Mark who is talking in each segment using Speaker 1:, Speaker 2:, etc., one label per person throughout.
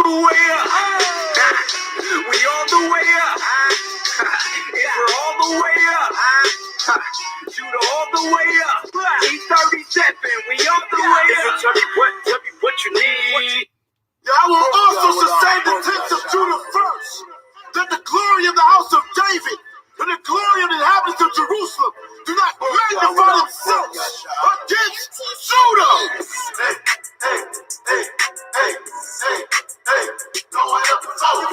Speaker 1: the way up. We on the way up. If we're all the way up. Shoot all the way up. E37, we on the way up. Tell me what you need.
Speaker 2: I will also sustain the tents of Judah first, that the glory of the house of David and the glory of the inhabitants of Jerusalem do not magnify themselves against Judah. Going up the phone.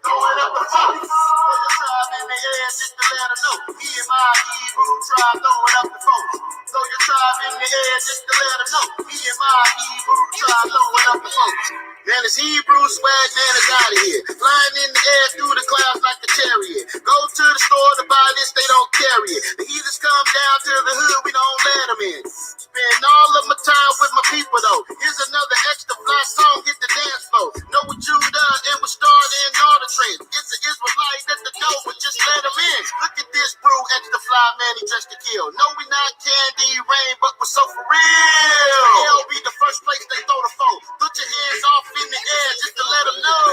Speaker 2: Going up the phone. Tribe in the air just to let them know. Me and my Hebrew tribe throwing up the phone. Throw your tribe in the air just to let them know. Me and my Hebrew tribe throwing up the phone. Man, this Hebrew swag man is out of here. Flying in the air through the clouds like a chariot. Go to the store to buy this, they don't carry it. The heathens come down to the hood, we don't let them in. Spend all of my time with my people though. Here's another extra fly song, get the dance floor. Know what you done and we started all the trends. It's an Israelite at the door, but just let him in. Look at this brew, extra fly man, he dressed to kill. No, we not Candy Rain, but we're so for real. Hell be the first place they throw the phone. Put your hands off in the air just to let them know.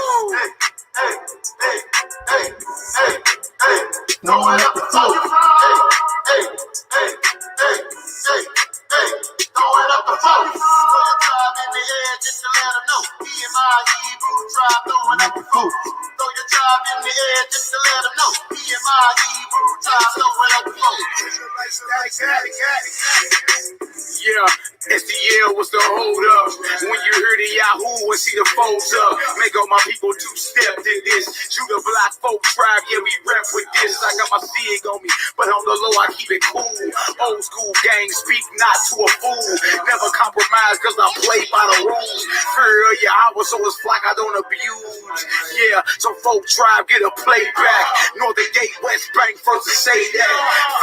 Speaker 2: Throwing up the phone. Throwing up the phone. Throw your tribe in the air just to let them know. Me and my Hebrew tribe throwing up the phone. Throw your tribe in the air just to let them know. Me and my Hebrew tribe throwing up the phone.
Speaker 1: Yeah, SDL was the hold up. When you hear the Yahoo and see the foes up, make all my people two-step in this. Judah Black folk tribe, yeah, we rap with this. I got my SIG on me, but on the low I keep it cool. Old school gang, speak not to a fool. Never compromise cause I play by the rules. Fear of Yahweh, so it's like I don't abuse. Yeah, so folk tribe get a playback. Northern Gate, West Bank, first to say that.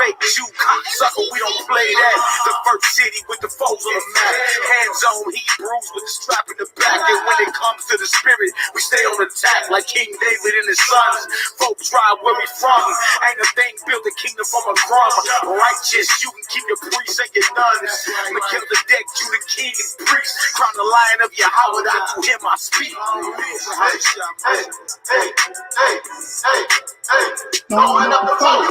Speaker 1: Fake Jew cocksucker, we don't play that. The first city with the foes on the map. Hands on Hebrews with the strap in the back. And when it comes to the spirit, we stay on attack like King David and his sons. Folk tribe where we from. Ain't a thing built a kingdom from a crumb. Righteous, you can keep your priests and your nuns. I'ma kill the deck, you the king and priest. Crown the lion of Yahweh, I to him I speak.
Speaker 2: Throwing up the phone.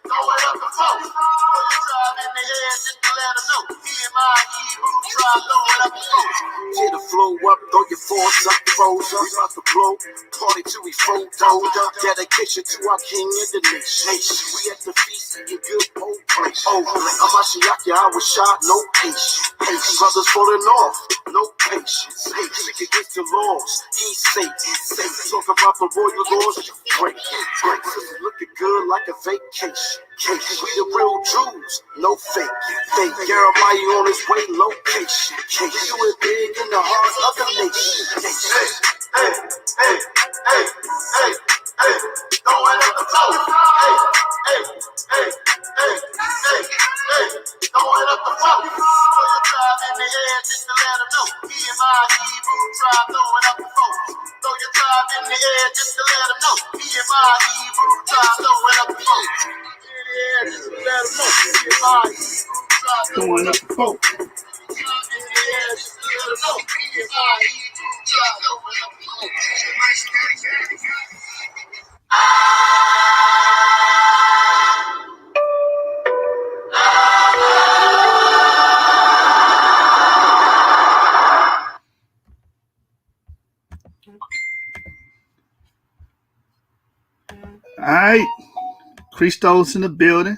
Speaker 2: Throwing up the phone. Throw your tribe in the air just to let them know. Me and my Hebrew tribe throwing up the phone. Get the flow up, throw your force up, froze up, about to blow. Party till we fold up. Dedication to our king and the nation. We at the feast in your good old place. I'm Ashiaki, I was shot, no patience. Brothers falling off, no patience. Sick against the laws, he's safe. Talk about the royal laws, you break. Looking good like a vacation. We the real Jews, no fake. Jeremiah on his way, location. You were big in the heart of the nation. Throwing up the phone. Throwing up the phone. Throw your tribe in the air just to let them know. Me and my Hebrew tribe throwing up the phone. Throw your tribe in the air just to let them know. Me and my Hebrew tribe throwing up the phone. Just to let them know. Me and my Hebrew tribe throwing up the phone. In the air just to let them know. Me and my Hebrew tribe throwing up the phone.
Speaker 3: All right, Christos in the building.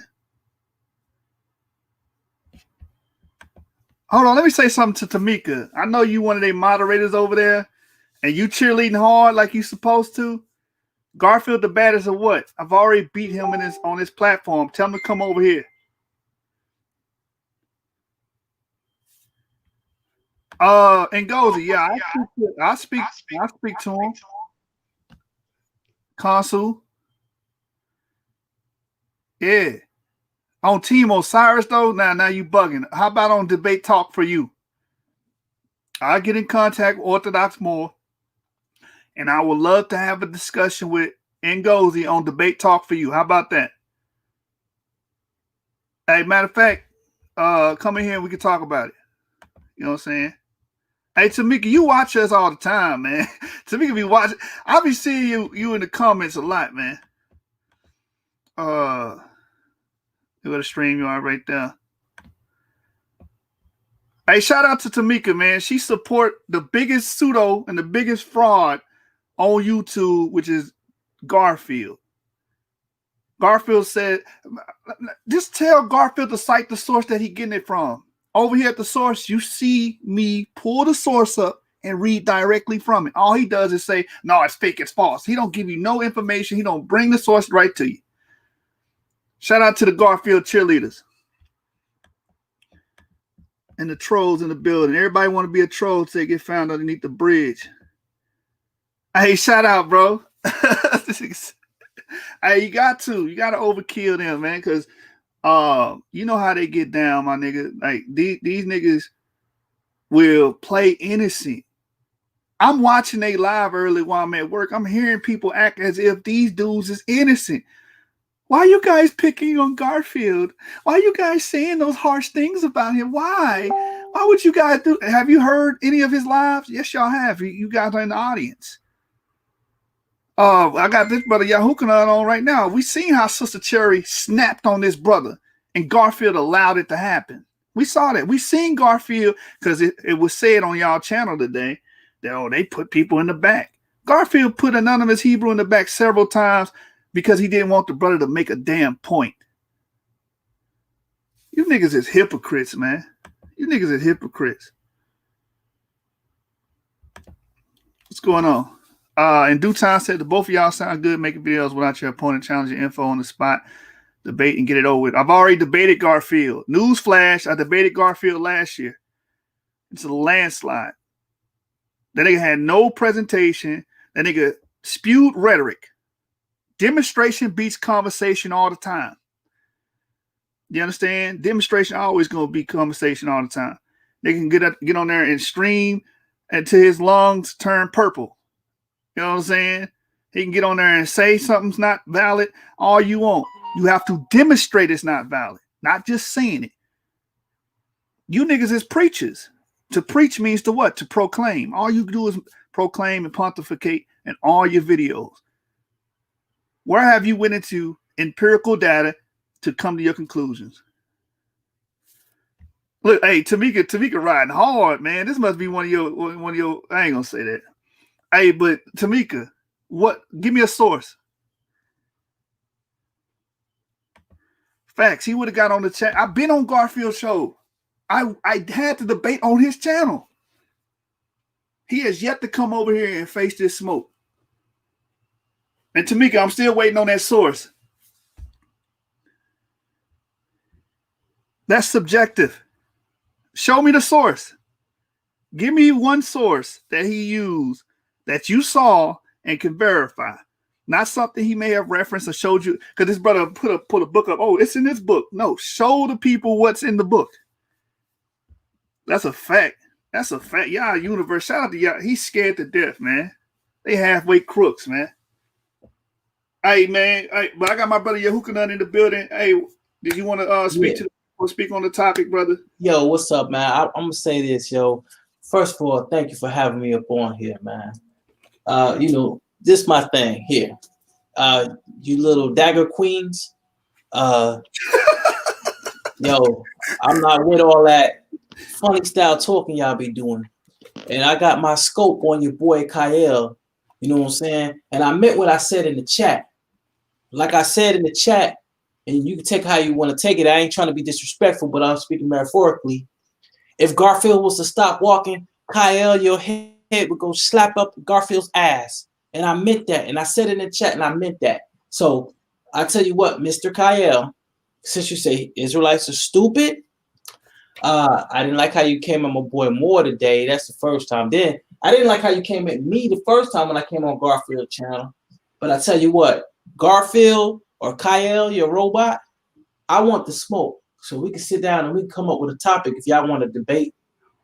Speaker 3: Hold on, let me say something to Tamika. I know you one of their moderators over there, and you cheerleading hard like you supposed to. Garfield the baddest or what? I've already beat him on his platform. Tell him to come over here. Ngozi, yeah, I speak to him. Consul. Yeah. On Team Osiris, though, now you bugging. How about on Debate Talk for You? I'll get in contact with Orthodox more, and I would love to have a discussion with Ngozi on Debate Talk for You. How about that? Hey, matter of fact, come in here and we can talk about it. You know what I'm saying? Hey, Tamika, you watch us all the time, man. Tamika be watching. I be seeing you in the comments a lot, man. You got to stream you are right there. Hey, shout out to Tamika, man. She support the biggest pseudo and the biggest fraud on YouTube, which is Garfield. Garfield said, just tell Garfield to cite the source that he getting it from. Over here at the source, you see me pull the source up and read directly from it. All he does is say, no, it's fake, it's false. He don't give you no information. He don't bring the source right to you. Shout out to the Garfield cheerleaders. And the trolls in the building. Everybody want to be a troll till they get found underneath the bridge. Hey, shout out, bro. Hey, you got to overkill them, man, because you know how they get down, my nigga. Like these niggas will play innocent. I'm watching they live early while I'm at work. I'm hearing people act as if these dudes is innocent. Why are you guys picking on Garfield? Why are you guys saying those harsh things about him? Why? Why would you guys do? Have you heard any of his lives? Yes, y'all have. You guys are in the audience. I got this brother Yahukanan on right now. We seen how Sister Cherry snapped on this brother, and Garfield allowed it to happen. We saw that. We seen Garfield because it was said on y'all channel today that they put people in the back. Garfield put Anonymous Hebrew in the back several times because he didn't want the brother to make a damn point. You niggas is hypocrites, man. You niggas is hypocrites. What's going on? In due time said the both of y'all sound good making videos without your opponent challenging info on the spot. Debate and get it over with. I've already debated Garfield. Newsflash, I debated Garfield last year. It's a landslide. That nigga had no presentation. That nigga spewed rhetoric. Demonstration beats conversation all the time. You understand? Demonstration always going to be conversation all the time. They can get on there and stream until his lungs turn purple. You know what I'm saying? He can get on there and say something's not valid all you want. You have to demonstrate it's not valid, not just saying it. You niggas is preachers. To preach means to what? To proclaim. All you do is proclaim and pontificate in all your videos. Where have you went into empirical data to come to your conclusions? Look, hey, Tamika riding hard, man. This must be one of your. I ain't gonna say that. Hey, but Tamika, what? Give me a source. Facts. He would have got on the chat. I've been on Garfield's show. I had the debate on his channel. He has yet to come over here and face this smoke. And Tamika, I'm still waiting on that source. That's subjective. Show me the source. Give me one source that he used that you saw and can verify. Not something he may have referenced or showed you. Because this brother put a book up. Oh, it's in this book. No, show the people what's in the book. That's a fact. That's a fact. Y'all universe. Shout out to y'all. He's scared to death, man. They halfway crooks, man. Hey, man. Hey, but I got my brother Yahukanan in the building. Hey, did you want to speak on the topic, brother?
Speaker 4: Yo, what's up, man? I'm gonna say this, yo. First of all, thank you for having me up on here, man. This is my thing here. You little dagger queens. Yo, I'm not with all that funny style talking y'all be doing. And I got my scope on your boy Kyle. You know what I'm saying? And I meant what I said in the chat. Like I said in the chat, and you can take how you want to take it. I ain't trying to be disrespectful, but I'm speaking metaphorically. If Garfield was to stop walking, Kyle, your head would go slap up Garfield's ass. And I meant that. And I said it in the chat, and I meant that. So I tell you what, Mr. Kyle, since you say Israelites are stupid, I didn't like how you came at my boy Moore today. That's the first time. Then I didn't like how you came at me the first time when I came on Garfield channel. But I tell you what, Garfield or Kyle, your robot, I want the smoke. So we can sit down and we can come up with a topic if y'all want to debate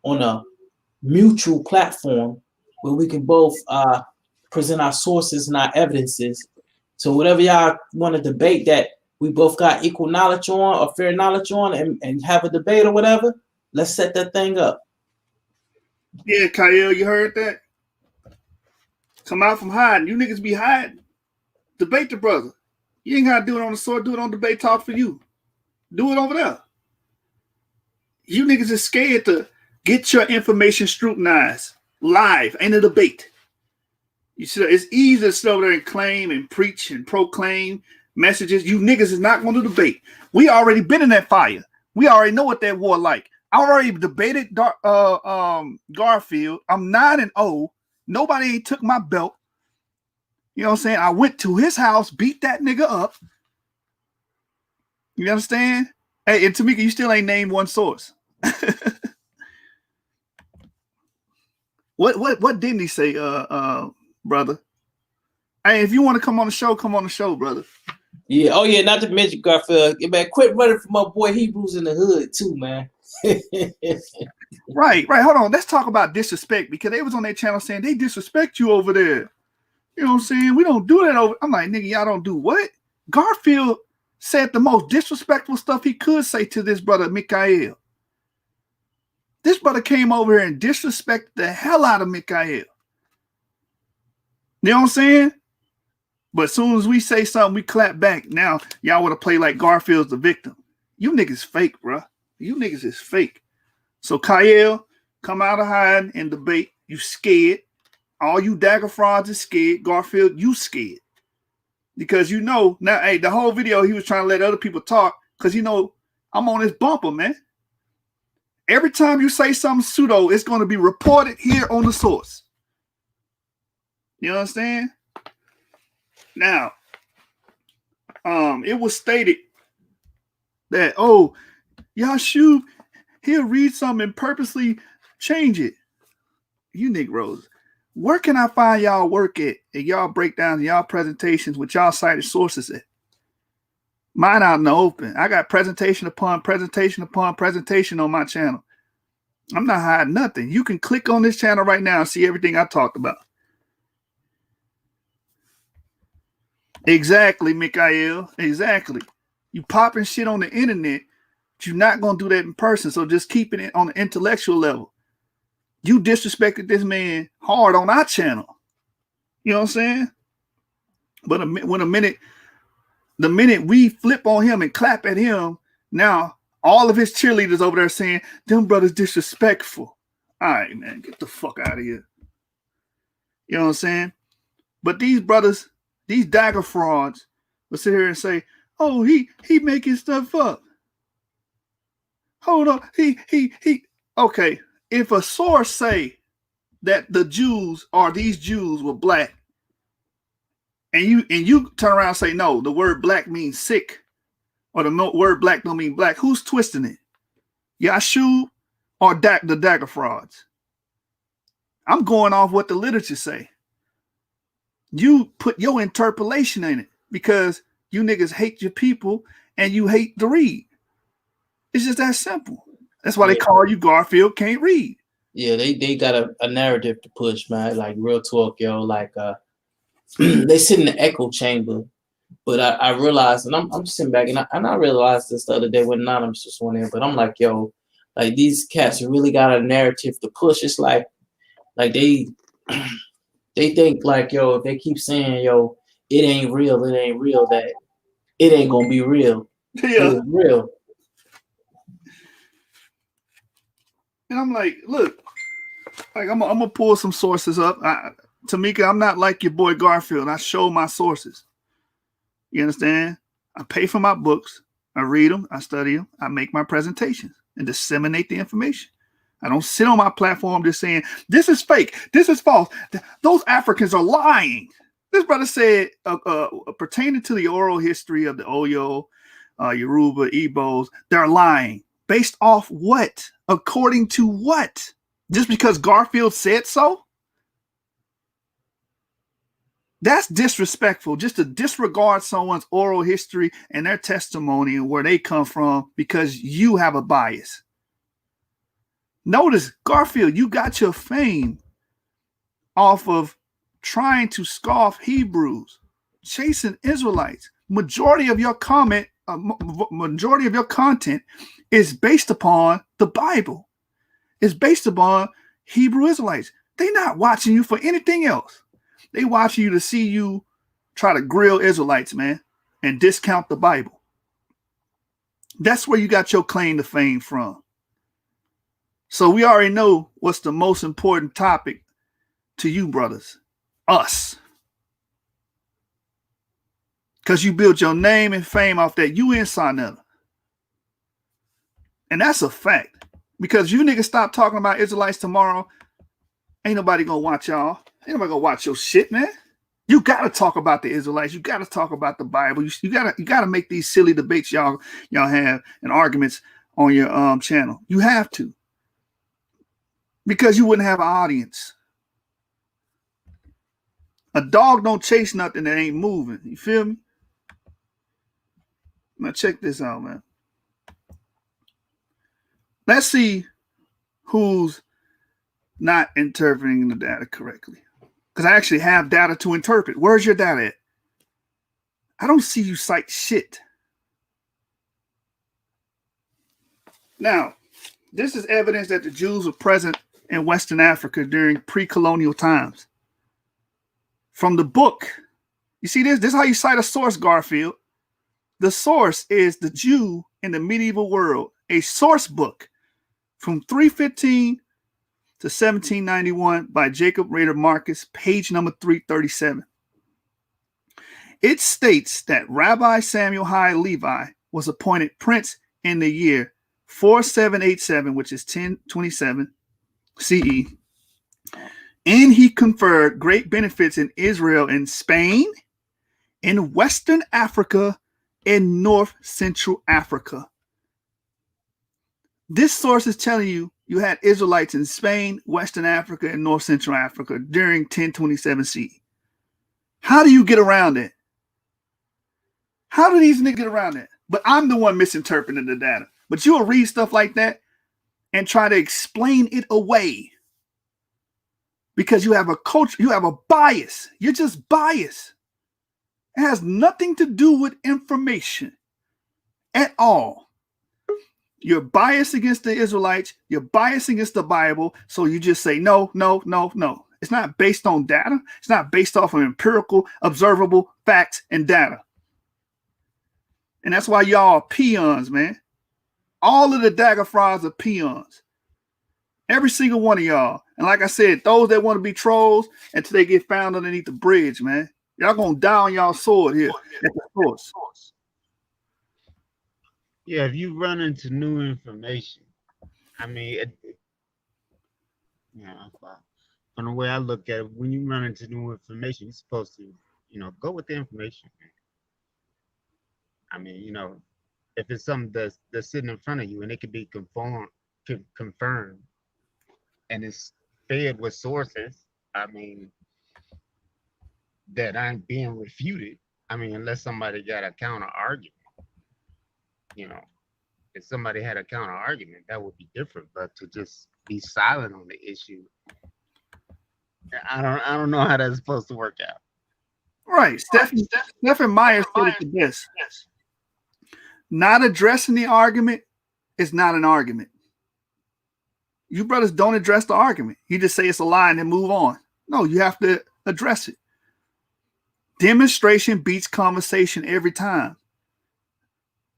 Speaker 4: on a mutual platform where we can both present our sources and our evidences. So whatever y'all want to debate that we both got equal knowledge on or fair knowledge on and have a debate or whatever. Let's set that thing up.
Speaker 3: Yeah, Kyle, you heard that? Come out from hiding. You niggas be hiding. Debate the brother. You ain't gotta do it on the sword. Do it on debate talk for you. Do it over there. You niggas is scared to get your information scrutinized live in a debate. You see, it's easy to sit over there and claim and preach and proclaim messages. You niggas is not going to debate. We already been in that fire. We already know what that war like. I already debated Garfield. I'm 9-0. Nobody ain't took my belt. You know what I'm saying? I went to his house, beat that nigga up. You understand? Hey, and Tamika, you still ain't named one source. What didn't he say, brother? Hey, if you want to come on the show, brother.
Speaker 4: Yeah, oh yeah, not to mention Garfield. Man, quit running from my boy Hebrews in the hood too, man.
Speaker 3: Right. Hold on. Let's talk about disrespect, because they was on their channel saying they disrespect you over there. You know what I'm saying? We don't do that over. I'm like, nigga, y'all don't do what? Garfield said the most disrespectful stuff he could say to this brother, Mikael. This brother came over here and disrespected the hell out of Mikael. You know what I'm saying? But as soon as we say something, we clap back. Now, y'all want to play like Garfield's the victim. You niggas fake, bro. You niggas is fake. So, Kyle, come out of hiding and debate. You scared. All you Dagger Frauds is scared. Garfield, you scared. Because you know, now, hey, the whole video, he was trying to let other people talk because, you know, I'm on this bumper, man. Every time you say something pseudo, it's going to be reported here on the source. You understand? Now, it was stated that, oh, Yashub, he'll read something and purposely change it. You Negroes, where can I find y'all work at and y'all breakdowns, y'all presentations with y'all cited sources at? Mine out in the open. I got presentation upon presentation upon presentation on my channel. I'm not hiding nothing. You can click on this channel right now and see everything I talked about. Exactly, Mikael. Exactly. You popping shit on the internet, but you're not going to do that in person. So just keeping it on the intellectual level. You disrespected this man hard on our channel. You know what I'm saying? But the minute we flip on him and clap at him, now all of his cheerleaders over there saying, them brothers disrespectful. All right, man, get the fuck out of here. You know what I'm saying? But these brothers, these Dagger Frauds, will sit here and say, oh, he making stuff up. Hold on. Okay. If a source say that the Jews or these Jews were black, and you turn around and say, no, the word black means sick, or the word black don't mean black, who's twisting it? Yashub or the Dagger Frauds? I'm going off what the literature say. You put your interpolation in it because you niggas hate your people and you hate to read. It's just that simple. That's why they call you Garfield can't read. Yeah,
Speaker 4: they got a narrative to push, man. Like real talk, yo. Like they sit in the echo chamber. But I realized, and I'm sitting back, and I realized this the other day when Anonymous was on there. But I'm like, yo, like these cats really got a narrative to push. It's like they think like, yo, if they keep saying, yo, it ain't real, that it ain't gonna be real.
Speaker 3: Yeah,
Speaker 4: it's real.
Speaker 3: And I'm like, look, like I'm gonna pull some sources up. Tamika, I'm not like your boy Garfield. I show my sources. You understand? I pay for my books. I read them. I study them. I make my presentations and disseminate the information. I don't sit on my platform just saying, this is fake. This is false. Those Africans are lying. This brother said, pertaining to the oral history of the Oyo, Yoruba, Igbos, they're lying. Based off what? According to what? Just because Garfield said so? That's disrespectful, just to disregard someone's oral history and their testimony and where they come from because you have a bias. Notice, Garfield, you got your fame off of trying to scoff Hebrews, chasing Israelites, majority of your content is based upon the Bible. It's based upon Hebrew Israelites. They're not watching you for anything else. They watching you to see you try to grill Israelites, man, and discount the Bible. That's where you got your claim to fame from. So we already know what's the most important topic to you, brothers. Us. Because you built your name and fame off that. You in Sinetta. And that's a fact. Because you niggas stop talking about Israelites tomorrow, ain't nobody gonna watch y'all. Ain't nobody gonna watch your shit, man. You gotta talk about the Israelites. You gotta talk about the Bible. You gotta make these silly debates y'all have and arguments on your channel. You have to. Because you wouldn't have an audience. A dog don't chase nothing that ain't moving. You feel me? Now check this out, man. Let's see who's not interpreting the data correctly. Because I actually have data to interpret. Where's your data at? I don't see you cite shit. Now, this is evidence that the Jews were present in Western Africa during pre-colonial times. From the book, you see this? This is how you cite a source, Garfield. The source is the Jew in the medieval world, a source book from 315 to 1791 by Jacob Rader Marcus, page number 337. It states that Rabbi Samuel Hai Levi was appointed prince in the year 4787, which is 1027 CE, and he conferred great benefits in Israel and Spain, in Western Africa, and North Central Africa. This source is telling you you had Israelites in Spain, Western Africa, and North Central Africa during 1027 CE. How do you get around it? How do these niggas get around it? But I'm the one misinterpreting the data. But you'll read stuff like that and try to explain it away. Because you have a culture, you have a bias. You're just biased. It has nothing to do with information at all. You're biased against the Israelites. You're biased against the Bible. So you just say, no, no, no, no. It's not based on data. It's not based off of empirical, observable facts and data. And that's why y'all are peons, man. All of the Dagger Frauds are peons. Every single one of y'all. And like I said, those that want to be trolls until they get found underneath the bridge, man. Y'all gonna die on y'all sword here at the source.
Speaker 5: Yeah, if you run into new information, I mean, from the way I look at it, when you run into new information, you're supposed to, go with the information. I mean, if it's something that's sitting in front of you and it can be confirmed, and it's fed with sources, I mean, that aren't being refuted. I mean, unless somebody got a counter argument, if somebody had a counter argument, that would be different. But to just be silent on the issue, I don't know how that's supposed to work out.
Speaker 3: Right. Stephen Meyer said it the best. Not addressing the argument is not an argument. You brothers don't address the argument. You just say it's a lie and then move on. No, you have to address it. Demonstration beats conversation every time.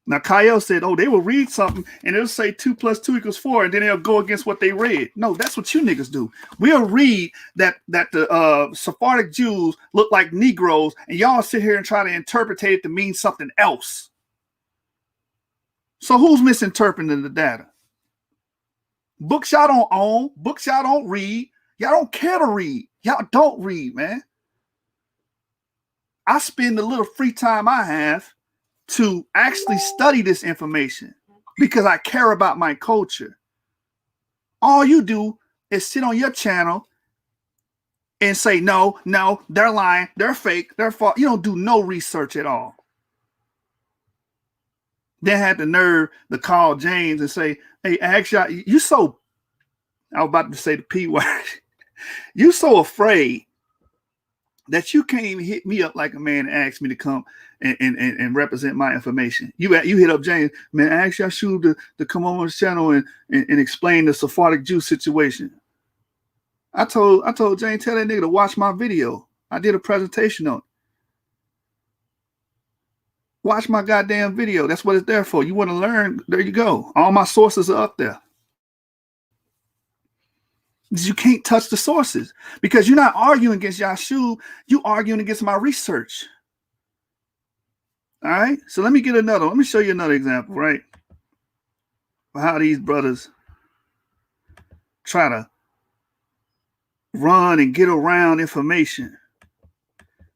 Speaker 3: Now, Kyle said, they will read something and it'll say 2 + 2 = 4, and then they'll go against what they read. No, that's what you niggas do. We'll read that the Sephardic Jews look like Negroes, and y'all sit here and try to interpret it to mean something else. So who's misinterpreting the data? Books y'all don't own, books y'all don't read. Y'all don't care to read. Y'all don't read, man. I spend the little free time I have to actually study this information because I care about my culture. All you do is sit on your channel and say, no, they're lying, they're fake, they're false. You don't do no research at all. Then had the nerve to call James and say, hey, actually, I was about to say the P word. You so afraid that you can't even hit me up like a man and ask me to come and represent my information. You hit up James, man, I asked Yashub to come on the channel and explain the Sephardic Jew situation. I told James, tell that nigga to watch my video. I did a presentation on it. Watch my goddamn video. That's what it's there for. You want to learn? There you go. All my sources are up there. You can't touch the sources because you're not arguing against Yashub. You're arguing against my research. All right. So let me get another. Let me show you another example, right? Of how these brothers try to run and get around information.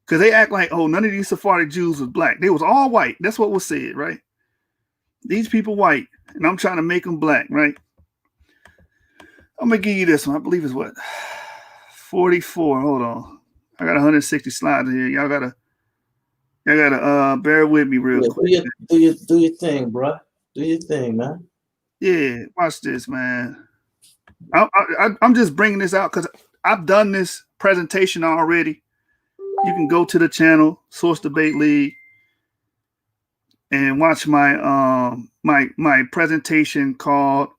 Speaker 3: Because they act like, oh, none of these Sephardic Jews was black. They was all white. That's what was said, right? These people white, and I'm trying to make them black, right? I'm going to give you this one. I believe it's what? 44. Hold on. I got 160 slides here. Y'all got to bear with me real quick.
Speaker 4: Do your thing, bro. Do your thing, man.
Speaker 3: Yeah, watch this, man. I'm just bringing this out because I've done this presentation already. You can go to the channel, Source Debate League, and watch my my presentation called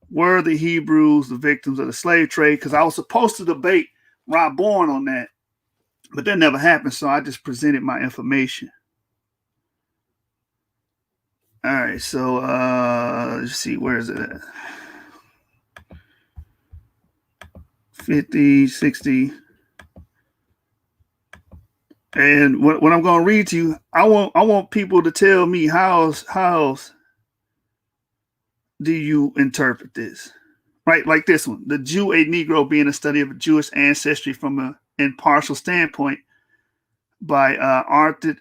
Speaker 3: "Were the Hebrews the Victims of the Slave Trade?" Because I was supposed to debate Rob Bourne on that, but that never happened. So I just presented my information. All right, so let's see, where is it at? 50, 60. And what I'm going to read to you, I want people to tell me how do you interpret this, right? Like this one, the Jew, a Negro, being a study of Jewish ancestry from an impartial standpoint by Arthur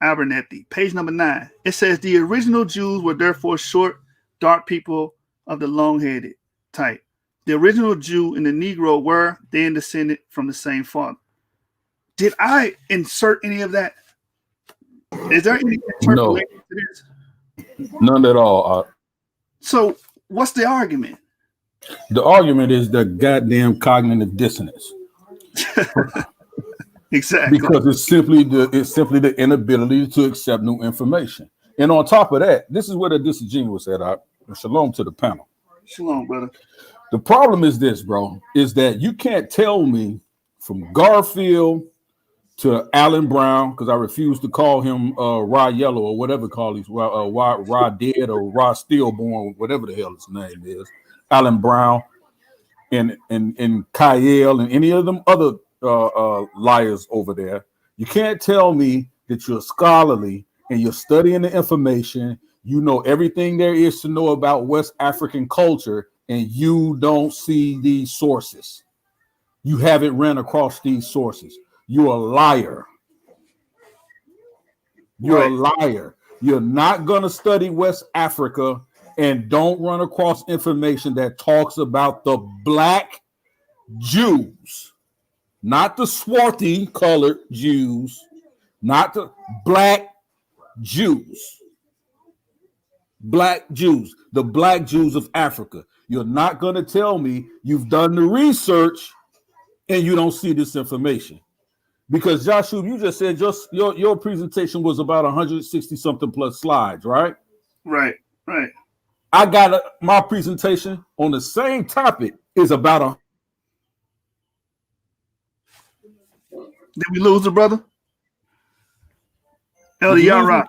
Speaker 3: Abernethy, page number 9. It says the original Jews were therefore short, dark people of the long-headed type. The original Jew and the Negro were then descended from the same father. Did I insert any of that? Is there any interpretation to this?
Speaker 6: None at all.
Speaker 3: So what's the argument?
Speaker 6: The argument is the goddamn cognitive dissonance.
Speaker 3: Exactly.
Speaker 6: Because it's simply the inability to accept new information. And on top of that, this is where the disingenuous at. Shalom to the panel.
Speaker 3: Shalom, brother.
Speaker 6: The problem is this, bro, is that you can't tell me from Garfield to Alan Brown, because I refuse to call him Raw Yellow or whatever call he's Raw Dead or Raw Stillborn, whatever the hell his name is, Alan Brown and Kyle and any of them other liars over there. You can't tell me that you're scholarly and you're studying the information, you know everything there is to know about West African culture, and you don't see these sources. You haven't ran across these sources. You're a liar. You're a liar. You're not going to study West Africa and don't run across information that talks about the black Jews, not the swarthy colored Jews, not the black Jews. Black Jews, the black Jews of Africa. You're not going to tell me you've done the research and you don't see this information. Because Joshua, you just said your presentation was about 160 something plus slides, right?
Speaker 3: Right.
Speaker 6: I got my presentation on the same topic is about
Speaker 3: Did we lose the brother? Elder Yara.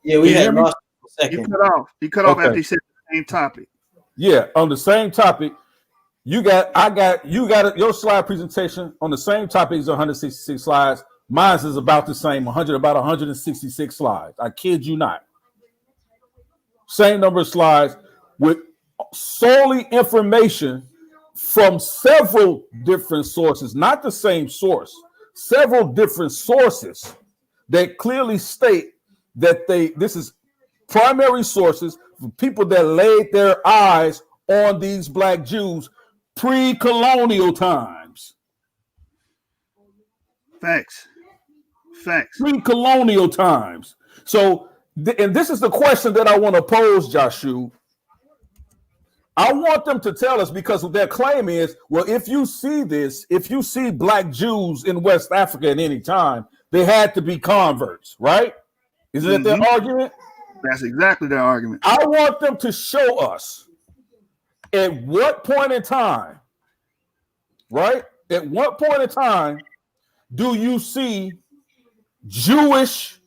Speaker 4: Yeah, we had lost a second.
Speaker 3: You cut off after you said the same topic.
Speaker 6: Yeah, on the same topic. You got your slide presentation on the same topic is 166 slides. Mine is about the same, about 166 slides. I kid you not. Same number of slides with solely information from several different sources, not the same source, several different sources that clearly state that this is primary sources for people that laid their eyes on these black Jews pre-colonial times.
Speaker 3: Facts.
Speaker 6: Pre-colonial times. So, and this is the question that I want to pose, Joshua. I want them to tell us, because their claim is, well, if you see this, if you see black Jews in West Africa at any time, they had to be converts, right? Isn't that their argument?
Speaker 3: That's exactly their argument.
Speaker 6: I want them to show us at what point in time, right? At what point in time do you see Jewish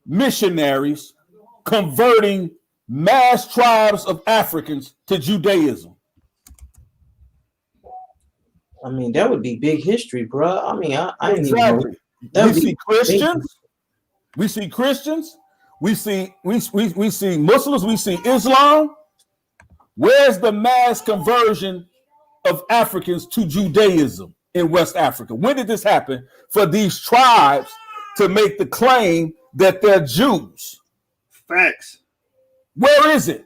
Speaker 6: missionaries converting mass tribes of Africans to Judaism?
Speaker 4: I mean, that would be big history, bro. I mean, I didn't
Speaker 6: Exactly.
Speaker 4: even know.
Speaker 6: We see Christians. We see Christians. We see Muslims. We see Islam. Where's the mass conversion of Africans to Judaism in West Africa? When did this happen for these tribes to make the claim that they're Jews?
Speaker 3: Facts.
Speaker 6: Where is it?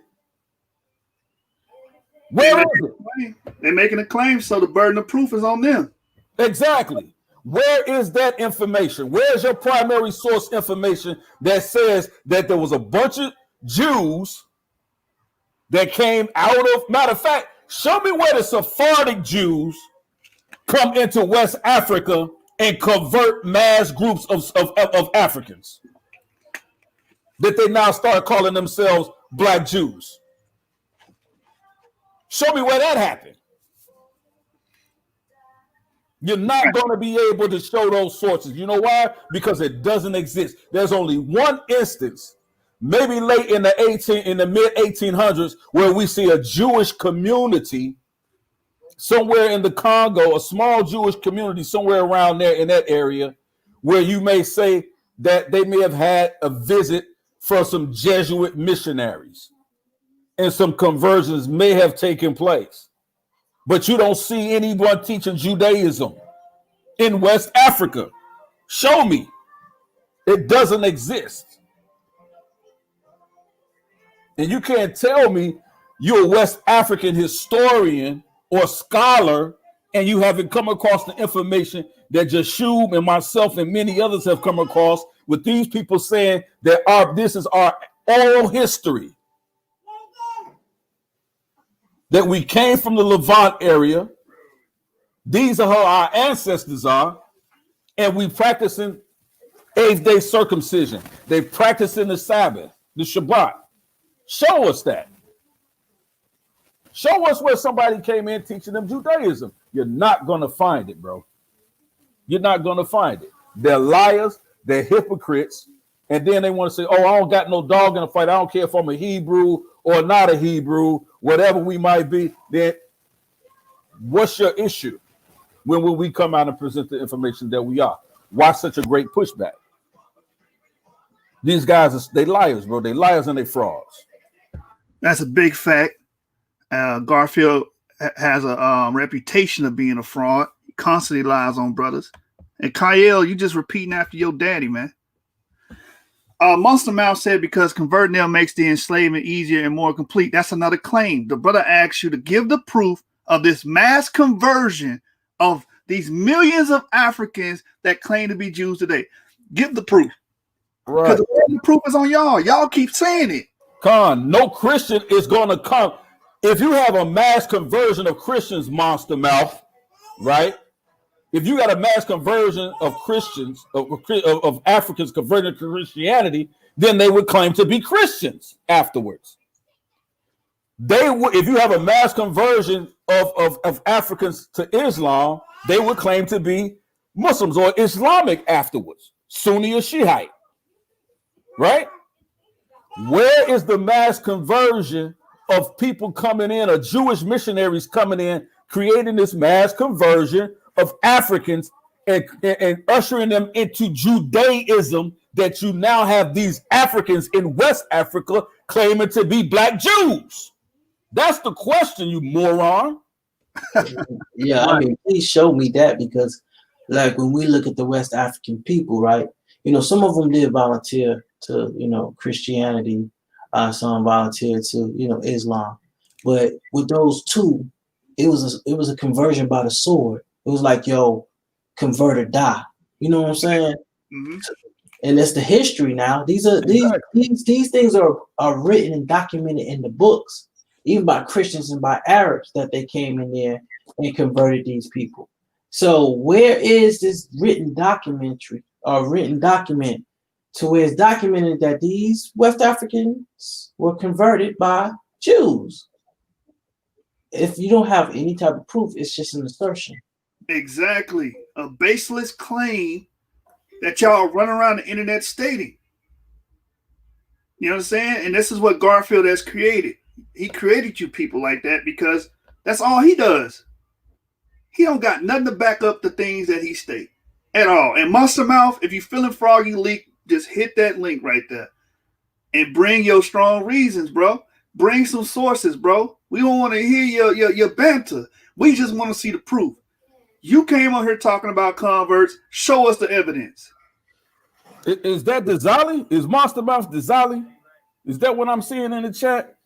Speaker 6: Where is it?
Speaker 3: They're making a claim, so the burden of proof is on them.
Speaker 6: Exactly. Where is that information? Where's your primary source information that says that there was a bunch of Jews that came out of, matter of fact, show me where the Sephardic Jews come into West Africa and convert mass groups of Africans that they now start calling themselves black Jews. Show me where that happened. You're not going to be able to show those sources. You know why? Because it doesn't exist. There's only one instance, maybe late in the mid 1800s, where we see a Jewish community somewhere in the Congo, a small Jewish community somewhere around there in that area, where you may say that they may have had a visit from some Jesuit missionaries and some conversions may have taken place. But you don't see anyone teaching Judaism in West Africa. Show me. It doesn't exist. And you can't tell me you're a West African historian or scholar and you haven't come across the information that Jashub and myself and many others have come across, with these people saying that this is our oral history. That we came from the Levant area. These are how our ancestors are. And we practicing 8th day circumcision. They practicing the Sabbath, the Shabbat. Show us that. Show us where somebody came in teaching them Judaism. You're not going to find it, bro. You're not going to find it. They're liars. They're hypocrites. And then they want to say, oh, I don't got no dog in the fight. I don't care if I'm a Hebrew or not a Hebrew, whatever we might be. Then what's your issue when we come out and present the information that we are? Why such a great pushback? These guys, they liars, bro. They liars and they frauds.
Speaker 3: That's a big fact. Garfield has a reputation of being a fraud. He constantly lies on brothers. And Kyle, you just repeating after your daddy, man. Monster Mouth said because converting them makes the enslavement easier and more complete. That's another claim. The brother asks you to give the proof of this mass conversion of these millions of Africans that claim to be Jews today. Give the proof.
Speaker 6: Right.
Speaker 3: Because the proof is on y'all. Y'all keep saying it.
Speaker 6: Con, no Christian is going to come. If you have a mass conversion of Christians, Monster Mouth, right? If you got a mass conversion of Christians, of Africans converted to Christianity, then they would claim to be Christians afterwards. They would, if you have a mass conversion of Africans to Islam, they would claim to be Muslims or Islamic afterwards, Sunni or Shiite, right? Where is the mass conversion of people coming in, or Jewish missionaries coming in, creating this mass conversion of Africans and ushering them into Judaism, that you now have these Africans in West Africa claiming to be black Jews? That's the question, you moron.
Speaker 4: Yeah, I mean, please show me that, because like when we look at the West African people, right? You know, some of them did volunteer to, you know, Christianity, some volunteered to, you know, Islam. But with those two, it was a conversion by the sword. It was like, yo, convert or die. You know what I'm saying? Mm-hmm. And that's the history now. These things are written and documented in the books. even by Christians and by Arabs, that they came in there and converted these people. So where is this written documentary or written document to where it's documented that these West Africans were converted by Jews? If you don't have any type of proof, it's just an assertion.
Speaker 3: Exactly. A baseless claim that y'all run around the internet stating. You know what I'm saying? And this is what Garfield has created. He created you people like that because that's all he does. He don't got nothing to back up the things that he state at all. And Monster Mouth, if you feeling froggy leak, just hit that link right there and bring your strong reasons, bro. Bring some sources, bro. We don't want to hear your banter. We just want to see the proof. You came on here talking about converts. Show us the evidence.
Speaker 6: Is that Dizali? Is Monster Mouth Dizali? Is that what I'm seeing in the chat?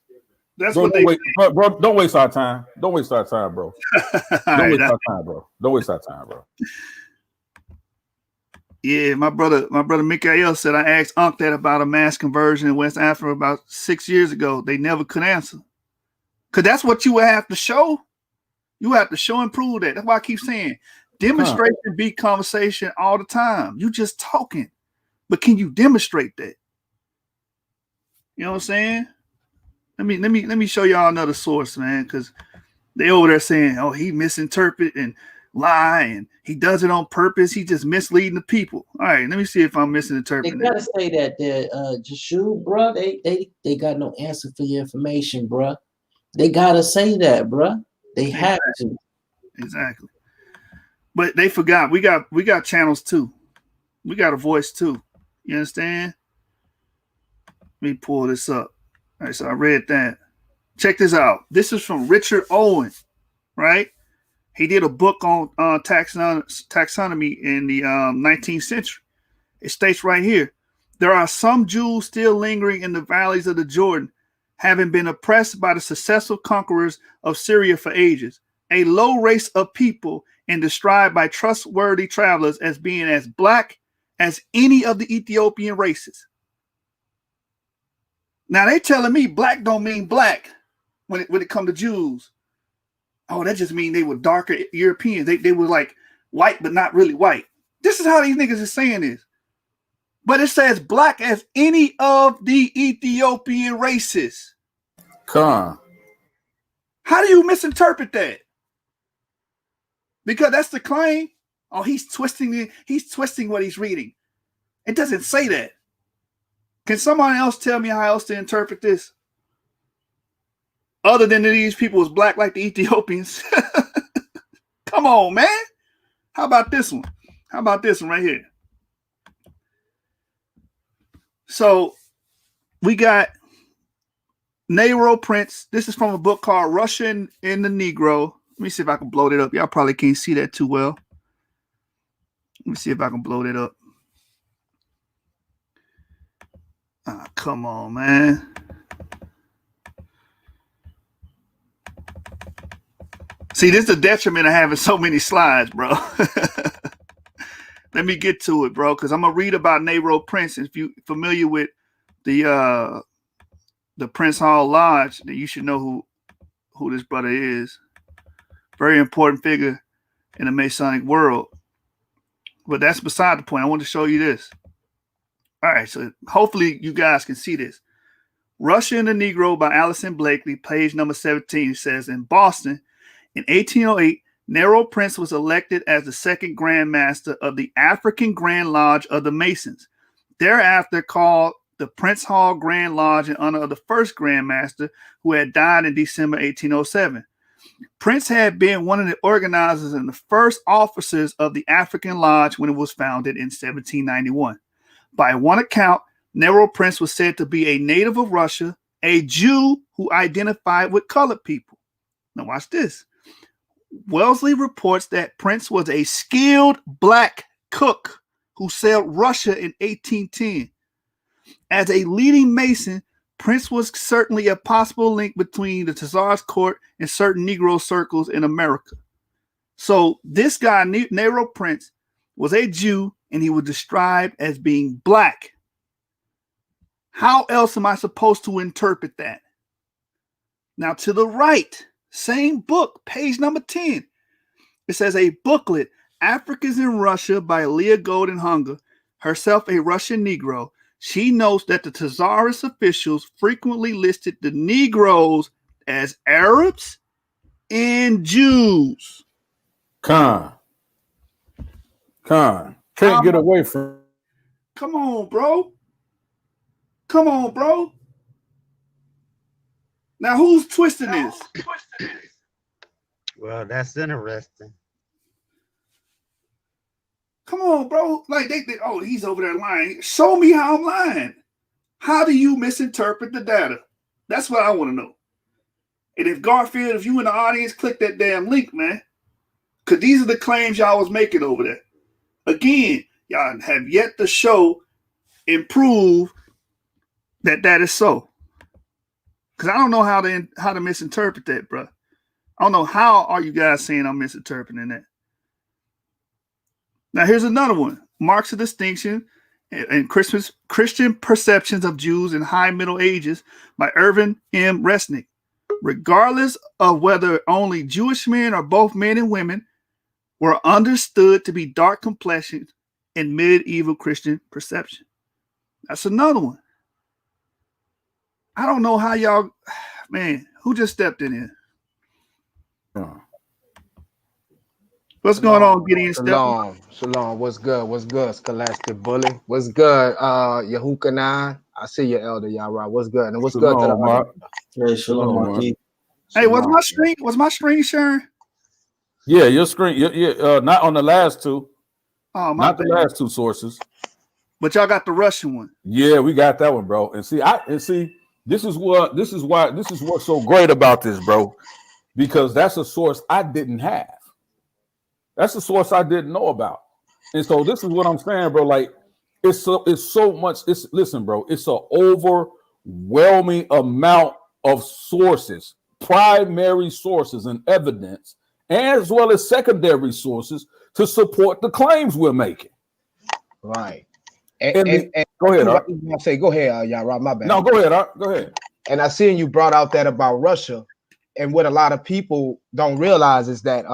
Speaker 3: That's
Speaker 6: bro,
Speaker 3: what they
Speaker 6: bro, don't waste our time. Don't waste our time, bro. Don't waste our time, bro. Don't waste our time, bro.
Speaker 3: Yeah, my brother Mikael said I asked Unc that about a mass conversion in West Africa about 6 years ago. They never could answer. Because that's what you would have to show. You have to show and prove that. That's why I keep saying demonstration beat conversation all the time. You just talking. But can you demonstrate that? You know what I'm saying? Let me show y'all another source, man, because they over there saying, oh, he misinterpret and lie and he does it on purpose. He just misleading the people. All right, let me see if I'm misinterpreting.
Speaker 4: They gotta say that Jashu, bro, they got no answer for your information, bro. They gotta say that, bro. They have to.
Speaker 3: Exactly. But they forgot. We got channels too. We got a voice too. You understand? Let me pull this up. All right, so I read that. Check this out. This is from Richard Owen, right? He did a book on taxonomy in the 19th century. It states right here, there are some Jews still lingering in the valleys of the Jordan, having been oppressed by the successful conquerors of Syria for ages, a low race of people and described by trustworthy travelers as being as black as any of the Ethiopian races. Now they telling me black don't mean black when it comes to Jews. Oh, that just means they were darker Europeans. They were like white, but not really white. This is how these niggas is saying this. But it says black as any of the Ethiopian races.
Speaker 6: How
Speaker 3: do you misinterpret that? Because that's the claim. Oh, he's twisting what he's reading. It doesn't say that. Can someone else tell me how else to interpret this? Other than these people was black like the Ethiopians. Come on, man. How about this one? How about this one right here? So we got Nero Prince. This is from a book called Russian in the Negro. Let me see if I can blow it up. Y'all probably can't see that too well. Let me see if I can blow it up. Oh, come on, man. See, this is the detriment of having so many slides, bro. Let me get to it, bro, because I'm going to read about Nero Prince. If you're familiar with the Prince Hall Lodge, then you should know who this brother is. Very important figure in the Masonic world. But that's beside the point. I want to show you this. All right, so hopefully you guys can see this. Russia and the Negro by Allison Blakely, page number 17, says, in Boston, in 1808, Nero Prince was elected as the second Grand Master of the African Grand Lodge of the Masons, thereafter called the Prince Hall Grand Lodge in honor of the first Grand Master, who had died in December 1807. Prince had been one of the organizers and the first officers of the African Lodge when it was founded in 1791. By one account, Nero Prince was said to be a native of Russia, a Jew who identified with colored people. Now watch this. Wellesley reports that Prince was a skilled black cook who sailed Russia in 1810. As a leading Mason, Prince was certainly a possible link between the Tsar's court and certain Negro circles in America. So this guy, Nero Prince, was a Jew and he was described as being black. How else am I supposed to interpret that? Now to the right, same book, page number 10. It says a booklet, Africans in Russia by Leah Goldenhunger, herself a Russian Negro. She notes that the Tsarist officials frequently listed the Negroes as Arabs and Jews.
Speaker 6: Can't get away from.
Speaker 3: Come on, bro. Come on, bro. Now who's twisting this?
Speaker 5: Well, that's interesting.
Speaker 3: Come on, bro. Like they oh, he's over there lying. Show me how I'm lying. How do you misinterpret the data? That's what I want to know. And if Garfield, if you in the audience, click that damn link, man. Because these are the claims y'all was making over there. Again, y'all have yet to show and prove that that is so. Because I don't know how to misinterpret that, bro. I don't know how are you guys saying I'm misinterpreting that. Now here's another one. Marks of Distinction and Christian Perceptions of Jews in High Middle Ages by Irvin M. Resnick. Regardless of whether only Jewish men or both men and women were understood to be dark complexioned in medieval Christian perception. That's another one. I don't know how y'all, man, who just stepped in here? What's going on, Gideon?
Speaker 7: Shalom. What's good? What's good, Scholastic Bully? What's good, Yahukanan? I see you, Elder Yara. What's good? And what's good to the
Speaker 6: Mark?
Speaker 4: Hey, shalom,
Speaker 6: Shalom.
Speaker 3: Hey, was my screen sharing?
Speaker 6: Yeah, your screen. Yeah, not on the last two.
Speaker 3: Oh,
Speaker 6: not the last two sources.
Speaker 3: But y'all got the Russian one.
Speaker 6: Yeah, we got that one, bro. And see, this is what's so great about this, bro, because that's a source I didn't have. That's a source I didn't know about. And so this is what I'm saying, bro. Like it's so much. Listen, bro, it's an overwhelming amount of sources, primary sources and evidence, as well as secondary sources to support the claims we're making.
Speaker 7: Right.
Speaker 6: And go ahead, Art.
Speaker 7: Go ahead, Yara. My bad.
Speaker 6: No, go ahead, Art. Go ahead.
Speaker 7: And I seen you brought out that about Russia, and what a lot of people don't realize is that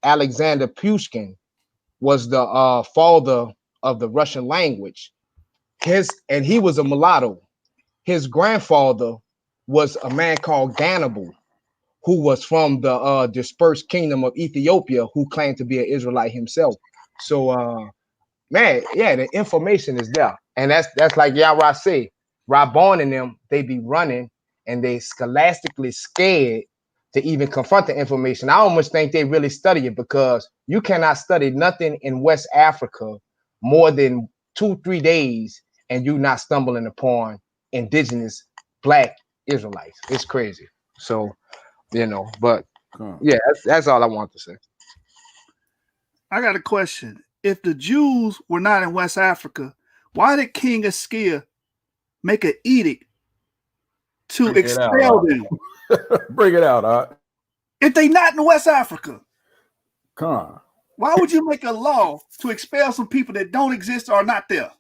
Speaker 7: Alexander Pushkin was the father of the Russian language. And he was a mulatto. His grandfather was a man called Gannibal, who was from the dispersed kingdom of Ethiopia, who claimed to be an Israelite himself. So, man, yeah, the information is there, and that's like Yahweh say, Rabbon and them, they be running, and they scholastically scared to even confront the information. I almost think they really study it, because you cannot study nothing in West Africa more than 2-3 days and you not stumbling upon indigenous Black Israelites. It's crazy. So, but yeah, that's all I want to say.
Speaker 3: I got a question. If the Jews were not in West Africa, why did King Askia make an edict to expel them?
Speaker 6: Bring it out, Art.
Speaker 3: If they not in West Africa,
Speaker 6: why
Speaker 3: would you make a law to expel some people that don't exist or are not there?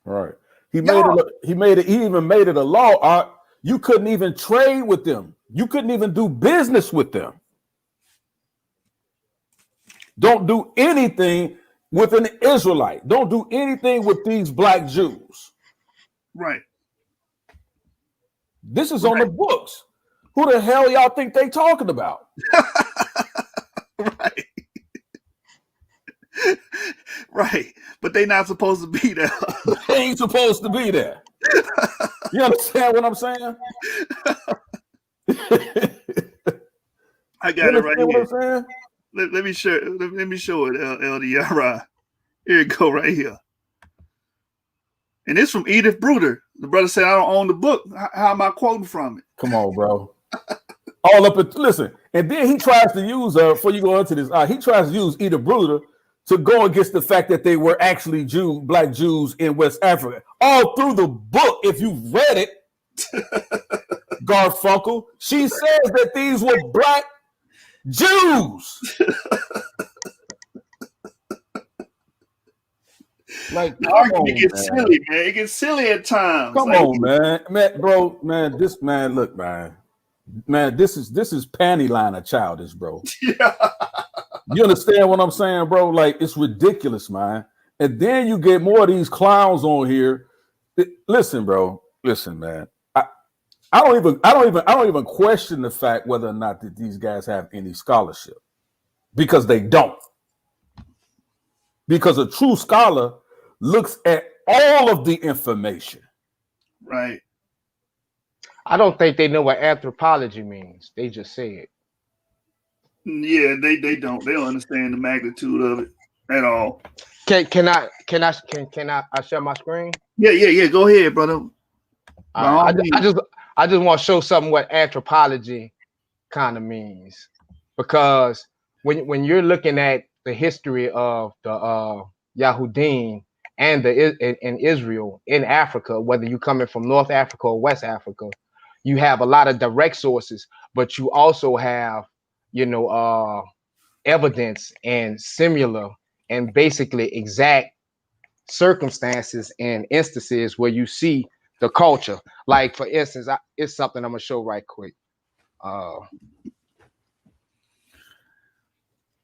Speaker 6: Right. He even made it a law, Art. You couldn't even trade with them. You couldn't even do business with them. Don't do anything with an Israelite. Don't do anything with these Black Jews.
Speaker 3: Right.
Speaker 6: This is on the books. Who the hell y'all think they talking about?
Speaker 3: Right. Right. But they not supposed to be there.
Speaker 6: They ain't supposed to be there. You understand what I'm saying?
Speaker 3: I got it right here. Let me show it, LDRI. Here it go right here. And it's from Edith Bruder. The brother said, I don't own the book. How am I quoting from it?
Speaker 6: Come on, bro. All up and listen. And then he tries to use before you go into this, he tries to use Edith Bruder to go against the fact that they were actually Black Jews in West Africa. All through the book, if you've read it, Garfunkel, she says that these were Black Jews.
Speaker 7: Like,
Speaker 3: The
Speaker 7: come
Speaker 3: argument
Speaker 7: on,
Speaker 3: gets
Speaker 7: man.
Speaker 3: silly, man. It gets silly at times.
Speaker 6: Come
Speaker 3: Like,
Speaker 6: on, man, bro, man. This man, look, man. This is panty liner childish, bro.
Speaker 3: yeah,
Speaker 6: You understand what I'm saying, bro? Like it's ridiculous, man. And then you get more of these clowns on here. Listen, bro. Listen, man. I don't even question the fact whether or not that these guys have any scholarship because they don't. Because a true scholar looks at all of the information.
Speaker 3: right.
Speaker 7: I don't think they know what anthropology means. They just say it.
Speaker 3: Yeah, they don't understand the magnitude of it at all.
Speaker 7: Can I share my screen?
Speaker 3: Yeah. Go ahead, brother. By all
Speaker 7: I
Speaker 3: means.
Speaker 7: just want to show something what anthropology kind of means, because when you're looking at the history of the Yahudim and in Israel in Africa, whether you're coming from North Africa or West Africa, you have a lot of direct sources, but you also have evidence and similar and basically exact circumstances and instances where you see the culture. Like for instance, it's something I'm gonna show right quick.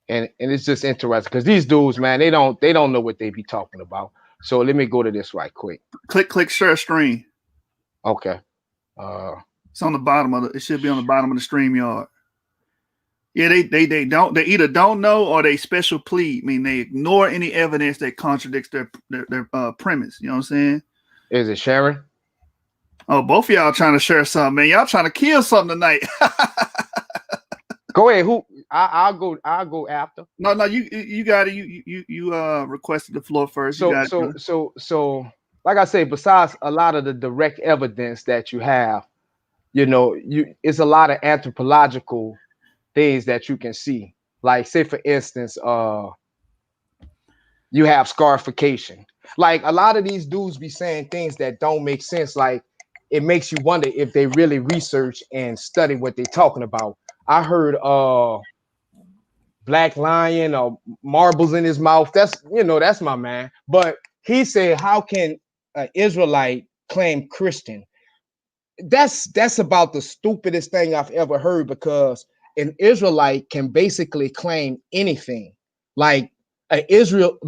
Speaker 7: And it's just interesting because these dudes, man, they don't know what they be talking about. So let me go to this right quick.
Speaker 3: Click share stream.
Speaker 7: Okay.
Speaker 3: It's on the bottom of it should be on the bottom of the stream yard. Yeah, they don't, they either don't know or they special plead. I mean, they ignore any evidence that contradicts their premise. You know what I'm saying?
Speaker 7: Is it sharing?
Speaker 3: Oh, both of y'all trying to share something, man. Y'all trying to kill something tonight.
Speaker 7: Go ahead. Who? I'll go after.
Speaker 3: No, you got it. You requested the floor first.
Speaker 7: So like I say, besides a lot of the direct evidence that you have, it's a lot of anthropological things that you can see. Like, say for instance, you have scarification. Like a lot of these dudes be saying things that don't make sense. Like it makes you wonder if they really research and study what they're talking about. I heard Black Lion or marbles in his mouth. That's my man. But he said, how can an Israelite claim Christian? That's about the stupidest thing I've ever heard, because an Israelite can basically claim anything. Like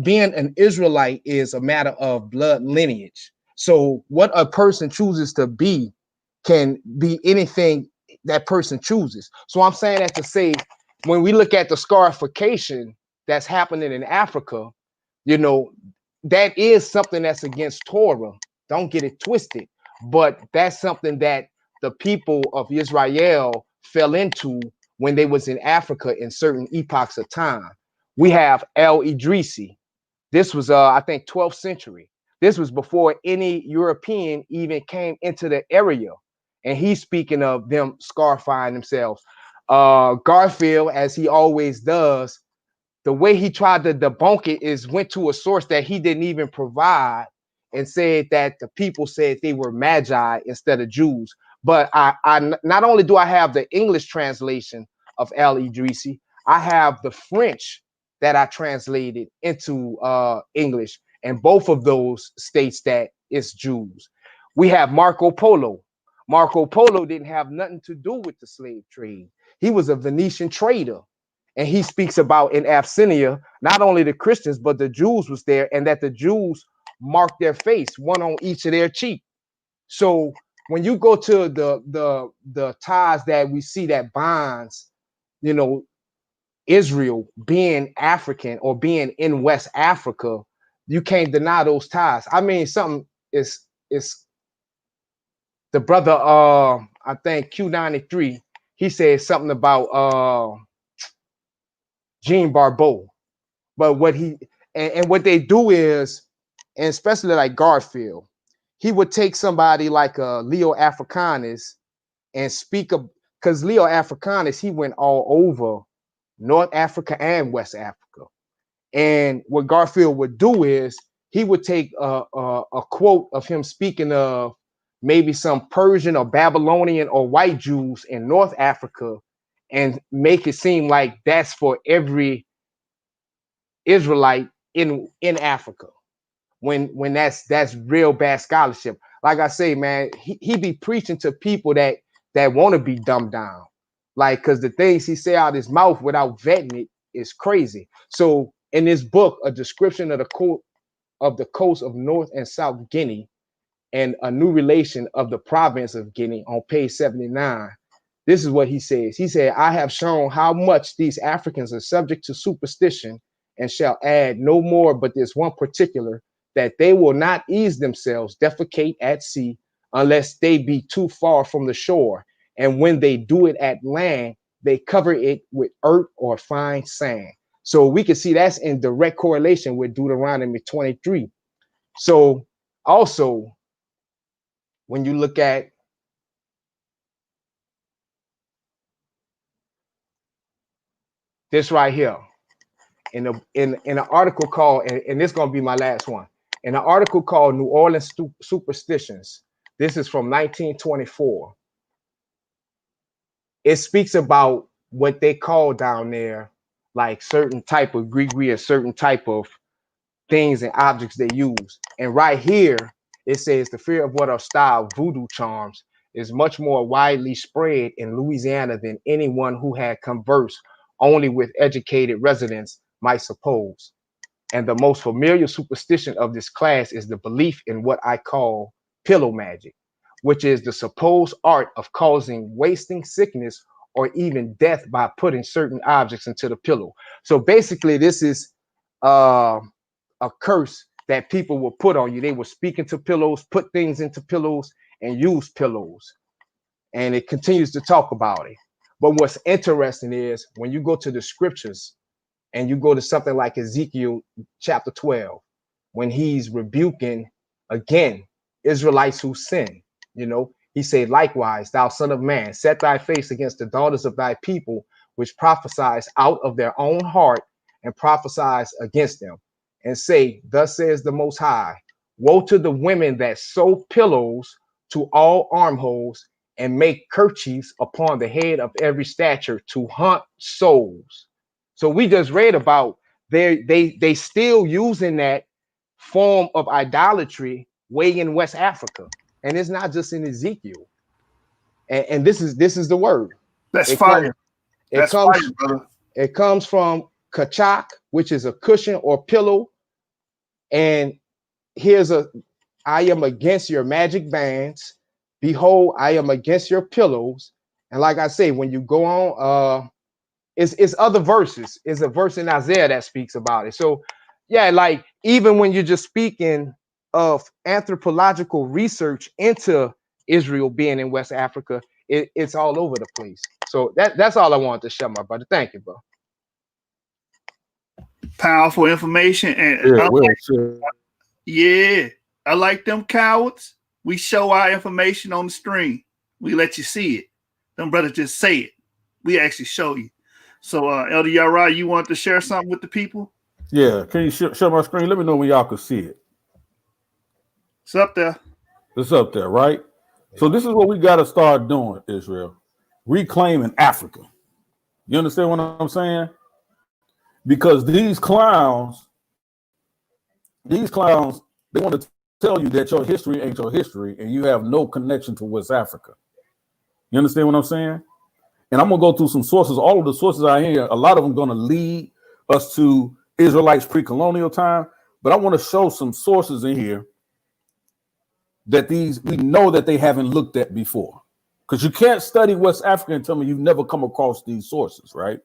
Speaker 7: being an Israelite is a matter of blood lineage. So what a person chooses to be can be anything that person chooses. So I'm saying that to say, when we look at the scarification that's happening in Africa, that is something that's against Torah. Don't get it twisted. But that's something that the people of Israel fell into when they was in Africa in certain epochs of time. We have El Idrisi. This was, I think, 12th century. This was before any European even came into the area. And he's speaking of them scarifying themselves. Garfield, as he always does, the way he tried to debunk it is went to a source that he didn't even provide and said that the people said they were magi instead of Jews. But I not only do I have the English translation of El Idrisi, I have the French that I translated into English, and both of those states that it's Jews. We have Marco Polo. Marco Polo didn't have nothing to do with the slave trade. He was a Venetian trader. And he speaks about in Abyssinia, not only the Christians, but the Jews was there, and that the Jews marked their face, one on each of their cheek. So when you go to the ties that we see that bonds, Israel being African or being in West Africa, you can't deny those ties. I mean, something is the brother, I think Q93, he said something about Jean Barbeau. But what he and what they do is, and especially like Garfield, he would take somebody like Leo Africanus and speak of, because Leo Africanus, he went all over North Africa and West Africa. And what Garfield would do is he would take a quote of him speaking of maybe some Persian or Babylonian or white Jews in North Africa and make it seem like that's for every Israelite in Africa. when that's real bad scholarship. Like I say, man, he be preaching to people that want to be dumbed down. Like, because the things he say out his mouth without vetting it is crazy. So in this book, A Description of the Coast of North and South Guinea and a New Relation of the Province of Guinea on page 79, this is what he says. He said, I have shown how much these Africans are subject to superstition and shall add no more but this one particular, that they will not ease themselves, defecate at sea, unless they be too far from the shore. And when they do it at land, they cover it with earth or fine sand. So we can see that's in direct correlation with Deuteronomy 23. So also, when you look at this right here, in an article called, and this is going to be my last one, in an article called New Orleans Superstitions. This is from 1924. It speaks about what they call down there, like certain type of gree-gree or certain type of things and objects they use. And right here, it says the fear of what are styled voodoo charms is much more widely spread in Louisiana than anyone who had conversed only with educated residents might suppose. And the most familiar superstition of this class is the belief in what I call pillow magic, which is the supposed art of causing wasting, sickness, or even death by putting certain objects into the pillow. So basically, this is a curse that people will put on you. They will speak into pillows, put things into pillows, and use pillows. And it continues to talk about it. But what's interesting is when you go to the scriptures and you go to something like Ezekiel chapter 12, when he's rebuking again Israelites who sin, you know, he said, likewise, thou son of man, set thy face against the daughters of thy people, which prophesies out of their own heart, and prophesies against them, and say, thus says the Most High, woe to the women that sew pillows to all armholes and make kerchiefs upon the head of every stature to hunt souls. So we just read about they still using that form of idolatry way in West Africa. And it's not just in Ezekiel. And this is the word.
Speaker 3: That's fire. Fire, brother.
Speaker 7: It comes from kachak, which is a cushion or pillow. And here's I am against your magic bands. Behold, I am against your pillows. And like I say, when you go on, it's other verses. It's a verse in Isaiah that speaks about it. So yeah, like even when you're just speaking of anthropological research into Israel being in West Africa, it's all over the place. So that's all I wanted to share, my brother. Thank you, bro.
Speaker 3: Powerful information. And
Speaker 6: Yeah, well, sure.
Speaker 3: yeah, I like them cowards. We show our information on the stream. We let you see it. Them brothers just say it. We actually show you. So, Elder Yara, you want to share something with the people?
Speaker 6: Yeah, can you show my screen? Let me know when y'all can see it.
Speaker 3: It's up there.
Speaker 6: It's up there, right? So this is what we got to start doing, Israel. Reclaiming Africa. You understand what I'm saying? Because these clowns, they want to tell you that your history ain't your history and you have no connection to West Africa. You understand what I'm saying? And I'm going to go through some sources. All of the sources I hear, a lot of them going to lead us to Israelites pre-colonial time. But I want to show some sources in here that we know that they haven't looked at before. Because you can't study West Africa and tell me you've never come across these sources, right?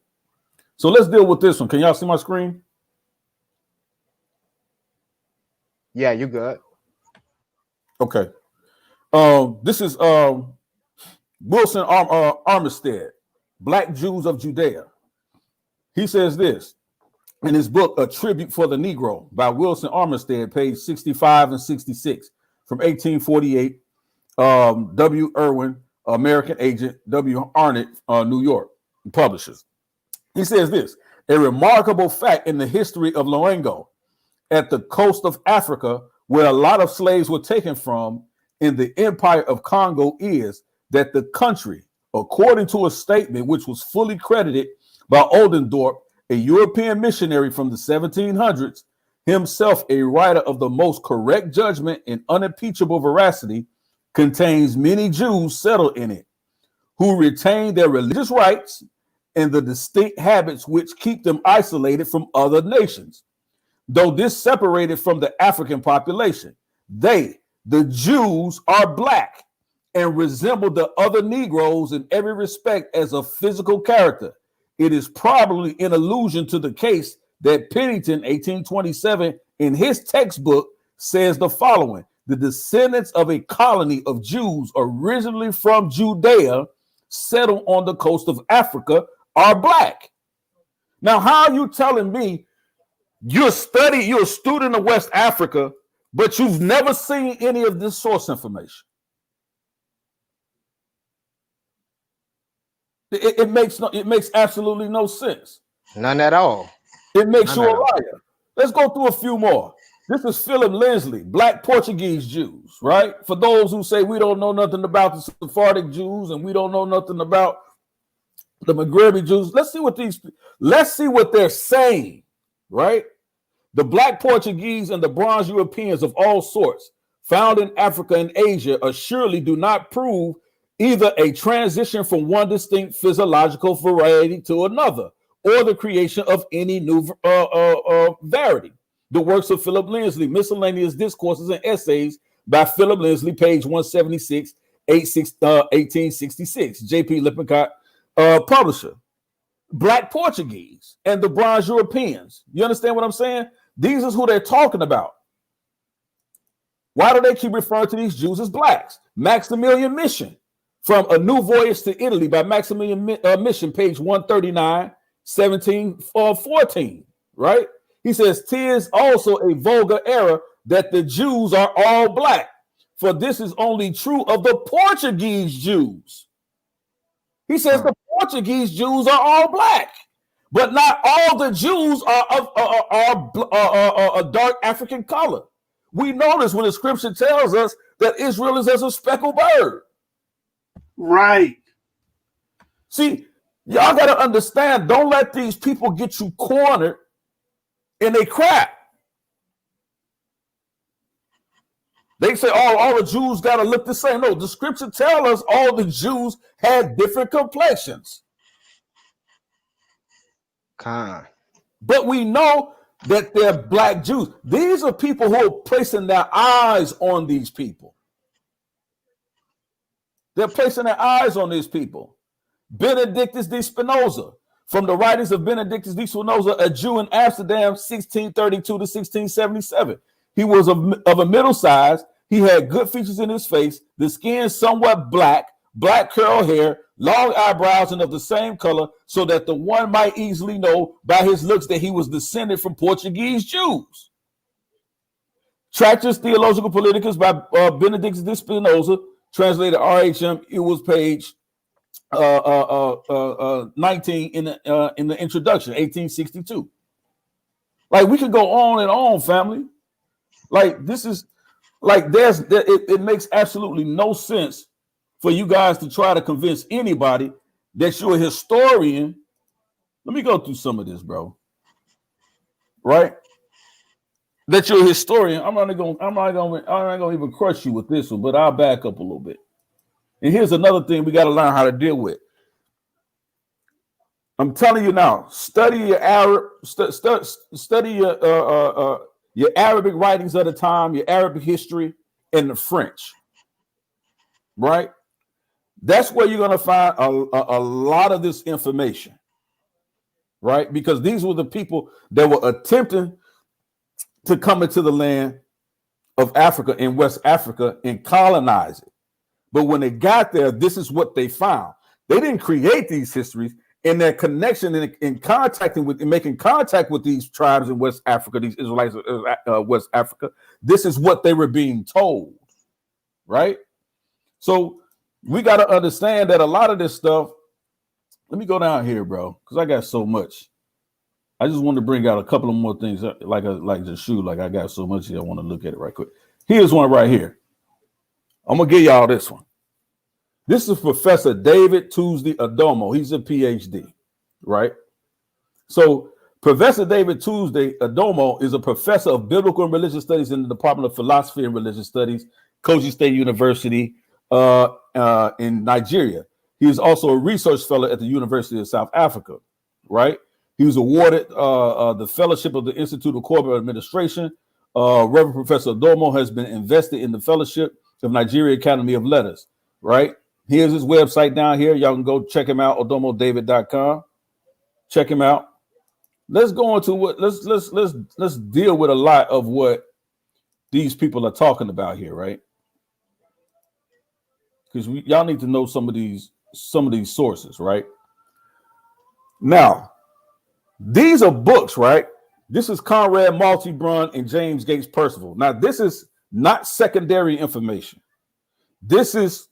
Speaker 6: So let's deal with this one. Can y'all see my screen?
Speaker 7: Yeah, you good.
Speaker 6: Okay. This is Wilson Armistead, Black Jews of Judea. He says this in his book, A Tribute for the Negro by Wilson Armistead, page 65 and 66 from 1848. W. Irwin, American agent, W. Arnott, New York, publishers. He says this, a remarkable fact in the history of Loango at the coast of Africa, where a lot of slaves were taken from in the Empire of Congo, is that the country, according to a statement which was fully credited by Oldendorp, a European missionary from the 1700s, himself a writer of the most correct judgment and unimpeachable veracity, contains many Jews settled in it, who retain their religious rights and the distinct habits which keep them isolated from other nations. Though this separated from the African population, they, the Jews, are black and resemble the other Negroes in every respect as a physical character. It is probably in allusion to the case that Pennington, 1827, in his textbook says the following: the descendants of a colony of Jews originally from Judea settled on the coast of Africa are black. Now, how are you telling me you're a student of West Africa, but you've never seen any of this source information? It makes absolutely no sense.
Speaker 7: None at all.
Speaker 6: It makes you a liar. Let's go through a few more. This is Philip Lindsley, Black Portuguese Jews, right? For those who say we don't know nothing about the Sephardic Jews and we don't know nothing about the Maghrebi Jews. Let's see what they're saying, right? The Black Portuguese and the Bronze Europeans of all sorts found in Africa and Asia assuredly do not prove either a transition from one distinct physiological variety to another, or the creation of any new variety. The works of Philip Lindsley, Miscellaneous Discourses and Essays by Philip Lindsley, page 176, 1866, J.P. Lippincott, publisher. Black Portuguese and the Bronze Europeans. You understand what I'm saying? These is who they're talking about. Why do they keep referring to these Jews as blacks? Maximilian Mission, from A New Voyage to Italy by Maximilian Mission, page 139, 1714, right? He says, "'Tis also a vulgar error that the Jews are all black, for this is only true of the Portuguese Jews." He says the Portuguese Jews are all black, but not all the Jews are a dark African color. We notice when the scripture tells us that Israel is as a speckled bird.
Speaker 3: Right.
Speaker 6: See, y'all got to understand, don't let these people get you cornered in their crap. They say, oh, all the Jews got to look the same. No, the scripture tells us all the Jews had different complexions. But we know that they're black Jews. These are people who are placing their eyes on these people. They're placing their eyes on these people. Benedictus de Spinoza, from the writings of Benedictus de Spinoza, a Jew in Amsterdam, 1632 to 1677. He was of a middle size. He had good features in his face, the skin somewhat black, black curl hair, long eyebrows, and of the same color, so that the one might easily know by his looks that he was descended from Portuguese Jews. Tractus Theological Politicus by Benedictus de Spinoza, translated RHM, it was page 19 in the introduction, 1862. Like, we could go on and on, family. Like, this is like it makes absolutely no sense for you guys to try to convince anybody that you're a historian. Let me go through some of this, bro. Right? That you're a historian. I'm not gonna even crush you with this one, but I'll back up a little bit. And here's another thing we got to learn how to deal with. I'm telling you now, study your your Arabic writings of the time, your Arabic history, and the French. Right? That's where you're gonna find a lot of this information. Right? Because these were the people that were attempting to come into the land of Africa in West Africa and colonize it. But when they got there, this is what they found. They didn't create these histories. In their connection in contacting with and making contact with these tribes in West Africa, these Israelites West Africa, this is what they were being told, right? So we got to understand that a lot of this stuff. Let me go down here, bro, because I got so much. I just want to bring out a couple of more things, like the shoe. Like, I got so much here. I want to look at it right quick. Here's one right here. I'm gonna give y'all this one. This is Professor David Tuesday Adomo. He's a PhD, right? So Professor David Tuesday Adomo is a professor of biblical and religious studies in the Department of Philosophy and Religious Studies, Kogi State University in Nigeria. He is also a research fellow at the University of South Africa, right? He was awarded the fellowship of the Institute of Corporate Administration. Reverend Professor Adomo has been invested in the fellowship of Nigeria Academy of Letters, right? Here's his website down here. Y'all can go check him out, odomodavid.com. Check him out. Let's go into what let's deal with a lot of what these people are talking about here, right? Because y'all need to know some of these sources, right? Now, these are books, right? This is Conrad Maltby-Brun and James Gates Percival. Now, this is not secondary information. This is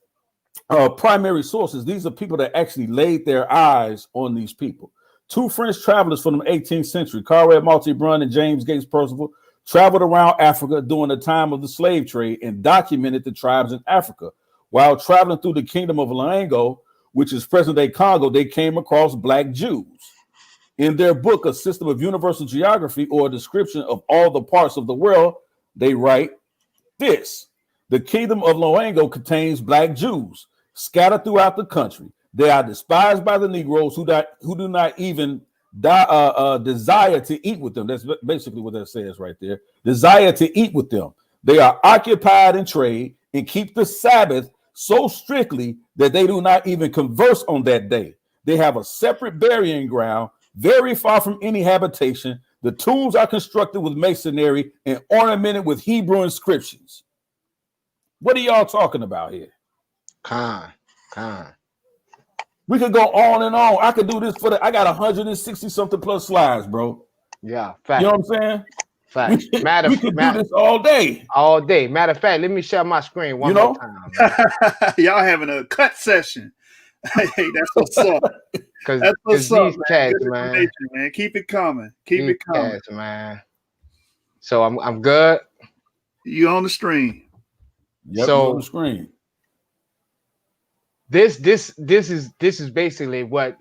Speaker 6: primary sources. These are people that actually laid their eyes on these people. Two French travelers from the 18th century, Conrad Maltby-Brun and James Gates Percival, traveled around Africa during the time of the slave trade and documented the tribes in Africa. While traveling through the kingdom of Loango, which is present-day Congo, they came across Black Jews. In their book, A System of Universal Geography, or a description of all the parts of the world, they write this: the kingdom of Loango contains Black Jews scattered throughout the country. They are despised by the Negroes who do not even desire to eat with them. That's basically what that says right there. Desire to eat with them. They are occupied in trade and keep the Sabbath so strictly that they do not even converse on that day. They have a separate burying ground, very far from any habitation. The tombs are constructed with masonry and ornamented with Hebrew inscriptions. What are y'all talking about here?
Speaker 7: Con.
Speaker 6: We could go on and on. I could do this I got 160 something plus slides, bro.
Speaker 7: Yeah, fact.
Speaker 6: You know what I'm saying?
Speaker 7: Fact.
Speaker 6: We could do this all day.
Speaker 7: All day. Matter of fact, let me share my screen one more time.
Speaker 3: Y'all having a cut session. Hey, that's what's up.
Speaker 7: Because these cats, man.
Speaker 3: Keep it coming. Keep it coming,
Speaker 7: cats, man. So I'm good.
Speaker 3: You on the screen?
Speaker 6: Yep, so on the screen.
Speaker 7: This is basically what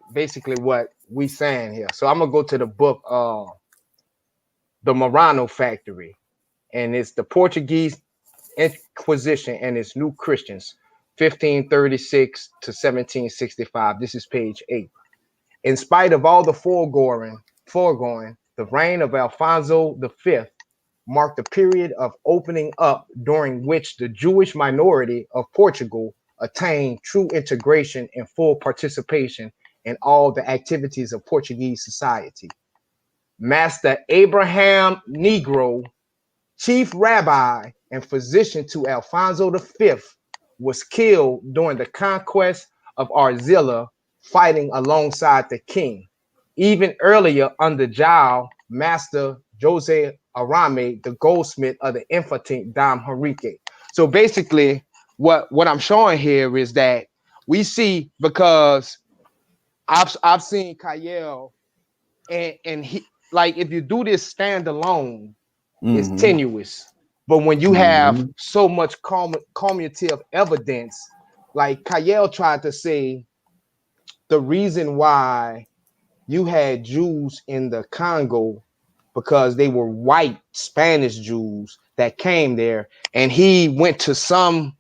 Speaker 7: we saying here. So I'm gonna go to the book, The Marano Factory, and it's the Portuguese Inquisition and its New Christians, 1536 to 1765. This is page 8. In spite of all the foregoing, the reign of Alfonso V marked a period of opening up during which the Jewish minority of Portugal attained true integration and full participation in all the activities of Portuguese society. Master Abraham Negro, chief rabbi and physician to Alfonso V, was killed during the conquest of Arzilla, fighting alongside the king. Even earlier, under Jao, Master Jose Arame, the goldsmith of the infant Dom Henrique. So basically, what I'm showing here is that we see, because I've seen Kyle, and he, like, if you do this standalone, it's tenuous. But when you have so much cumulative evidence, like Kyle tried to say, the reason why you had Jews in the Congo because they were white Spanish Jews that came there, and he went to some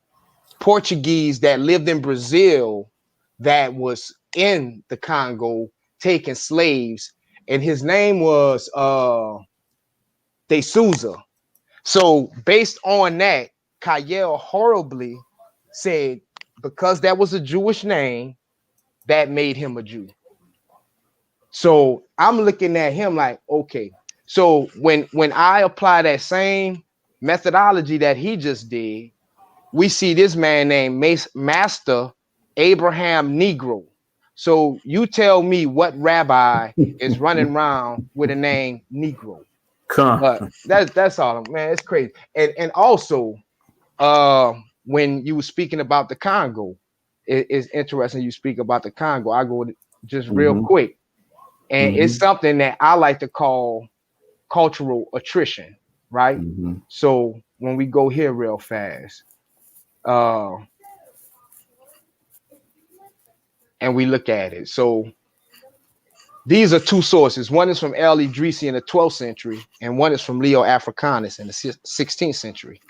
Speaker 7: Portuguese that lived in Brazil that was in the Congo taking slaves, and his name was De Souza. So based on that, Kyle horribly said, because that was a Jewish name, that made him a Jew. So I'm looking at him like, okay, so when I apply that same methodology that he just did, we see this man named Master Abraham Negro. So you tell me what rabbi is running around with a name Negro. But that's all, man. It's crazy. And also, when you were speaking about the Congo, it's interesting you speak about the Congo. I go just real quick. And it's something that I like to call cultural attrition, right? So when we go here real fast, and we look at it. So These are two sources. One is from L. Idrisi in the 12th century, and one is from Leo Africanus in the 16th century.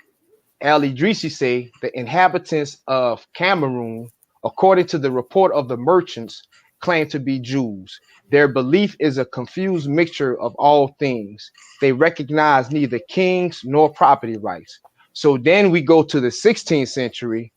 Speaker 7: Al Idrisi say the inhabitants of Cameroon, according to the report of the merchants, claim to be Jews. Their belief is a confused mixture of all things. They recognize neither kings nor property rights. So then we go to the 16th century.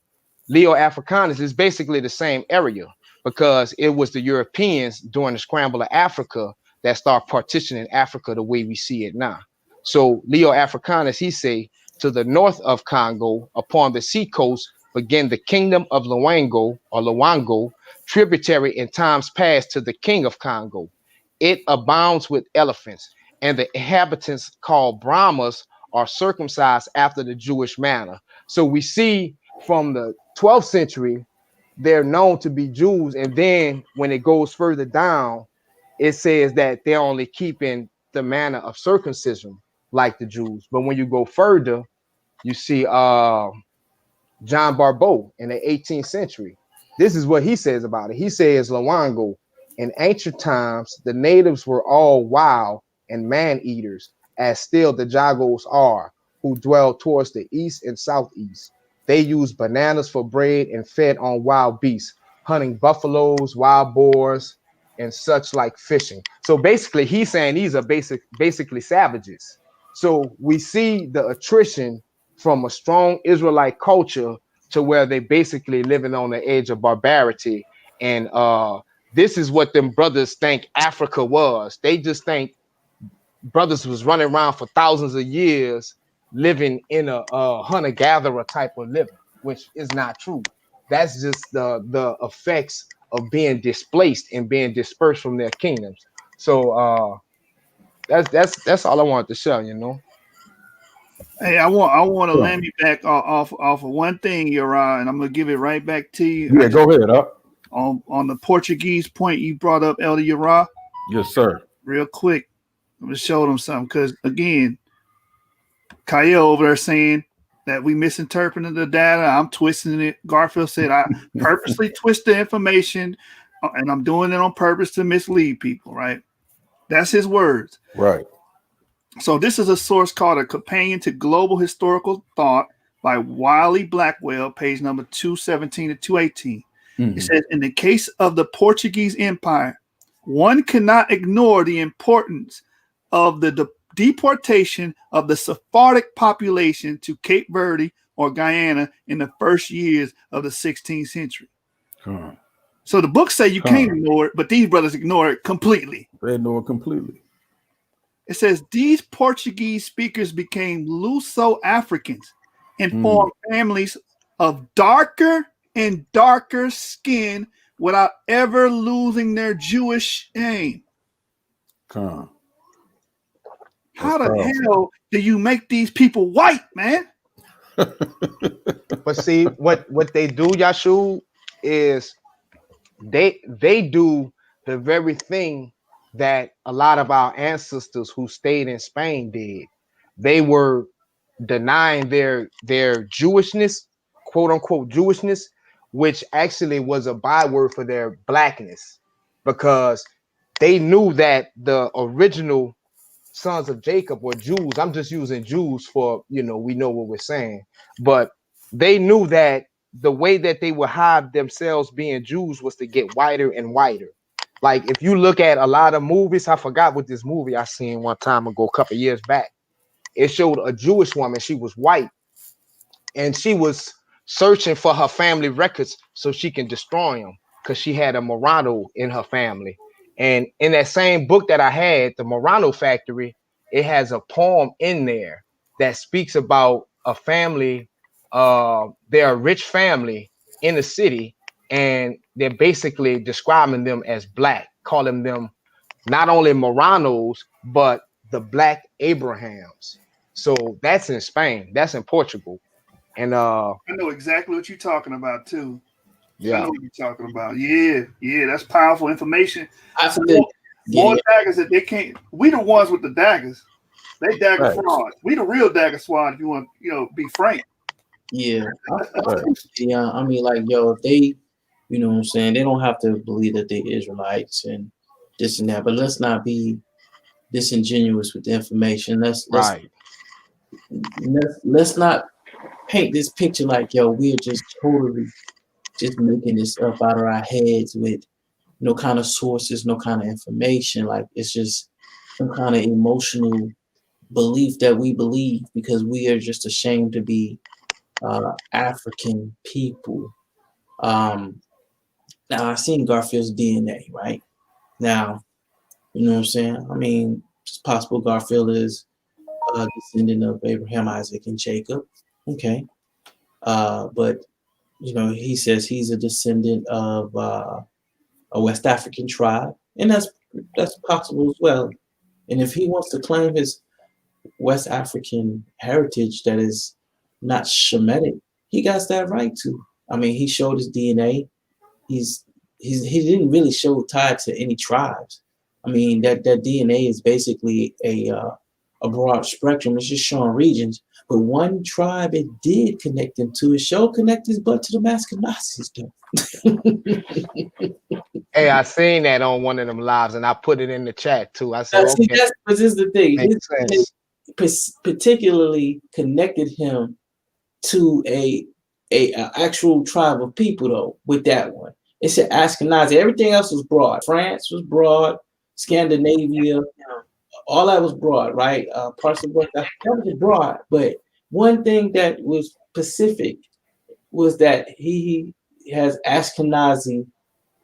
Speaker 7: Leo Africanus is basically the same area because it was the Europeans during the scramble of Africa that start partitioning Africa the way we see it now. So Leo Africanus, he say, to the north of Congo, upon the seacoast, began the kingdom of Luango, tributary in times past to the king of Congo. It abounds with elephants, and the inhabitants called Brahmas are circumcised after the Jewish manner. So we see from the 12th century, they're known to be Jews. And then when it goes further down, it says that they're only keeping the manner of circumcision like the Jews. But when you go further, you see John Barbeau in the 18th century. This is what he says about it. He says, Luango, in ancient times, the natives were all wild and man-eaters, as still the Jagos are, who dwell towards the east and southeast. They used bananas for bread and fed on wild beasts, hunting buffaloes, wild boars, and such like fishing. So basically, he's saying these are basically savages. So we see the attrition from a strong Israelite culture to where they basically living on the edge of barbarity. And this is what them brothers think Africa was. They just think brothers was running around for thousands of years living in a hunter-gatherer type of living, which is not true. That's just the effects of being displaced and being dispersed from their kingdoms. So that's all I wanted to show, you know.
Speaker 3: Hey, I want to
Speaker 6: Yeah,
Speaker 3: land me back off of one thing, Uriah, and I'm gonna give it right back to you.
Speaker 6: yeah, go ahead, up.
Speaker 3: On the Portuguese point you brought up, Elder Uriah,
Speaker 6: Yes, sir.
Speaker 3: real quick. I'm gonna show them something because again, Kyle over there saying that we misinterpreted the data. I'm twisting it. Garfield said I purposely twist the information, and I'm doing it on purpose to mislead people. Right? That's his words.
Speaker 6: Right.
Speaker 3: So this is a source called A Companion to Global Historical Thought by Wiley Blackwell, page number 217 to 218. It says, in the case of the Portuguese Empire, one cannot ignore the importance of the deportation of the Sephardic population to Cape Verde or Guyana in the first years of the 16th century. So the books say you can't ignore it, but these brothers ignore it completely.
Speaker 6: They ignore it completely.
Speaker 3: It says these Portuguese speakers became Luso-Africans and formed families of darker and darker skin without ever losing their Jewish name. How the hell do you make these people white, man?
Speaker 7: But see, what they do, Yashu, is they do the very thing that a lot of our ancestors who stayed in Spain did. They were denying their Jewishness, quote unquote Jewishness, which actually was a byword for their blackness, because they knew that the original sons of Jacob were Jews. I'm just using Jews for, we know what we're saying, but they knew that the way that they would hide themselves being Jews was to get whiter and whiter. Like if you look at a lot of movies, I forgot what this movie I seen one time ago, a couple of years back. It showed a Jewish woman. She was white, and she was searching for her family records so she can destroy them because she had a Morano in her family. And in that same book that I had, the Morano Factory, it has a poem in there that speaks about a family. They're a rich family in the city, and they're basically describing them as black, calling them not only Moranos, but the Black Abrahams. So that's in Spain. That's in Portugal. And
Speaker 3: I know exactly what you're talking about too.
Speaker 7: yeah.
Speaker 3: I know what you're talking about. Yeah, that's powerful information.
Speaker 4: Yeah.
Speaker 3: Daggers that they can't. We the ones with the daggers. They dagger frauds. We the real dagger squad. If you want, be frank.
Speaker 4: Yeah. Yeah. I mean, like, yo, if they, you know what I'm saying, they don't have to believe that they're Israelites, and this and that. But let's not be disingenuous with the information.
Speaker 7: Right.
Speaker 4: Let's not paint this picture like, yo, we're just totally just making this up out of our heads with no kind of sources, no kind of information. Like it's just some kind of emotional belief that we believe because we are just ashamed to be African people. Now I've seen Garfield's DNA, right? Now, you know what I'm saying? I mean, it's possible Garfield is a descendant of Abraham, Isaac, and Jacob. Okay. But you know, he says he's a descendant of a West African tribe, and that's possible as well. And if he wants to claim his West African heritage that is not Shemitic, he got that right to. I mean, he showed his DNA. He didn't really show tied to any tribes. I mean, that DNA is basically a broad spectrum. It's just showing regions. But one tribe it did connect him to. It showed connect his butt to the Mascanazis, though.
Speaker 7: Hey, I seen that on one of them lives, and I put it in the chat too. I said,
Speaker 4: See,
Speaker 7: okay,
Speaker 4: this is the thing.
Speaker 7: makes sense.
Speaker 4: Particularly connected him to a actual tribe of people, though. With that one, it's an Ashkenazi. Everything else was broad. France was broad. Scandinavia, all that was broad, right? Parts of West Africa was broad. But one thing that was specific was that he has Ashkenazi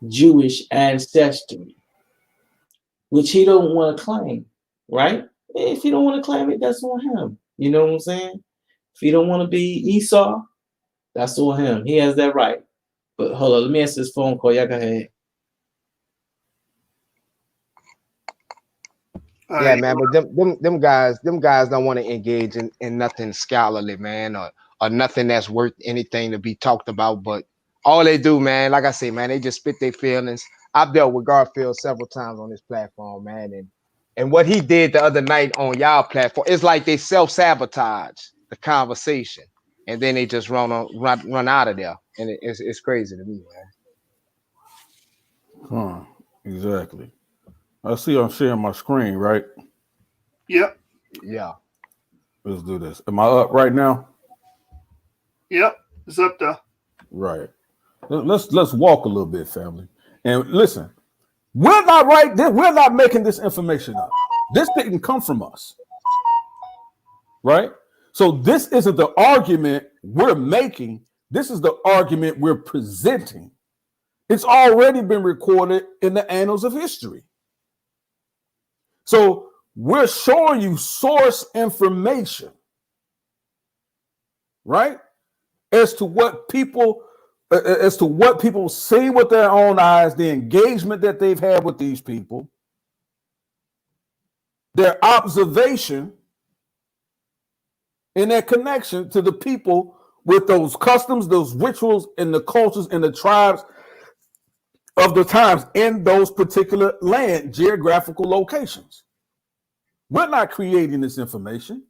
Speaker 4: Jewish ancestry, which he don't want to claim, right? If he don't want to claim it, that's on him. You know what I'm saying? If he don't want to be Esau, that's on him. He has that right. But hold on, let me answer this phone call. Y'all go ahead.
Speaker 7: Yeah, man, but them guys don't want to engage in nothing scholarly, man, or nothing that's worth anything to be talked about. But all they do, man, like I say, man, they just spit their feelings. I've dealt with Garfield several times on this platform, man, and what he did the other night on y'all platform, it's like they self-sabotage the conversation, and then they just run out of there, and it's crazy to me, man.
Speaker 6: Exactly. I see I'm sharing my screen, right?
Speaker 3: Yep.
Speaker 7: Yeah.
Speaker 6: Let's do this. Am I up right now?
Speaker 3: Yep. It's up there.
Speaker 6: Right. Let's walk a little bit, family. And listen, we're not right. We're not making this information up. This didn't come from us. Right? So this isn't the argument we're making. This is the argument we're presenting. It's already been recorded in the annals of history. So we're showing you source information, right? As to what people see with their own eyes, the engagement that they've had with these people, their observation, and their connection to the people with those customs, those rituals, and the cultures and the tribes of the times in those particular geographical locations. We're not creating this information.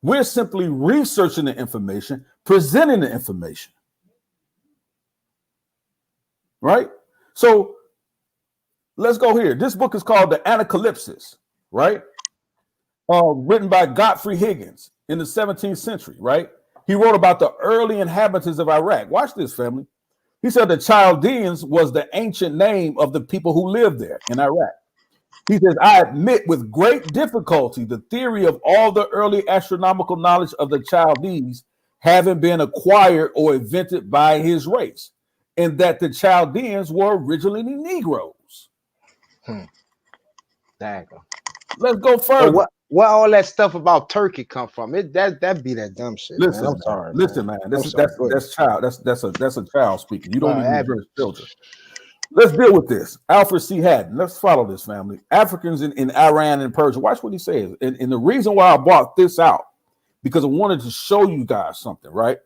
Speaker 6: We're simply researching the information, presenting the information. Right? So let's go here. This book is called The Anacalypsis, right? Written by Godfrey Higgins in the 17th century, right? He wrote about the early inhabitants of Iraq. Watch this, family. He said the Chaldeans was the ancient name of the people who lived there in Iraq. He says, I admit with great difficulty the theory of all the early astronomical knowledge of the Chaldees having been acquired or invented by his race, and that the Chaldeans were originally Negroes.
Speaker 7: Dagger.
Speaker 6: Let's go further.
Speaker 7: Where all that stuff about Turkey come from? That be that dumb shit.
Speaker 6: Listen,
Speaker 7: man. I'm sorry.
Speaker 6: Listen, man. That's child. That's a child speaking. You don't even address children. Let's deal with this. Alfred C. Haddon. Let's follow this, family. Africans in Iran and Persia. Watch what he says. And the reason why I brought this out, because I wanted to show you guys something, right?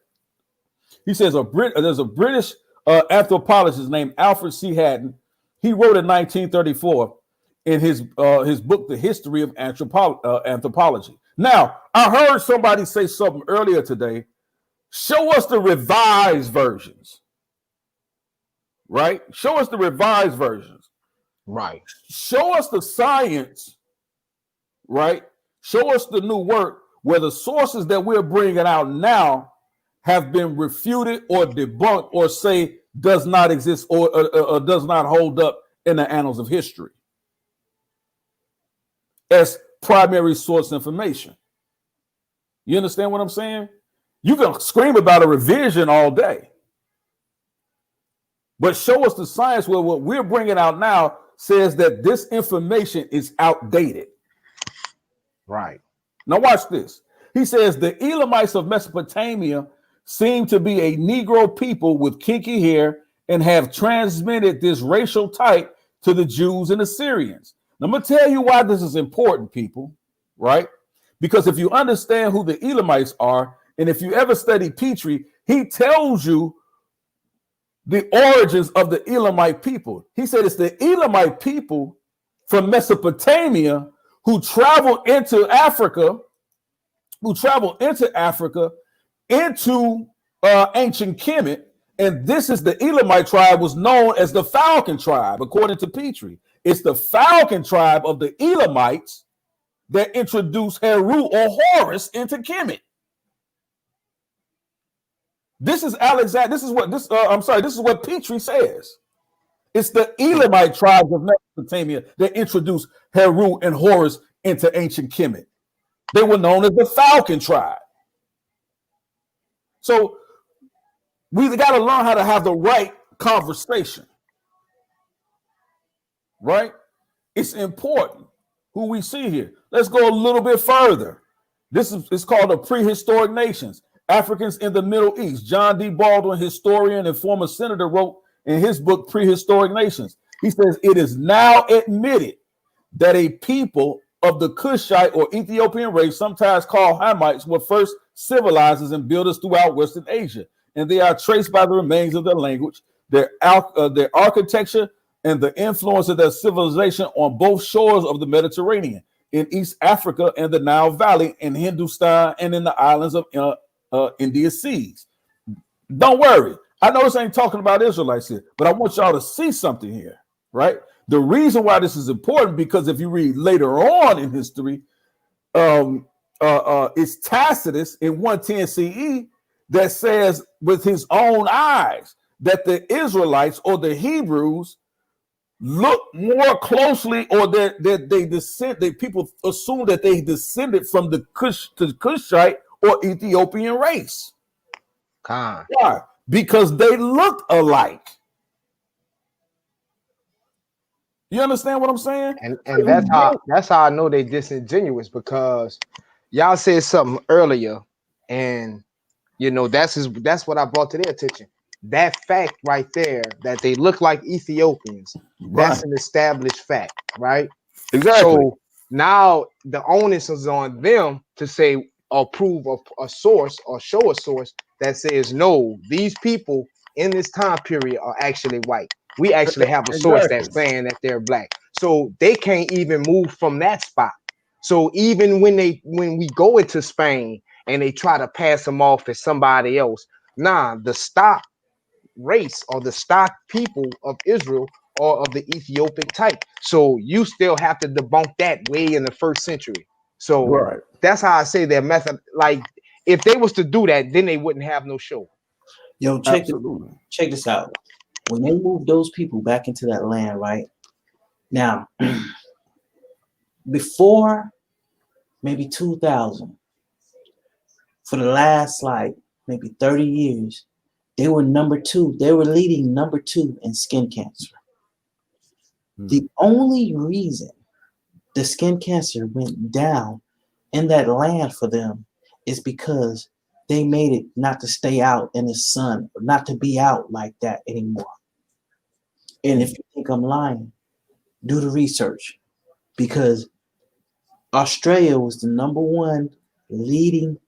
Speaker 6: He says there's a British anthropologist named Alfred C. Haddon. He wrote in 1934 in his book, The History of Anthropology. Now, I heard somebody say something earlier today. Show us the revised versions. Right? Show us the revised versions.
Speaker 7: Right.
Speaker 6: Show us the science, right? Show us the new work where the sources that we're bringing out now have been refuted or debunked or say does not exist or does not hold up in the annals of history as primary source information. You understand what I'm saying? You can scream about a revision all day, but show us the science where what we're bringing out now says that this information is outdated.
Speaker 7: Right.
Speaker 6: Now watch this. He says the Elamites of Mesopotamia seem to be a Negro people with kinky hair and have transmitted this racial type to the Jews and Assyrians. Now, I'm going to tell you why this is important, people, right? Because if you understand who the Elamites are, and if you ever study Petrie, he tells you the origins of the Elamite people. He said it's the Elamite people from Mesopotamia who traveled into Africa, into ancient Kemet, and this is the Elamite tribe was known as the Falcon tribe, according to Petrie. It's the Falcon tribe of the Elamites that introduced Heru or Horus into Kemet. This is Alexander. This is what Petrie says. It's the Elamite tribes of Mesopotamia that introduced Heru and Horus into ancient Kemet. They were known as the Falcon tribe. So we got to learn how to have the right conversation, right? It's important who we see here. Let's go a little bit further. It's called the prehistoric nations, Africans in the Middle East. John D. Baldwin, historian and former senator, wrote in his book, Prehistoric Nations. He says, it is now admitted that a people of the Cushite or Ethiopian race, sometimes called Hamites, were first civilizers and builders throughout Western Asia, and they are traced by the remains of their language, their architecture, and the influence of their civilization on both shores of the Mediterranean, in East Africa and the Nile Valley, in Hindustan, and in the islands of India Seas. Don't worry. I know this ain't talking about Israelites here, but I want y'all to see something here, right? The reason why this is important, because if you read later on in history, it's Tacitus in 110 CE that says with his own eyes that the Israelites or the Hebrews look more closely, or that people assume that they descended from the Cushite or Ethiopian race. Why? Because they looked alike. You understand what I'm saying?
Speaker 7: And that's how I know they disingenuous, because y'all said something earlier, and you know that's what I brought to their attention. That fact right there, that they look like Ethiopians, that's an established fact, right?
Speaker 6: Exactly.
Speaker 7: So now the onus is on them to say or prove a source or show a source that says no, these people in this time period are actually white. We actually have a source that's saying that they're black. So they can't even move from that spot. So even when we go into Spain and they try to pass them off as somebody else, the stock race or the stock people of Israel or of the Ethiopic type. So you still have to debunk that way in the first century. So that's how I say their method. Like if they was to do that, then they wouldn't have no show.
Speaker 4: Yo, check this out. When they moved those people back into that land, right? Now, before maybe 2000, for the last maybe 30 years, they were number 2. They were leading number 2 in skin cancer. The only reason the skin cancer went down in that land for them is because they made it not to stay out in the sun, or not to be out like that anymore. And if you think I'm lying, do the research, because Australia was the number 1 leading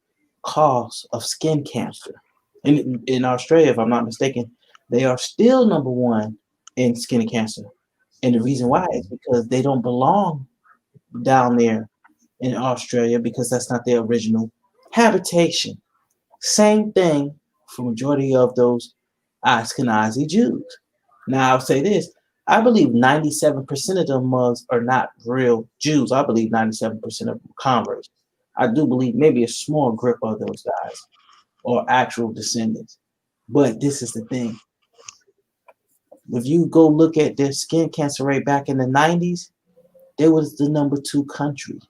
Speaker 4: cause of skin cancer. In Australia, if I'm not mistaken, they are still number 1 in skin cancer. And the reason why is because they don't belong down there in Australia, because that's not their original habitation. Same thing for majority of those Ashkenazi Jews. Now I'll say this, I believe 97% of them mugs are not real Jews. I believe 97% of them converts. I do believe maybe a small grip of those guys are actual descendants. But this is the thing. If you go look at their skin cancer rate back in the 90s, they was the number 2 country.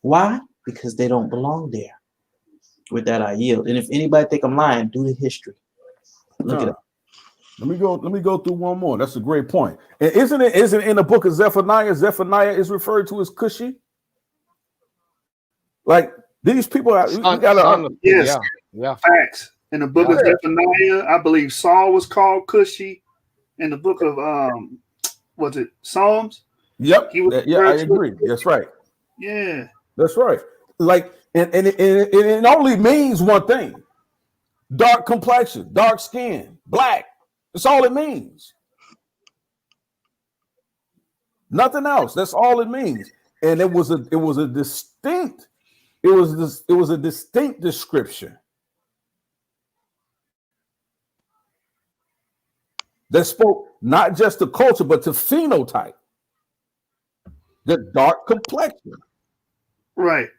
Speaker 4: Why? Because they don't belong there. With that, I yield. And if anybody think I'm lying, do the history. Look it up.
Speaker 6: Let me go through one more. That's a great point. And isn't it in the book of Zephaniah? Zephaniah is referred to as Cushi. Like these people,
Speaker 3: yes,
Speaker 7: yeah.
Speaker 3: Facts. In the book of Zephaniah, I believe Saul was called Cushi. In the book of was it Psalms?
Speaker 6: Yep. I agree. That's right.
Speaker 3: Yeah.
Speaker 6: That's right. Like, and it only means one thing: dark complexion, dark skin, black. That's all it means. Nothing else. That's all it means. And it was a distinct description that spoke not just to culture but to phenotype. The dark complexion.
Speaker 3: Right.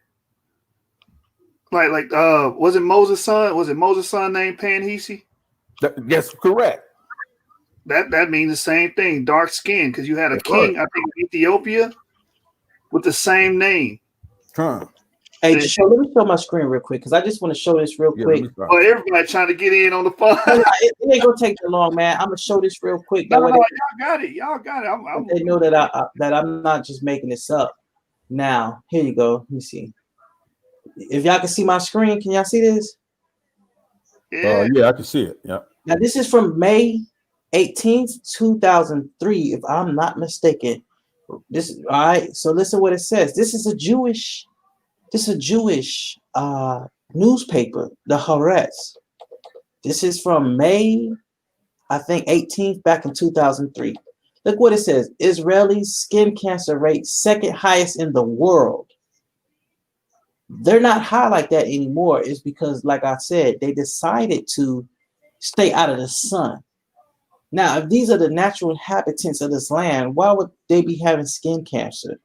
Speaker 3: Like was it Moses' son? Was it Moses' son named Panhesi?
Speaker 6: That's correct.
Speaker 3: That means the same thing, dark skin, because you had a king, I think, in Ethiopia with the same name.
Speaker 6: Huh.
Speaker 4: Hey, let me show my screen real quick because I just want to show this real quick.
Speaker 3: Oh, everybody trying to get in on the phone.
Speaker 4: It ain't gonna take that long, man. I'm gonna show this real quick.
Speaker 3: Y'all got it. Y'all got it.
Speaker 4: They know that I'm not just making this up. Now, here you go. Let me see. If y'all can see my screen, can y'all see this?
Speaker 6: Yeah, I can see it. Yeah.
Speaker 4: Now, this is from May 18th, 2003, if I'm not mistaken. This all right. So listen what it says. This is a Jewish newspaper, the Haaretz. This is from May, I think 18th, back in 2003. Look what it says. Israeli skin cancer rate second highest in the world. They're not high like that anymore. It's because, like I said, they decided to stay out of the sun. Now, if these are the natural inhabitants of this land, why would they be having skin cancer?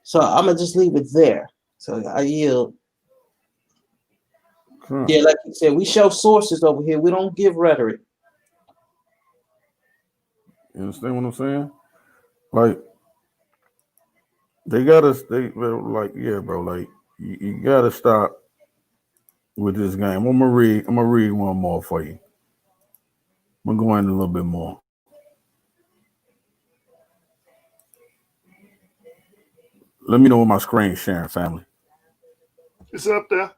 Speaker 4: So I'm gonna just leave it there. So I yield. Yeah, like you said, we show sources over here. We don't give rhetoric.
Speaker 6: You understand what I'm saying? Like they gotta stay like, yeah, bro. Like you gotta stop with this game. I'm gonna read one more for you. I'm gonna go in a little bit more. Let me know when my screen's sharing, family.
Speaker 3: It's up there.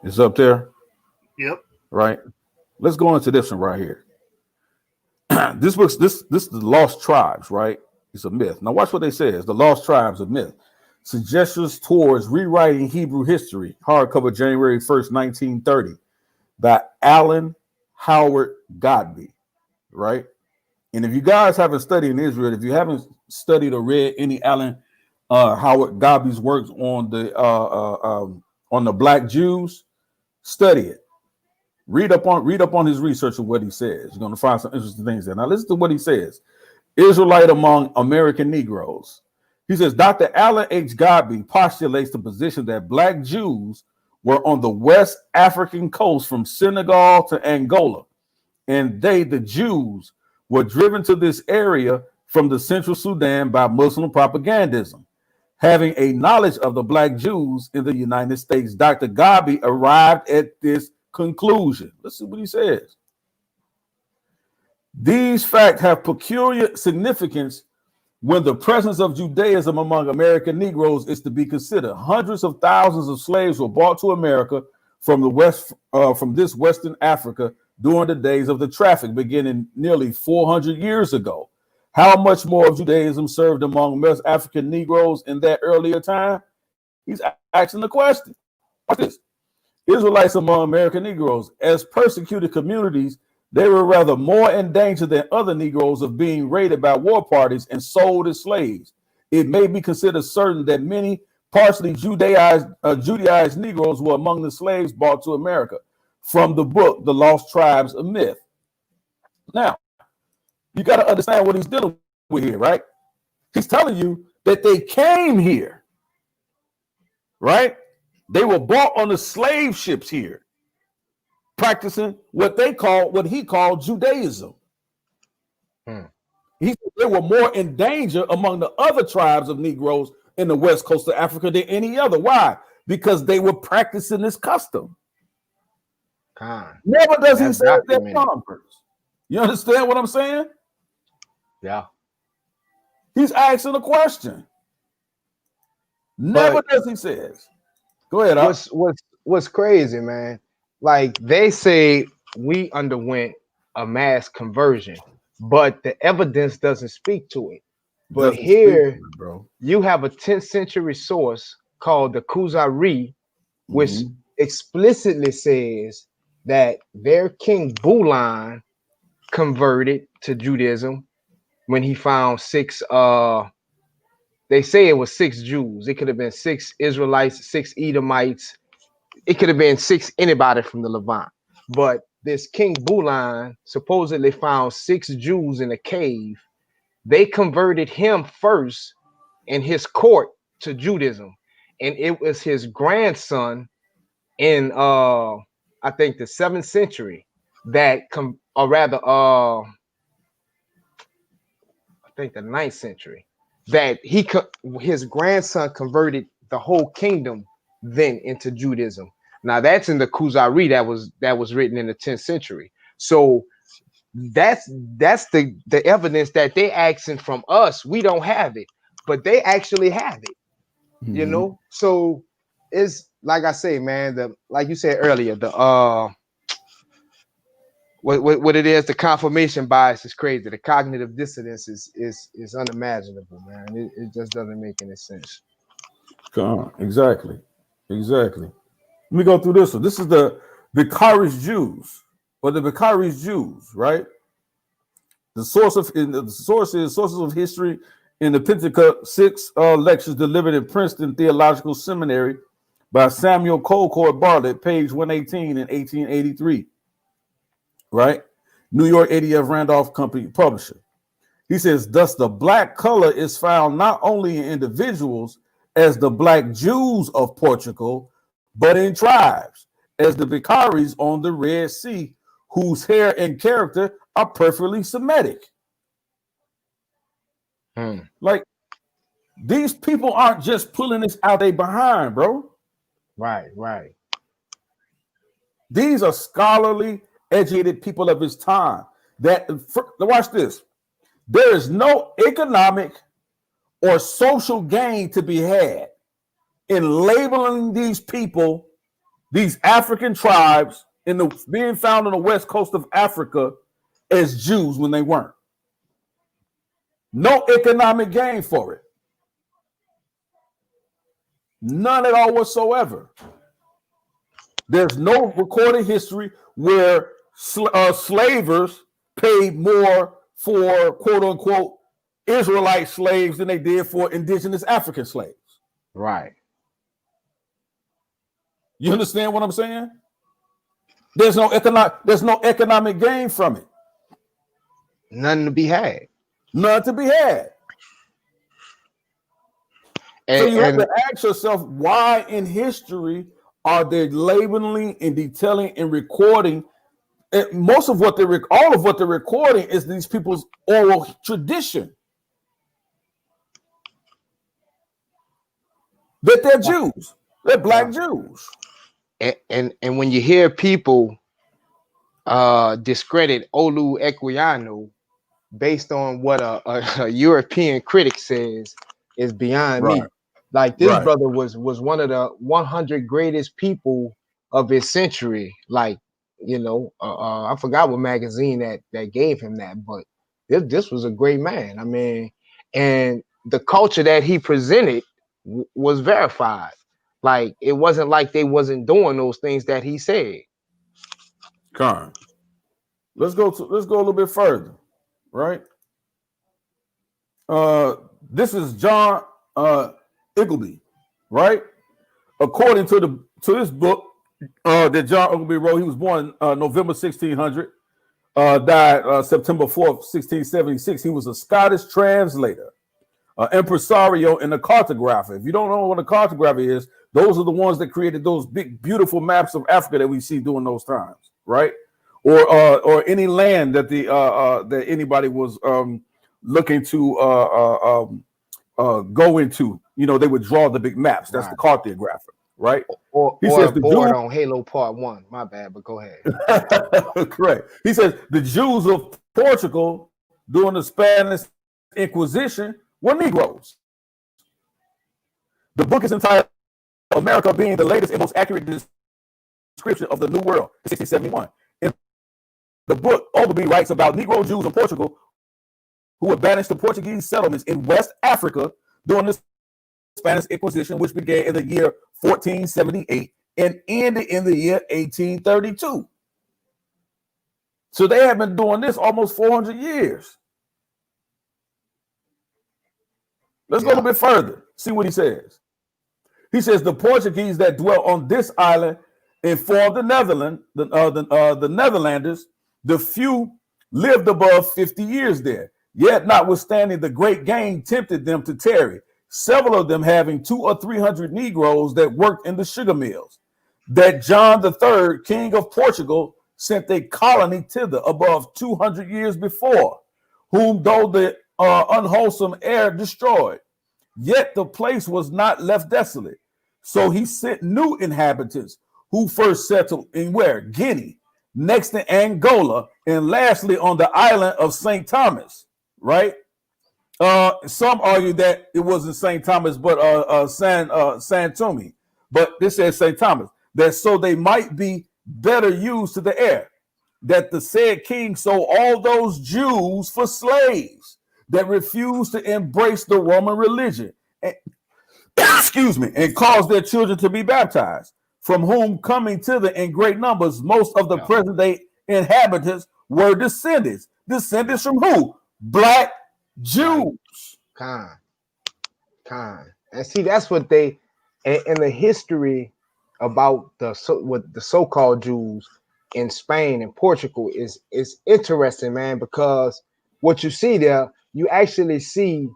Speaker 6: It's up there?
Speaker 3: Yep.
Speaker 6: Right. Let's go into this one right here. This is the Lost Tribes, right? It's a myth. Now watch what they say. The Lost Tribes, a myth. Suggestions towards rewriting Hebrew history. Hardcover, January 1st, 1930, by Alan Howard Godby, right? And if you guys haven't studied in Israel, if you haven't studied or read any Alan Howard Godby's works on the Black Jews, study it. Read up on his research of what he says. You're going to find some interesting things there. Now listen to what he says. Israelite among American Negroes. He says, Dr. Alan H. Godby postulates the position that Black Jews were on the West African coast from Senegal to Angola, and they, the Jews, were driven to this area from the Central Sudan by Muslim propagandism. Having a knowledge of the Black Jews in the United States, Dr. Godby arrived at this conclusion. Let's see what he says. These facts have peculiar significance when the presence of Judaism among American Negroes is to be considered. Hundreds of thousands of slaves were brought to America from the West, from this Western Africa during the days of the traffic, beginning nearly 400 years ago. How much more of Judaism served among West African Negroes in that earlier time? He's asking the question. Watch this. Israelites among American Negroes, as persecuted communities, they were rather more in danger than other Negroes of being raided by war parties and sold as slaves. It may be considered certain that many partially Judaized Negroes were among the slaves brought to America. From the book, The Lost Tribes, a Myth. Now, you got to understand what he's dealing with here, right? He's telling you that they came here, right? They were bought on the slave ships here, practicing what he called Judaism. He said they were more in danger among the other tribes of Negroes in the west coast of Africa than any other. Why? Because they were practicing this custom. Never does he say they're converts. You understand what I'm saying?
Speaker 7: Yeah.
Speaker 6: He's asking a question. Never does he says. Go ahead.
Speaker 7: What's crazy, man? Like they say we underwent a mass conversion, but the evidence doesn't speak to it. But here,
Speaker 6: bro,
Speaker 7: you have a 10th century source called the Kuzari, which explicitly says that their king Bulan converted to Judaism when he found 6 they say it was 6 Jews. It could have been 6 Israelites, 6 Edomites. It could have been 6 anybody from the Levant. But this King Bulan supposedly found 6 Jews in a cave. They converted him first in his court to Judaism. And it was his grandson in I think the 7th century that I think the 9th century that his grandson converted the whole kingdom then into Judaism. Now that's in the Kuzari that was written in the 10th century. So that's the evidence that they asking from us. We don't have it, but they actually have it. You know, so it's like I say, man. Like you said earlier, what it is, the confirmation bias is crazy. The cognitive dissonance is unimaginable, man. It just doesn't make any sense.
Speaker 6: Exactly. Let me go through this one. This is the Vicarious Jews, or the Vicarious Jews, right? The sources of history in the Pentecost 6 lectures delivered in Princeton Theological Seminary by Samuel Colcord Bartlett, page 118 in 1883. Right? New York ADF Randolph Company publisher. He says, thus the black color is found not only in individuals as the black Jews of Portugal, but in tribes, as the Vicaries on the Red Sea, whose hair and character are perfectly Semitic. Like, these people aren't just pulling this out they behind, bro.
Speaker 7: Right.
Speaker 6: These are scholarly, educated people of his time. Watch this. There is no economic or social gain to be had in labeling these people, these African tribes, being found on the west coast of Africa as Jews when they weren't. No economic gain for it. None at all whatsoever. There's no recorded history where slavers paid more for quote unquote Israelite slaves than they did for indigenous African slaves.
Speaker 7: Right.
Speaker 6: You understand what I'm saying? There's no economic gain from it.
Speaker 7: None to be had.
Speaker 6: None to be had. So you have to ask yourself, why in history are they labeling and detailing and recording? And all of what they're recording is these people's oral tradition. That they're Jews. They're black Jews.
Speaker 7: And when you hear people discredit Olu Equiano based on what a European critic says, is beyond me. Like this brother was one of the 100 greatest people of his century. Like, you know, I forgot what magazine that gave him that, but this was a great man. I mean, and the culture that he presented was verified. Like, it wasn't like they wasn't doing those things that he said.
Speaker 6: Con. Let's go a little bit further, right? This is John Iggleby, right? According to this book that John Iggleby wrote, he was born November 1600. died September 4th, 1676. He was a Scottish translator, impresario, and a cartographer. If you don't know what a cartographer is, those are the ones that created those big, beautiful maps of Africa that we see during those times, right? Or any land that that anybody was looking to go into. You know, they would draw the big maps. That's the cartographer, right?
Speaker 7: Or on Halo Part 1. My bad, but go ahead.
Speaker 6: Correct. He says the Jews of Portugal during the Spanish Inquisition were Negroes. The book is entitled America Being the Latest and Most Accurate Description of the New World, 1671. In the book, Ogilvy writes about Negro Jews in Portugal who were banished to Portuguese settlements in West Africa during the Spanish Inquisition, which began in the year 1478 and ended in the year 1832. So they have been doing this almost 400 years. Let's go a little bit further. See what he says. He says the Portuguese that dwelt on this island informed the Netherlanders. The few lived above 50 years there. Yet, notwithstanding the great gain tempted them to tarry, several of them having 200 or 300 Negroes that worked in the sugar mills. That John III, King of Portugal, sent a colony thither above 200 years before, whom though the unwholesome air destroyed, yet the place was not left desolate. So he sent new inhabitants who first settled in where? Guinea, next to Angola, and lastly on the island of St. Thomas, right? Some argue that it wasn't St. Thomas, but San Tome. But this says St. Thomas, that so they might be better used to the air, that the said king sold all those Jews for slaves that refused to embrace the Roman religion, and, excuse me, and caused their children to be baptized, from whom coming thither in great numbers, most of the present day inhabitants were descendants. Descendants from who? Black Jews.
Speaker 7: Con. And see, that's what they, in the history about what the so-called Jews in Spain and Portugal is interesting, man, because what you see there, you actually see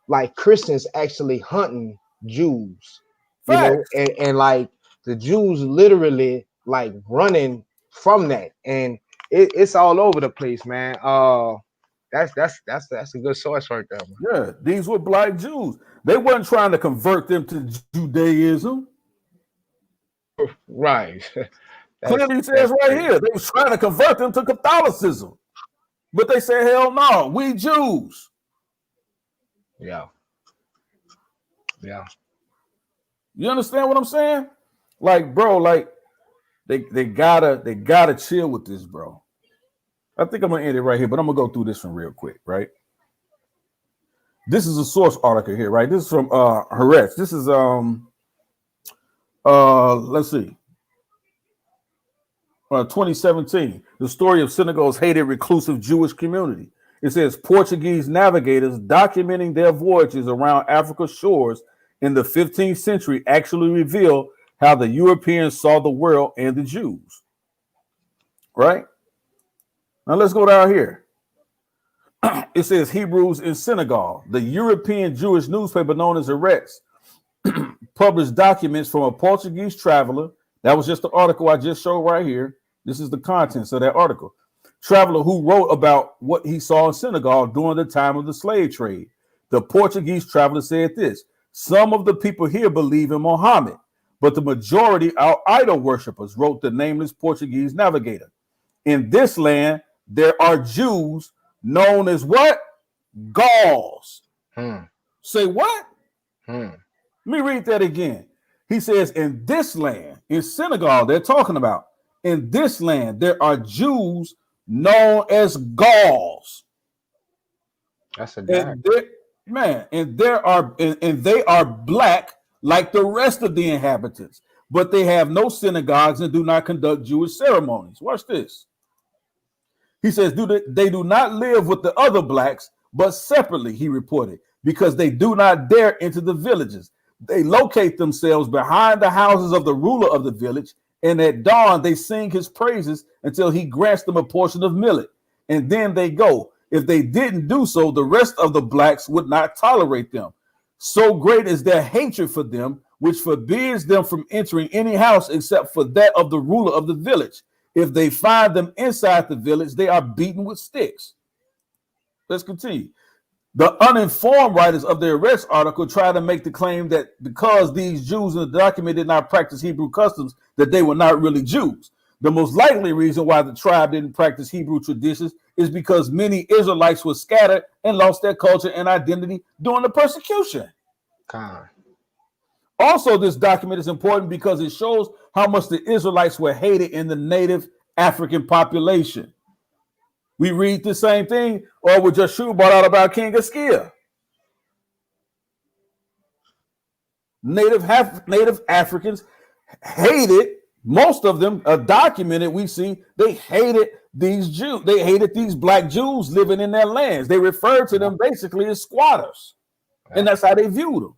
Speaker 7: like Christians actually hunting Jews, you know, and like the Jews literally like running from that, and it's all over the place, man. That's a good source right there, man.
Speaker 6: Yeah, these were black Jews. They weren't trying to convert them to Judaism.
Speaker 7: Right.
Speaker 6: Clearly says right here, they was trying to convert them to Catholicism. But they said, hell no, we Jews.
Speaker 7: Yeah.
Speaker 6: You understand what I'm saying? Like, bro, like they gotta chill with this, bro. I think I'm gonna end it right here, but I'm gonna go through this one real quick, right? This is a source article here, right? This is from Haaretz. This is let's see. 2017, the story of Senegal's hated reclusive Jewish community. It says Portuguese navigators documenting their voyages around Africa's shores in the 15th century actually reveal how the Europeans saw the world and the Jews. Right? Now let's go down here. It says Hebrews in Senegal. The European Jewish newspaper known as Haaretz published documents from a Portuguese traveler. That was just the article I just showed right here. This is the contents of that article. Traveler who wrote about what he saw in Senegal during the time of the slave trade. The Portuguese traveler said this: some of the people here believe in Muhammad, but the majority are idol worshippers, wrote the nameless Portuguese navigator. In this land, there are Jews known as what? Gauls. Say what? Let me read that again. He says, in this land, in Senegal, they're talking about, in this land, there are Jews known as Gauls.
Speaker 7: That's a and
Speaker 6: they are black like the rest of the inhabitants, but they have no synagogues and do not conduct Jewish ceremonies. Watch this. He says, they do not live with the other blacks, but separately, he reported, because they do not dare enter the villages. They locate themselves behind the houses of the ruler of the village And at dawn, they sing his praises until he grants them a portion of millet. And then they go. If they didn't do so, the rest of the blacks would not tolerate them. So great is their hatred for them, which forbids them from entering any house except for that of the ruler of the village. If they find them inside the village, they are beaten with sticks. Let's continue. The uninformed writers of the arrest article try to make the claim that because these Jews in the document did not practice Hebrew customs, that they were not really Jews. The most likely reason why the tribe didn't practice Hebrew traditions is because many Israelites were scattered and lost their culture and identity during the persecution. Also, this document is important because it shows how much the Israelites were hated in the native African population. We read the same thing, or what Joshua brought out about King Askia. Native Africans hated, most of them are documented. We see they hated these Jews. They hated these black Jews living in their lands. They referred to them basically as squatters, and that's how they viewed them.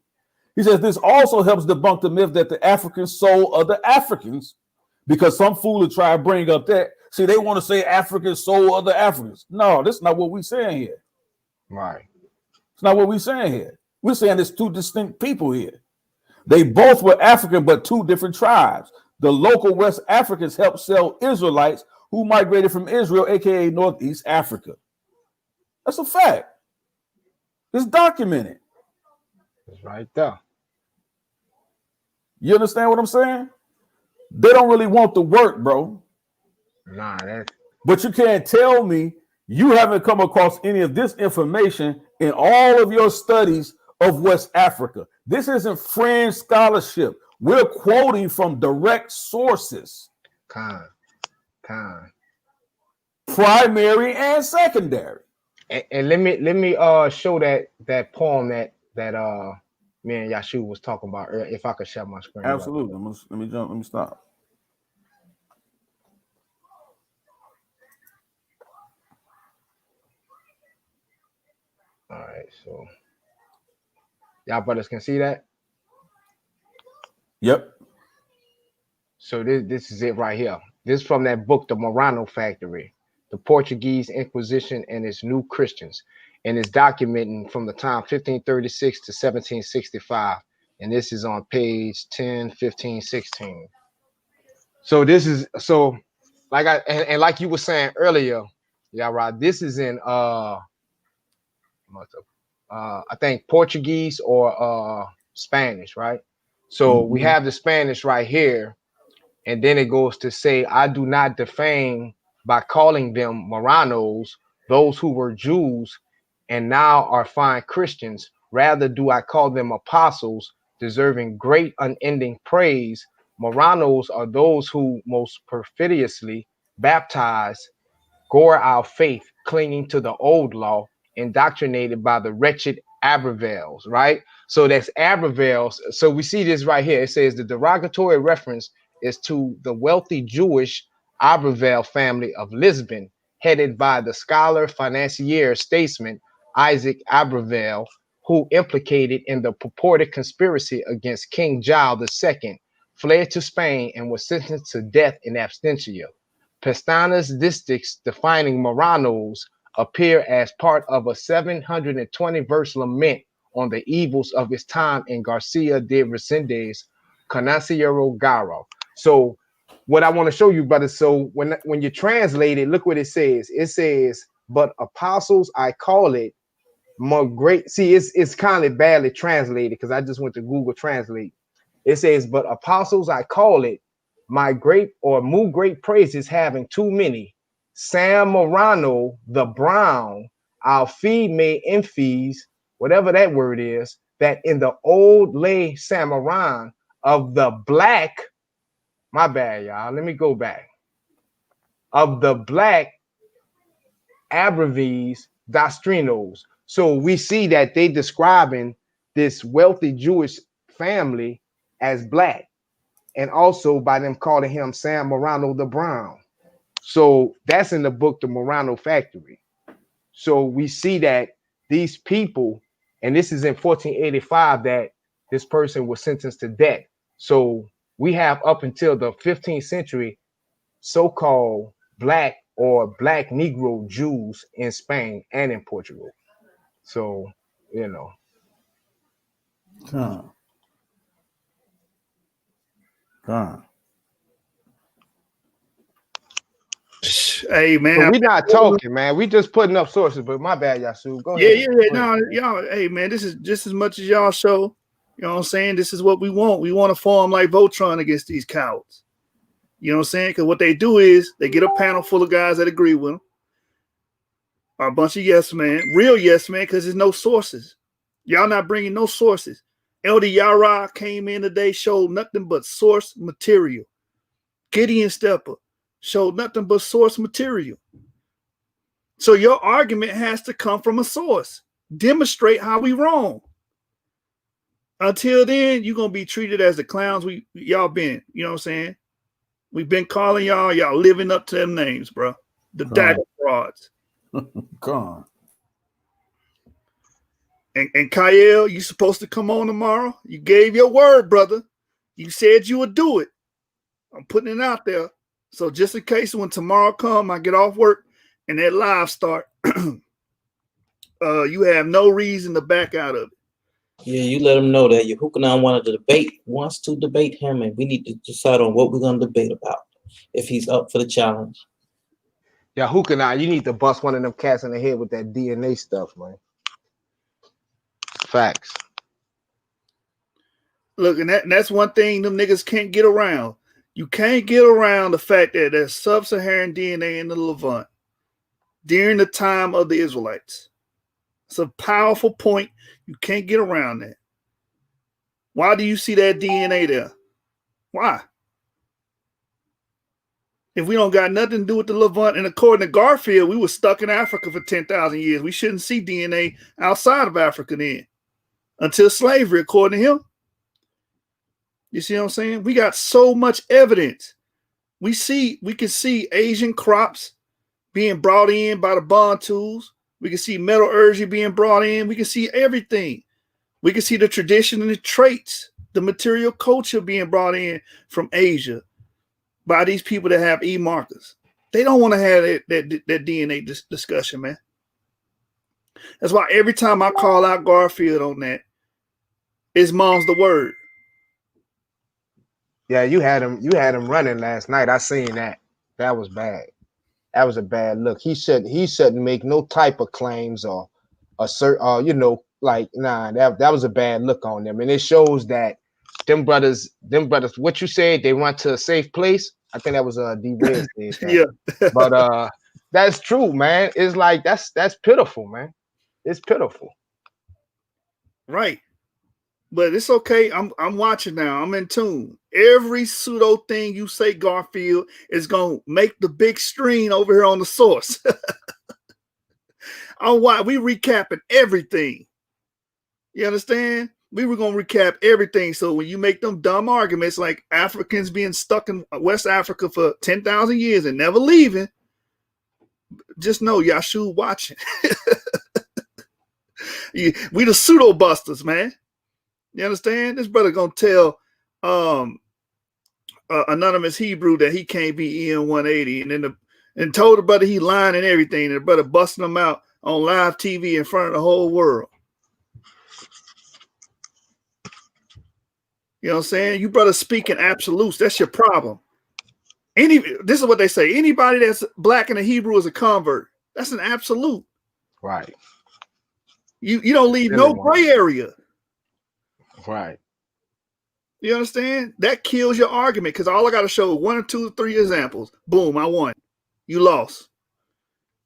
Speaker 6: He says this also helps debunk the myth that the Africans sold other Africans, because some fool will try to bring up that. See, they want to say Africans sold other Africans. No, that's not what we're saying here.
Speaker 7: Right.
Speaker 6: It's not what we're saying here. We're saying there's two distinct people here. They both were African, but two different tribes. The local West Africans helped sell Israelites who migrated from Israel, aka Northeast Africa. That's a fact. It's documented.
Speaker 7: It's right there.
Speaker 6: You understand what I'm saying? They don't really want the work, bro.
Speaker 7: Nah, that's...
Speaker 6: But you can't tell me you haven't come across any of this information in all of your studies of West Africa. This isn't fringe scholarship. We're quoting from direct sources. Primary and secondary.
Speaker 7: And let me show that poem that me and Yashu was talking about earlier, if I could share my screen.
Speaker 6: Absolutely. Let me stop.
Speaker 7: All right, so y'all brothers can see that?
Speaker 6: Yep.
Speaker 7: So this is it right here. This is from that book, The Murano Factory, The Portuguese Inquisition and Its New Christians. And it's documenting from the time 1536 to 1765. And this is on page 10, 15, 16. So this is, so like like you were saying earlier, yeah, right. This is in I think Portuguese or Spanish, right? So we have the Spanish right here, and then it goes to say, I do not defame by calling them Moranos, those who were Jews and now are fine Christians. Rather do I call them apostles, deserving great unending praise. Moranos are those who most perfidiously baptize, gore our faith, clinging to the old law, indoctrinated by the wretched Abrevels, right? So that's Abrevels. So we see this right here. It says the derogatory reference is to the wealthy Jewish Abrevel family of Lisbon, headed by the scholar, financier, statesman Isaac Abrevel, who, implicated in the purported conspiracy against King Giles II, fled to Spain and was sentenced to death in absentia. Pestana's distichs defining Moranos appear as part of a 720-verse lament on the evils of his time in Garcia de Resende's Conociero Garo. So what I want to show you, brother, so when you translate it, look what it says. It says, but apostles, I call it more great. See, it's kind of badly translated because I just went to Google Translate. It says, but apostles, I call it my great or more great praises having too many. Sam Morano, the Brown, our fee may enfies, whatever that word is, that in the old lay Samaran of the black, my bad, y'all, let me go back, of the black Abreves Dostrinos. So we see that they describing this wealthy Jewish family as black, and also by them calling him Sam Morano the Brown. So that's in the book, The Murano Factory. So we see that these people, and this is in 1485 that this person was sentenced to death. So we have up until the 15th century so-called black or black Negro Jews in Spain and in Portugal. So, you know.
Speaker 6: Con. Con.
Speaker 3: Hey man,
Speaker 7: But we not talking, man. We just putting up sources. But my bad, Yasu. Go ahead.
Speaker 3: No, y'all. Hey man, this is just as much as y'all show. You know what I'm saying? This is what we want. We want to form like Voltron against these cowards. You know what I'm saying? Because what they do is they get a panel full of guys that agree with them, or a bunch of yes men, real yes men, because there's no sources. Y'all not bringing no sources. Elder Yara came in today, showed nothing but source material. Gideon Stepper showed nothing but source material. So your argument has to come from a source. Demonstrate how we wrong. Until then, you're gonna be treated as the clowns y'all been. You know what I'm saying? We've been calling y'all living up to them names, bro. The Dagger Frauds.
Speaker 6: Con.
Speaker 3: And Kyle, you supposed to come on tomorrow. You gave your word, brother. You said you would do it. I'm putting it out there. So just in case when tomorrow come, I get off work and that live start, you have no reason to back out of it.
Speaker 4: Yeah, you let him know that Yehukanan wants to debate him, and we need to decide on what we're going to debate about if he's up for the challenge.
Speaker 7: Yeah, Yahukanan, you need to bust one of them cats in the head with that DNA stuff, man. Facts.
Speaker 3: Look, and that's one thing them niggas can't get around. You can't get around the fact that there's sub-Saharan DNA in the Levant during the time of the Israelites. It's a powerful point. You can't get around that. Why do you see that DNA there? Why? If we don't got nothing to do with the Levant, and according to Garfield, we were stuck in Africa for 10,000 years. We shouldn't see DNA outside of Africa then until slavery, according to him. You see what I'm saying? We got so much evidence. We can see Asian crops being brought in by the Bantus. We can see metallurgy being brought in. We can see everything. We can see the tradition and the traits, the material culture being brought in from Asia by these people that have E-markers. They don't want to have that DNA discussion, man. That's why every time I call out Garfield on that, his mom's the word.
Speaker 7: Yeah, you had him running last night. I seen that. That was bad. That was a bad look. He shouldn't make no type of claims or assert, like, nah, that was a bad look on them. And it shows that them brothers, what you said, they went to a safe place. I think that was D-Red said that.
Speaker 3: Yeah.
Speaker 7: But that's true, man. It's like that's pitiful, man. It's pitiful.
Speaker 3: Right. But it's okay. I'm watching now. I'm in tune. Every pseudo thing you say, Garfield, is gonna make the big screen over here on the source. We recapping everything. You understand? We were gonna recap everything. So when you make them dumb arguments like Africans being stuck in West Africa for 10,000 years and never leaving, just know Yashu watching. We the pseudo busters, man. You understand? This brother gonna tell anonymous Hebrew that he can't be EN 180, and told the brother he lying and everything, and the brother busting him out on live TV in front of the whole world. You know what I'm saying? You brothers speaking absolutes. That's your problem. This is what they say. Anybody that's black and a Hebrew is a convert. That's an absolute.
Speaker 7: Right.
Speaker 3: You don't leave no gray area.
Speaker 7: Right.
Speaker 3: You understand? That kills your argument because all I got to show is 1 or 2 or 3 examples. Boom, I won. You lost.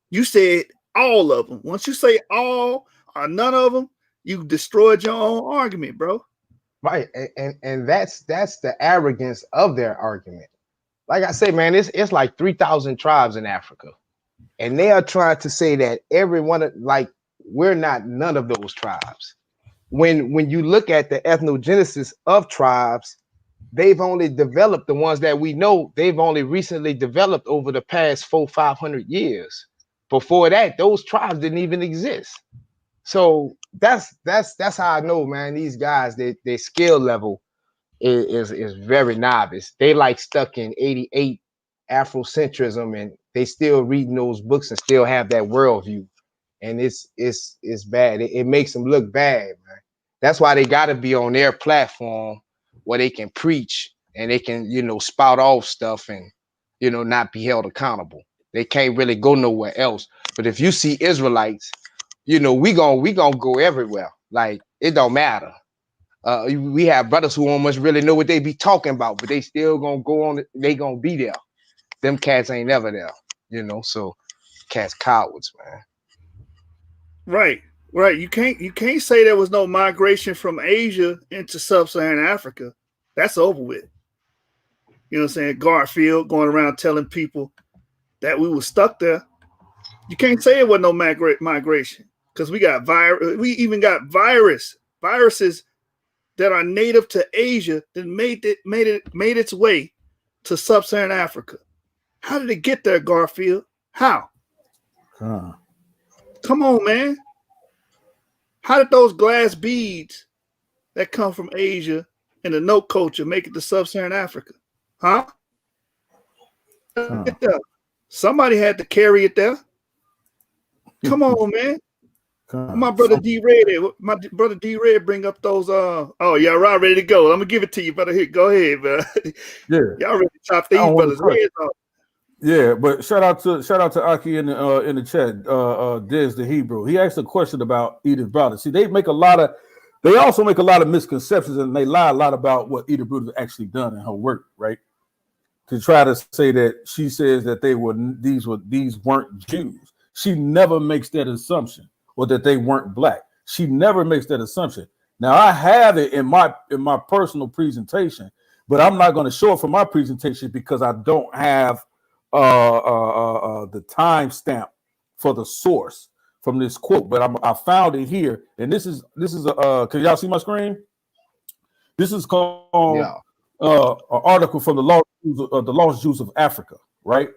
Speaker 3: You said all of them. Once you say all or none of them, you destroyed your own argument, bro.
Speaker 7: Right. And that's the arrogance of their argument. Like I say, man, it's like 3,000 tribes in Africa. And they are trying to say that we're not none of those tribes. When you look at the ethnogenesis of tribes, they've only developed the ones that we know. They've only recently developed over the past 400-500 years. Before that, those tribes didn't even exist. So that's how I know, man. These guys, their skill level is very novice. They like stuck in 88 Afrocentrism, and they still reading those books and still have that worldview. And it's bad. It makes them look bad, man. That's why they got to be on their platform where they can preach and they can, spout off stuff and, not be held accountable. They can't really go nowhere else. But if you see Israelites, we gonna go everywhere. Like, it don't matter. We have brothers who don't much really know what they be talking about, but they still gonna go on. They gonna be there. Them cats ain't never there, So cats cowards, man.
Speaker 3: Right. You can't say there was no migration from Asia into sub-Saharan Africa. That's over with. You know what I'm saying? Garfield going around telling people that we were stuck there. You can't say it was no migration because we got we even got viruses that are native to Asia that made its way to sub-Saharan Africa. How did it get there, Garfield? How? Come on, man. How did those glass beads that come from Asia and the no culture make it to sub-Saharan Africa? Huh? Somebody had to carry it there. Come on, man. My brother D-Red bring up those y'all ready to go. I'm gonna give it to you, brother. Here, go ahead, man.
Speaker 6: Yeah.
Speaker 3: Y'all ready to chop these brothers' heads off.
Speaker 6: Yeah, but shout out to Aki in the chat, Diz the Hebrew. He asked a question about Edith Browder. See, they also make a lot of misconceptions, and they lie a lot about what Edith Browder actually done in her work, right? To try to say that she says that these weren't Jews. She never makes that assumption, or that they weren't black. She never makes that assumption. Now, I have it in my personal presentation, but I'm not going to show it for my presentation because I don't have the timestamp for the source from this quote. But I found it here, and this is can y'all see my screen? This is called an article from the Lost Jews of Africa, right?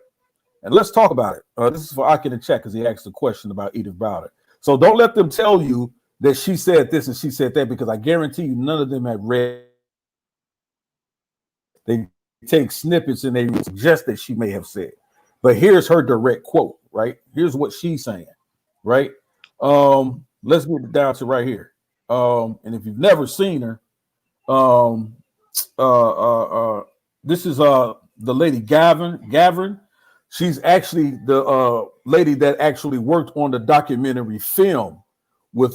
Speaker 6: And let's talk about it. This is for Aki in the chat because he asked a question about Edith Browder. So don't let them tell you that she said this and she said that, because I guarantee you none of them have read. They take snippets and they suggest that she may have said. But here's her direct quote, right? Here's what she's saying, right? Let's get it down to right here. And if you've never seen her, this is the lady Gavin. She's actually the lady that actually worked on the documentary film with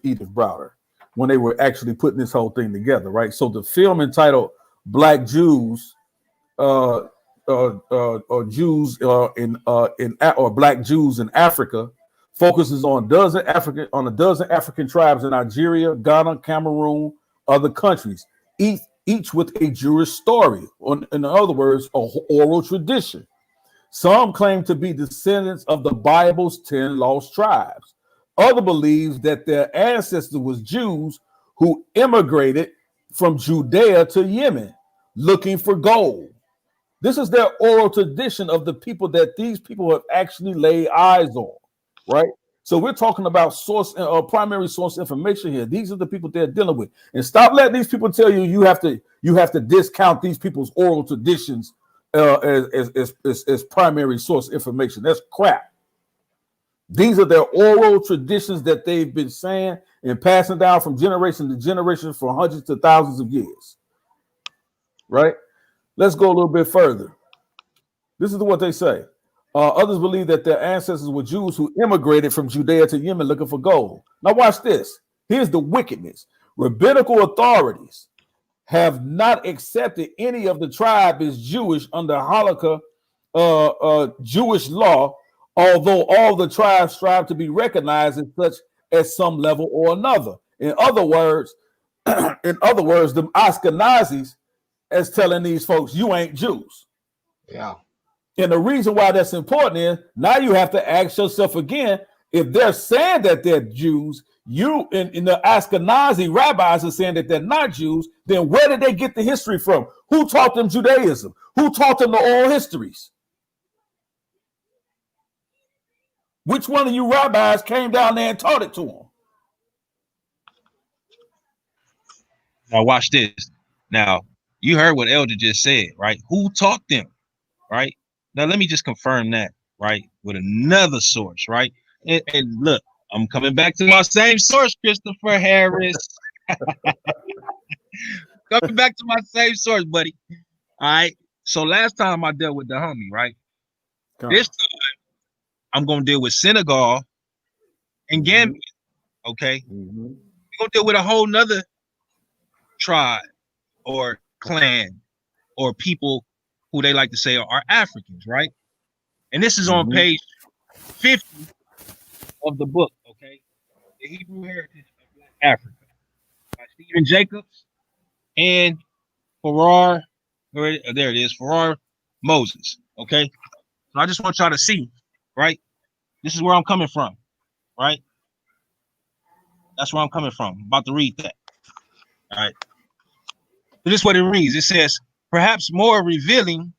Speaker 6: Edith Browder when they were actually putting this whole thing together, right? So the film entitled "Black Jews," or Jews or Black Jews in Africa, focuses on a dozen African tribes in Nigeria, Ghana, Cameroon, other countries, each with a Jewish story, in other words, an oral tradition. Some claim to be descendants of the Bible's 10 lost tribes. Others believe that their ancestors was Jews who immigrated from Judea to Yemen looking for gold. This is their oral tradition of the people that these people have actually laid eyes on, right? So we're talking about primary source information here. These are the people they're dealing with. And stop letting these people tell you you have to discount these people's oral traditions as primary source information. That's crap. These are their oral traditions that they've been saying and passing down from generation to generation for hundreds to thousands of years. Right? Let's go a little bit further. This is what they say. Others believe that their ancestors were Jews who immigrated from Judea to Yemen looking for gold. Now watch this. Here's the wickedness. Rabbinical authorities have not accepted any of the tribe as Jewish under halakha Jewish law, although all the tribes strive to be recognized as such at some level or another. In other words, the Ashkenazis is telling these folks, you ain't Jews.
Speaker 7: Yeah.
Speaker 6: And the reason why that's important is now you have to ask yourself again, if they're saying that they're Jews, you in the Ashkenazi rabbis are saying that they're not Jews, then where did they get the history from? Who taught them Judaism? Who taught them the oral histories? Which one of you rabbis came down there and taught it to them?
Speaker 8: Now watch this. Now, you heard what Elder just said, right? Who taught them, right? Now, let me just confirm that, right, with another source, right? And look, I'm coming back to my same source, Christopher Harris. Coming back to my same source, buddy. All right. So last time I dealt with the homie, right? This time I'm gonna deal with Senegal and Gambia. Okay. We're gonna deal with a whole nother tribe or clan or people who they like to say are Africans, right? And this is on page 50 of the book, okay? The Hebrew Heritage of Black Africa by Stephen Jacobs and Farrar, there it is, Farrar Moses, okay? So I just want y'all to see, right? This is where I'm coming from, right? That's where I'm coming from. I'm about to read that, all right? So this is what it reads. It says, perhaps more revealing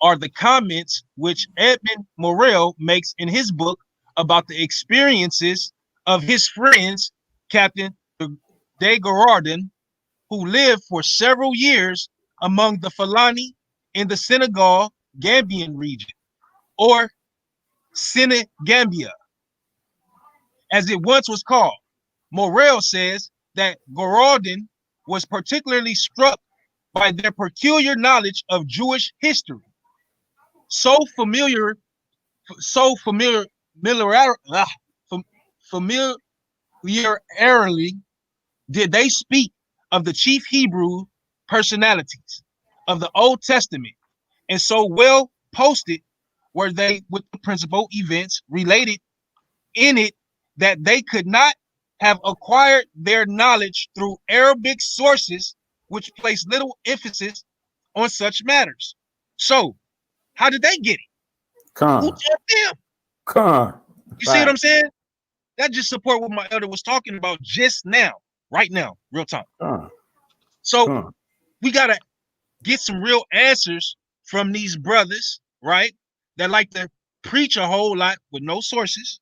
Speaker 8: are the comments which Edmund Morel makes in his book about the experiences of his friends, Captain de Girardin, who lived for several years among the Fulani in the Senegal Gambian region, or Senegambia, as it once was called. Morel says that Girardin was particularly struck by their peculiar knowledge of Jewish history, so familiarly did they speak of the chief Hebrew personalities of the Old Testament, and so well posted were they with the principal events related in it that they could not have acquired their knowledge through Arabic sources, which place little emphasis on such matters. So, how did they get it? Who taught them? You see what I'm saying? That just support what my elder was talking about just now, right now, real time. So we gotta get some real answers from these brothers, right? That like to preach a whole lot with no sources,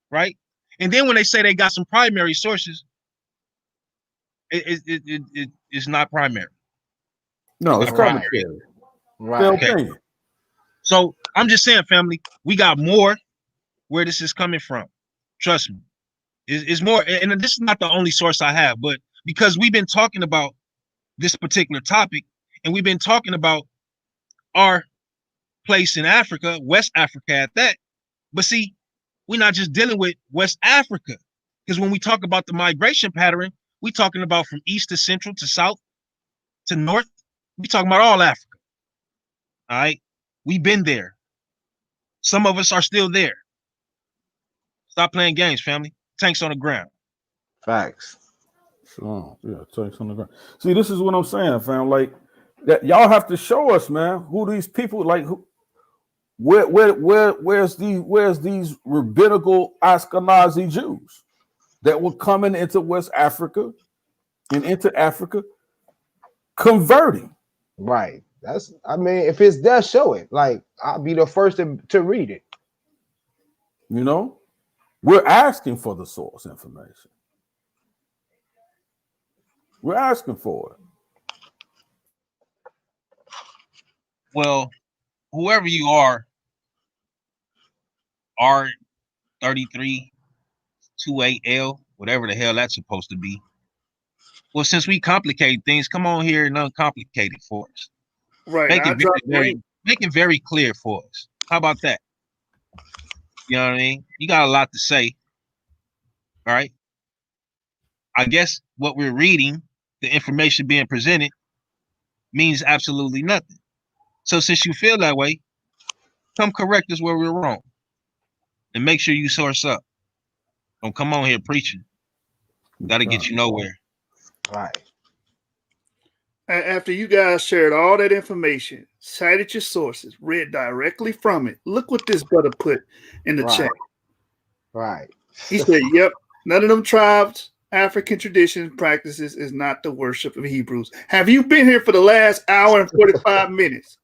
Speaker 8: right? And then when they say they got some primary sources, it's not primary.
Speaker 6: No, it's commentary.
Speaker 7: Right.
Speaker 8: Okay. So I'm just saying, family, we got more where this is coming from. Trust me. It's more, and this is not the only source I have, but because we've been talking about this particular topic, and we've been talking about our place in Africa, West Africa at that. But see, we're not just dealing with West Africa, because when we talk about the migration pattern, we're talking about from east to central to south to north. We're talking about all Africa. All right. We've been there. Some of us are still there. Stop playing games, family. Tanks on the ground.
Speaker 7: Facts.
Speaker 6: So, yeah, tanks on the ground. See, this is what I'm saying, fam. Like that, y'all have to show us, man, who these people like. Where's these rabbinical Ashkenazi Jews that were coming into West Africa and into Africa converting?
Speaker 7: Right. I mean, if it's there, show it. Like, I'll be the first to read it.
Speaker 6: You know, we're asking for the source information. We're asking for it.
Speaker 8: Well, whoever you are, R33 28L, whatever the hell that's supposed to be. Well, since we complicate things, come on here and uncomplicate it for us.
Speaker 3: Right.
Speaker 8: Make it very clear for us. How about that? You know what I mean? You got a lot to say. All right. I guess what we're reading, the information being presented, means absolutely nothing. So since you feel that way, come correct us where we're wrong. And make sure you source up. Don't come on here preaching. That'll get you nowhere.
Speaker 7: Right.
Speaker 3: After you guys shared all that information, cited your sources, read directly from it, look what this brother put in the chat.
Speaker 7: Right.
Speaker 3: He said, yep, none of them tribes, African traditions, practices is not the worship of Hebrews. Have you been here for the last hour and 45 minutes?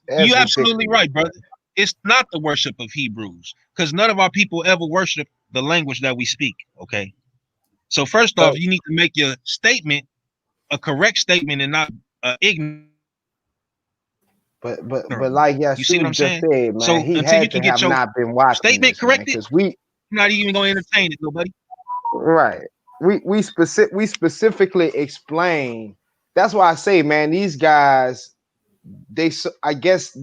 Speaker 8: You're absolutely right, brother. It's not the worship of Hebrews, because none of our people ever worship the language that we speak, okay? So first off, you need to make your statement a correct statement and not ignorant.
Speaker 7: But like
Speaker 8: You see what
Speaker 7: Yashu
Speaker 8: I'm
Speaker 7: just
Speaker 8: saying?
Speaker 7: said, man,
Speaker 8: So
Speaker 7: he
Speaker 8: until you
Speaker 7: had
Speaker 8: can
Speaker 7: to
Speaker 8: get
Speaker 7: have
Speaker 8: your
Speaker 7: not been watching
Speaker 8: statement
Speaker 7: this, man,
Speaker 8: corrected,
Speaker 7: because we
Speaker 8: I'm not even gonna entertain it, nobody.
Speaker 7: right. We specifically explain. That's why I say, man, these guys, I guess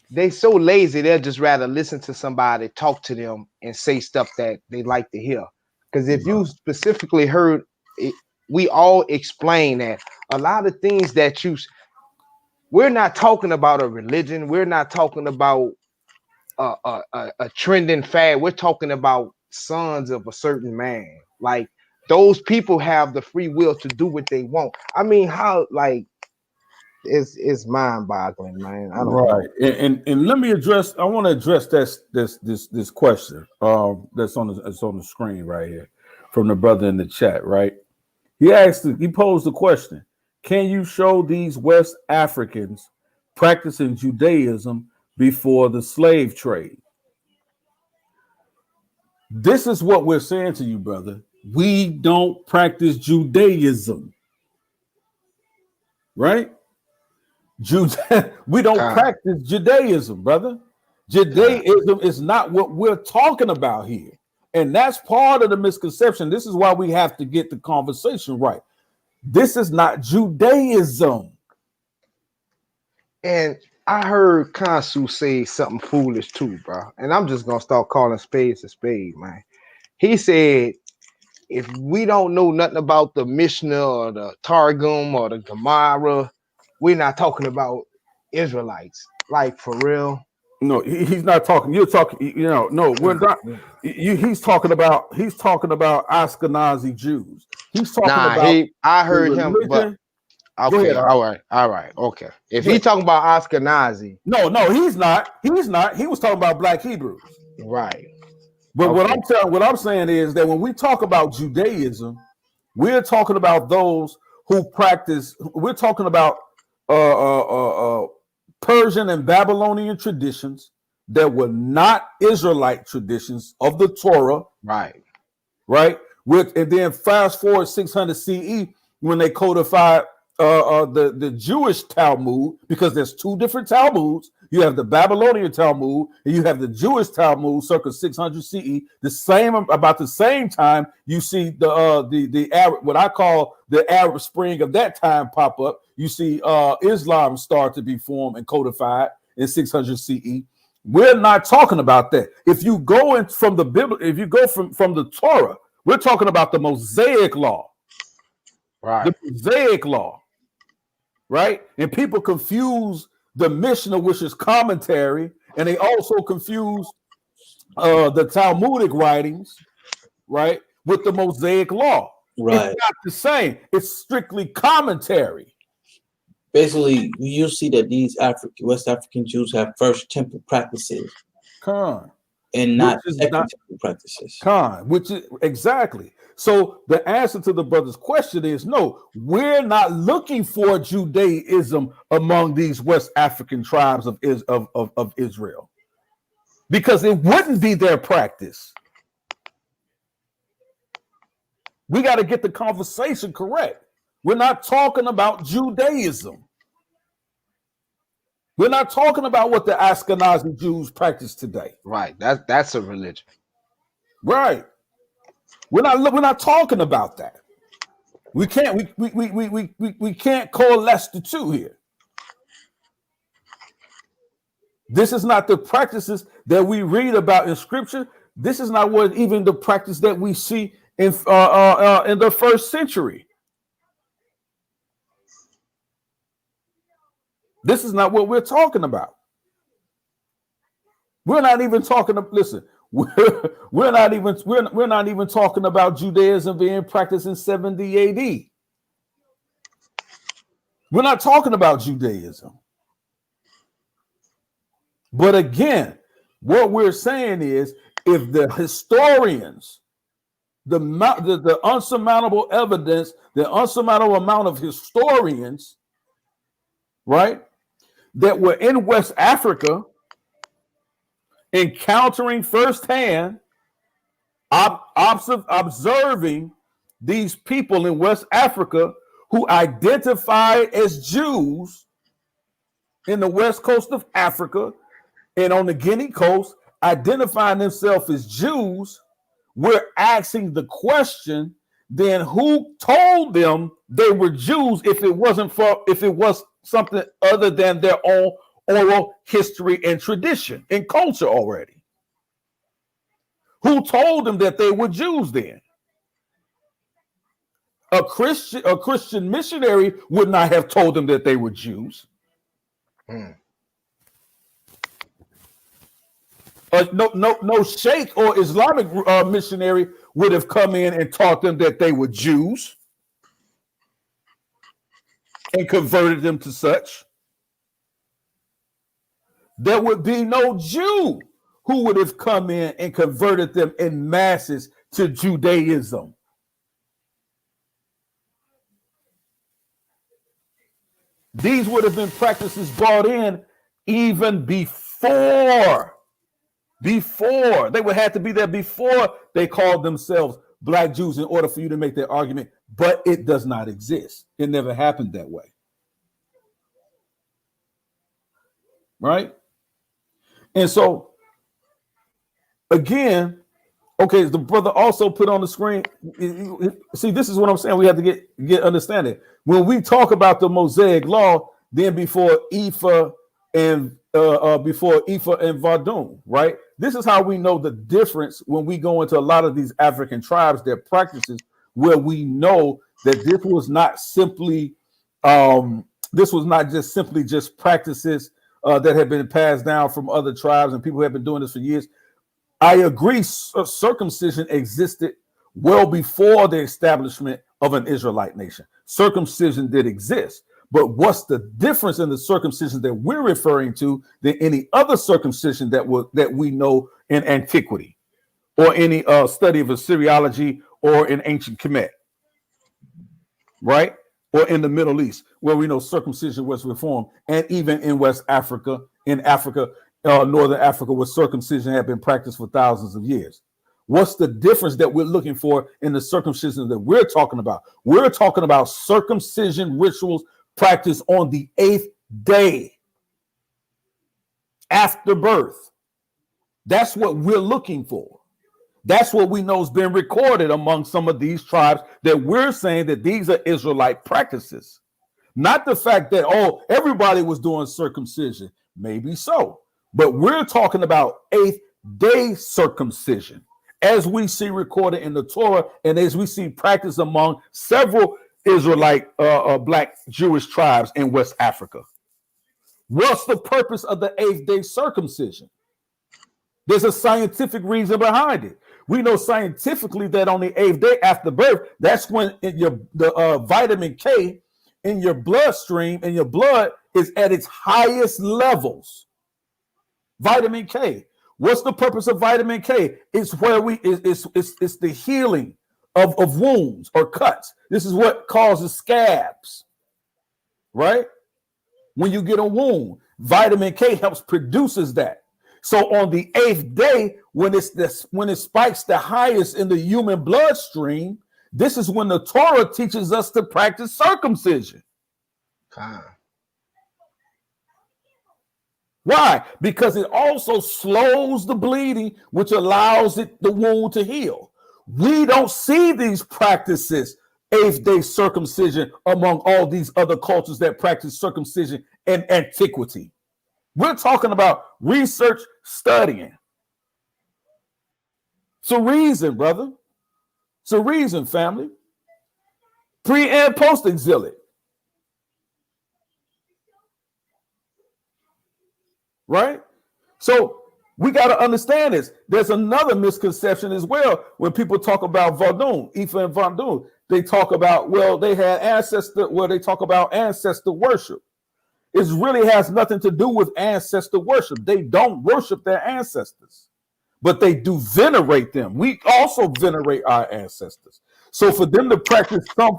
Speaker 7: they so lazy they'll just rather listen to somebody talk to them and say stuff that they like to hear. Because if you specifically heard it, we all explain that a lot of things that we're not talking about a religion, we're not talking about a trending fad, we're talking about sons of a certain man. Like those people have the free will to do what they want. I mean, how like it's mind-boggling, man. I don't know.
Speaker 6: Right, and let me address. I want to address this question that's on the screen right here from the brother in the chat. Right, he posed the question: can you show these West Africans practicing Judaism before the slave trade? This is what we're saying to you, brother. We don't practice Judaism, right? We don't
Speaker 7: God,
Speaker 6: practice Judaism, brother.
Speaker 7: God.
Speaker 6: Judaism is not what we're talking about here. And that's part of the misconception. This is why we have to get the conversation right. This is not Judaism.
Speaker 7: And I heard Kansu say something foolish too, bro. And I'm just gonna start calling spades a spade, man. He said, if we don't know nothing about the Mishnah or the Targum or the Gemara, we're not talking about Israelites. Like for real.
Speaker 6: No, he's not talking. You're talking. No, we're not. He's talking about Ashkenazi Jews. He's talking
Speaker 7: Nah,
Speaker 6: about
Speaker 7: I
Speaker 6: the
Speaker 7: heard him, but
Speaker 6: religion. Go
Speaker 7: okay,
Speaker 6: ahead.
Speaker 7: all right, okay. If
Speaker 6: Go
Speaker 7: he
Speaker 6: ahead.
Speaker 7: talking about Ashkenazi,
Speaker 6: No, he's not. He's not. He was talking about Black Hebrews.
Speaker 7: right.
Speaker 6: But
Speaker 7: Okay.
Speaker 6: what I'm saying is that when we talk about Judaism, we're talking about those who practice. We're talking about Persian and Babylonian traditions that were not Israelite traditions of the Torah,
Speaker 7: Right.
Speaker 6: And then fast forward 600 CE when they codified the Jewish Talmud, because there's two different Talmuds. You have the Babylonian Talmud and you have the Jewish Talmud, circa 600 CE. About the same time, you see the Arab, what I call the Arab Spring of that time, pop up. You see Islam start to be formed and codified in 600 CE. We're not talking about that. If you go from the Bible, if you go from the Torah, we're talking about the Mosaic law.
Speaker 7: Right.
Speaker 6: The Mosaic law, right? And people confuse the Mishnah, which is commentary, and they also confuse the Talmudic writings, right, with the Mosaic law.
Speaker 4: Right.
Speaker 6: It's not the same. It's strictly commentary.
Speaker 4: Basically, you see that these West African Jews have first temple practices, and not second temple practices.
Speaker 6: Which is exactly. So the answer to the brother's question is no, we're not looking for Judaism among these West African tribes of Israel, because it wouldn't be their practice. We got to get the conversation correct. We're not talking about Judaism. We're not talking about what the Ashkenazi Jews practice today.
Speaker 7: Right. That's a religion.
Speaker 6: Right. We're not talking about that. We can't coalesce the two here. This is not the practices that we read about in Scripture. This is not what even the practice that we see in the first century. This is not what we're talking about. We're not even talking. Listen, we're not even talking about Judaism being practiced in 70 AD. We're not talking about Judaism. But again, what we're saying is, if the historians, the unsurmountable evidence, the unsurmountable amount of historians, right, that were in West Africa, encountering firsthand, observing these people in West Africa who identified as Jews in the west coast of Africa and on the Guinea coast, identifying themselves as Jews, we're asking the question, then who told them they were Jews if it was something other than their own oral history and tradition and culture already? Who told them that they were Jews then? A Christian missionary would not have told them that they were Jews. No sheikh or Islamic missionary would have come in and taught them that they were Jews and converted them to such. There would be no Jew who would have come in and converted them in masses to Judaism. These would have been practices brought in even before. They would have to be there before they called themselves Black Jews in order for you to make that argument. But it does not exist. It never happened that way. Right? And so, again, okay, the brother also put on the screen. See, this is what I'm saying. We have to get understanding. When we talk about the Mosaic law, then before Ifa and Vadun, right? This is how we know the difference when we go into a lot of these African tribes, their practices, where we know that this was not simply, just practices that have been passed down from other tribes and people who have been doing this for years. I agree, circumcision existed well before the establishment of an Israelite nation. Circumcision did exist. But what's the difference in the circumcision that we're referring to than any other circumcision that we know in antiquity or any study of Assyriology or in ancient Kemet, right? Or in the Middle East, where we know circumcision was reformed, and even in West Africa, in Africa, Northern Africa, where circumcision had been practiced for thousands of years. What's the difference that we're looking for in the circumcision that we're talking about? We're talking about circumcision rituals practiced on the 8th day after birth. That's what we're looking for. That's what we know has been recorded among some of these tribes that we're saying that these are Israelite practices. Not the fact that, everybody was doing circumcision. Maybe so. But we're talking about 8th day circumcision, as we see recorded in the Torah and as we see practiced among several Israelite Black Jewish tribes in West Africa. What's the purpose of the 8th day circumcision? There's a scientific reason behind it. We know scientifically that on the 8th day after birth, that's when the vitamin K in your bloodstream, in your blood, is at its highest levels. Vitamin K. What's the purpose of vitamin K? It's where it's the healing of wounds or cuts. This is what causes scabs, right? When you get a wound, vitamin K helps produces that. So on the 8th day, when it spikes the highest in the human bloodstream, this is when the Torah teaches us to practice circumcision. Why? Because it also slows the bleeding, which allows the wound to heal. We don't see these practices, 8th day circumcision, among all these other cultures that practice circumcision in antiquity. We're talking about research, studying. It's a reason, brother. It's a reason, family. Pre and post exilic. Right? So we got to understand this. There's another misconception as well when people talk about Vadun, Ifa and Vadun. They talk about, they had ancestor, they talk about ancestor worship. It really has nothing to do with ancestor worship. They don't worship their ancestors, but they do venerate them. We also venerate our ancestors. So for them to practice some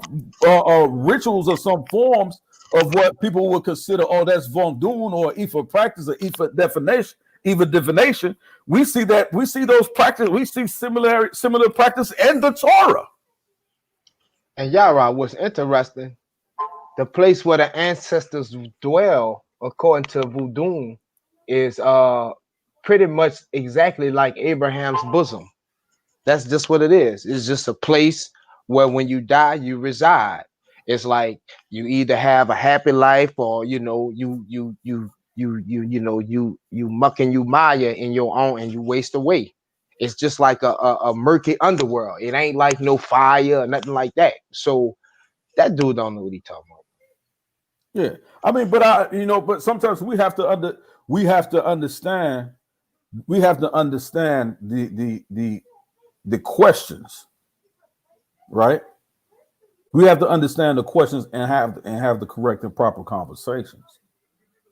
Speaker 6: rituals or some forms of what people would consider, that's Vadun or Ifa practice or Ifa divination, we see those practices, we see similar practice in the Torah.
Speaker 7: And Yara, what's interesting the place where the ancestors dwell, according to Voodoo, is pretty much exactly like Abraham's bosom. That's just what it is. It's just a place where when you die, you reside. It's like you either have a happy life or you muck and you mire in your own and you waste away. It's just like a murky underworld. It ain't like no fire or nothing like that. So that dude don't know what he talking about.
Speaker 6: Yeah, I mean, but sometimes we have to understand the questions, right? We have to understand the questions and have the correct and proper conversations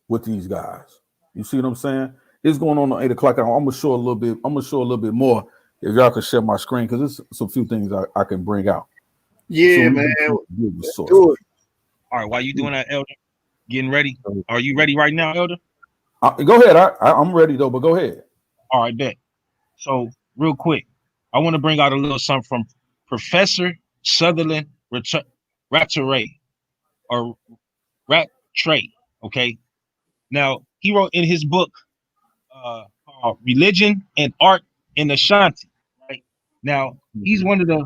Speaker 6: with these guys. You see what I'm saying? It's going on at 8 o'clock. I'm gonna show a little bit. I'm gonna show a little bit more if y'all can share my screen because there's some few things I can bring out.
Speaker 3: Yeah,
Speaker 6: So
Speaker 3: man.
Speaker 6: Let's
Speaker 3: do it.
Speaker 8: All right, while you doing that, Elder, getting ready. Are you ready right now, Elder?
Speaker 6: Go ahead. I'm ready though, but go ahead.
Speaker 8: All right, bet. So real quick, I want to bring out a little something from Professor Sutherland Rattray or Rattray. Okay. Now he wrote in his book called Religion and Art in Ashanti. Right. Now he's one of the,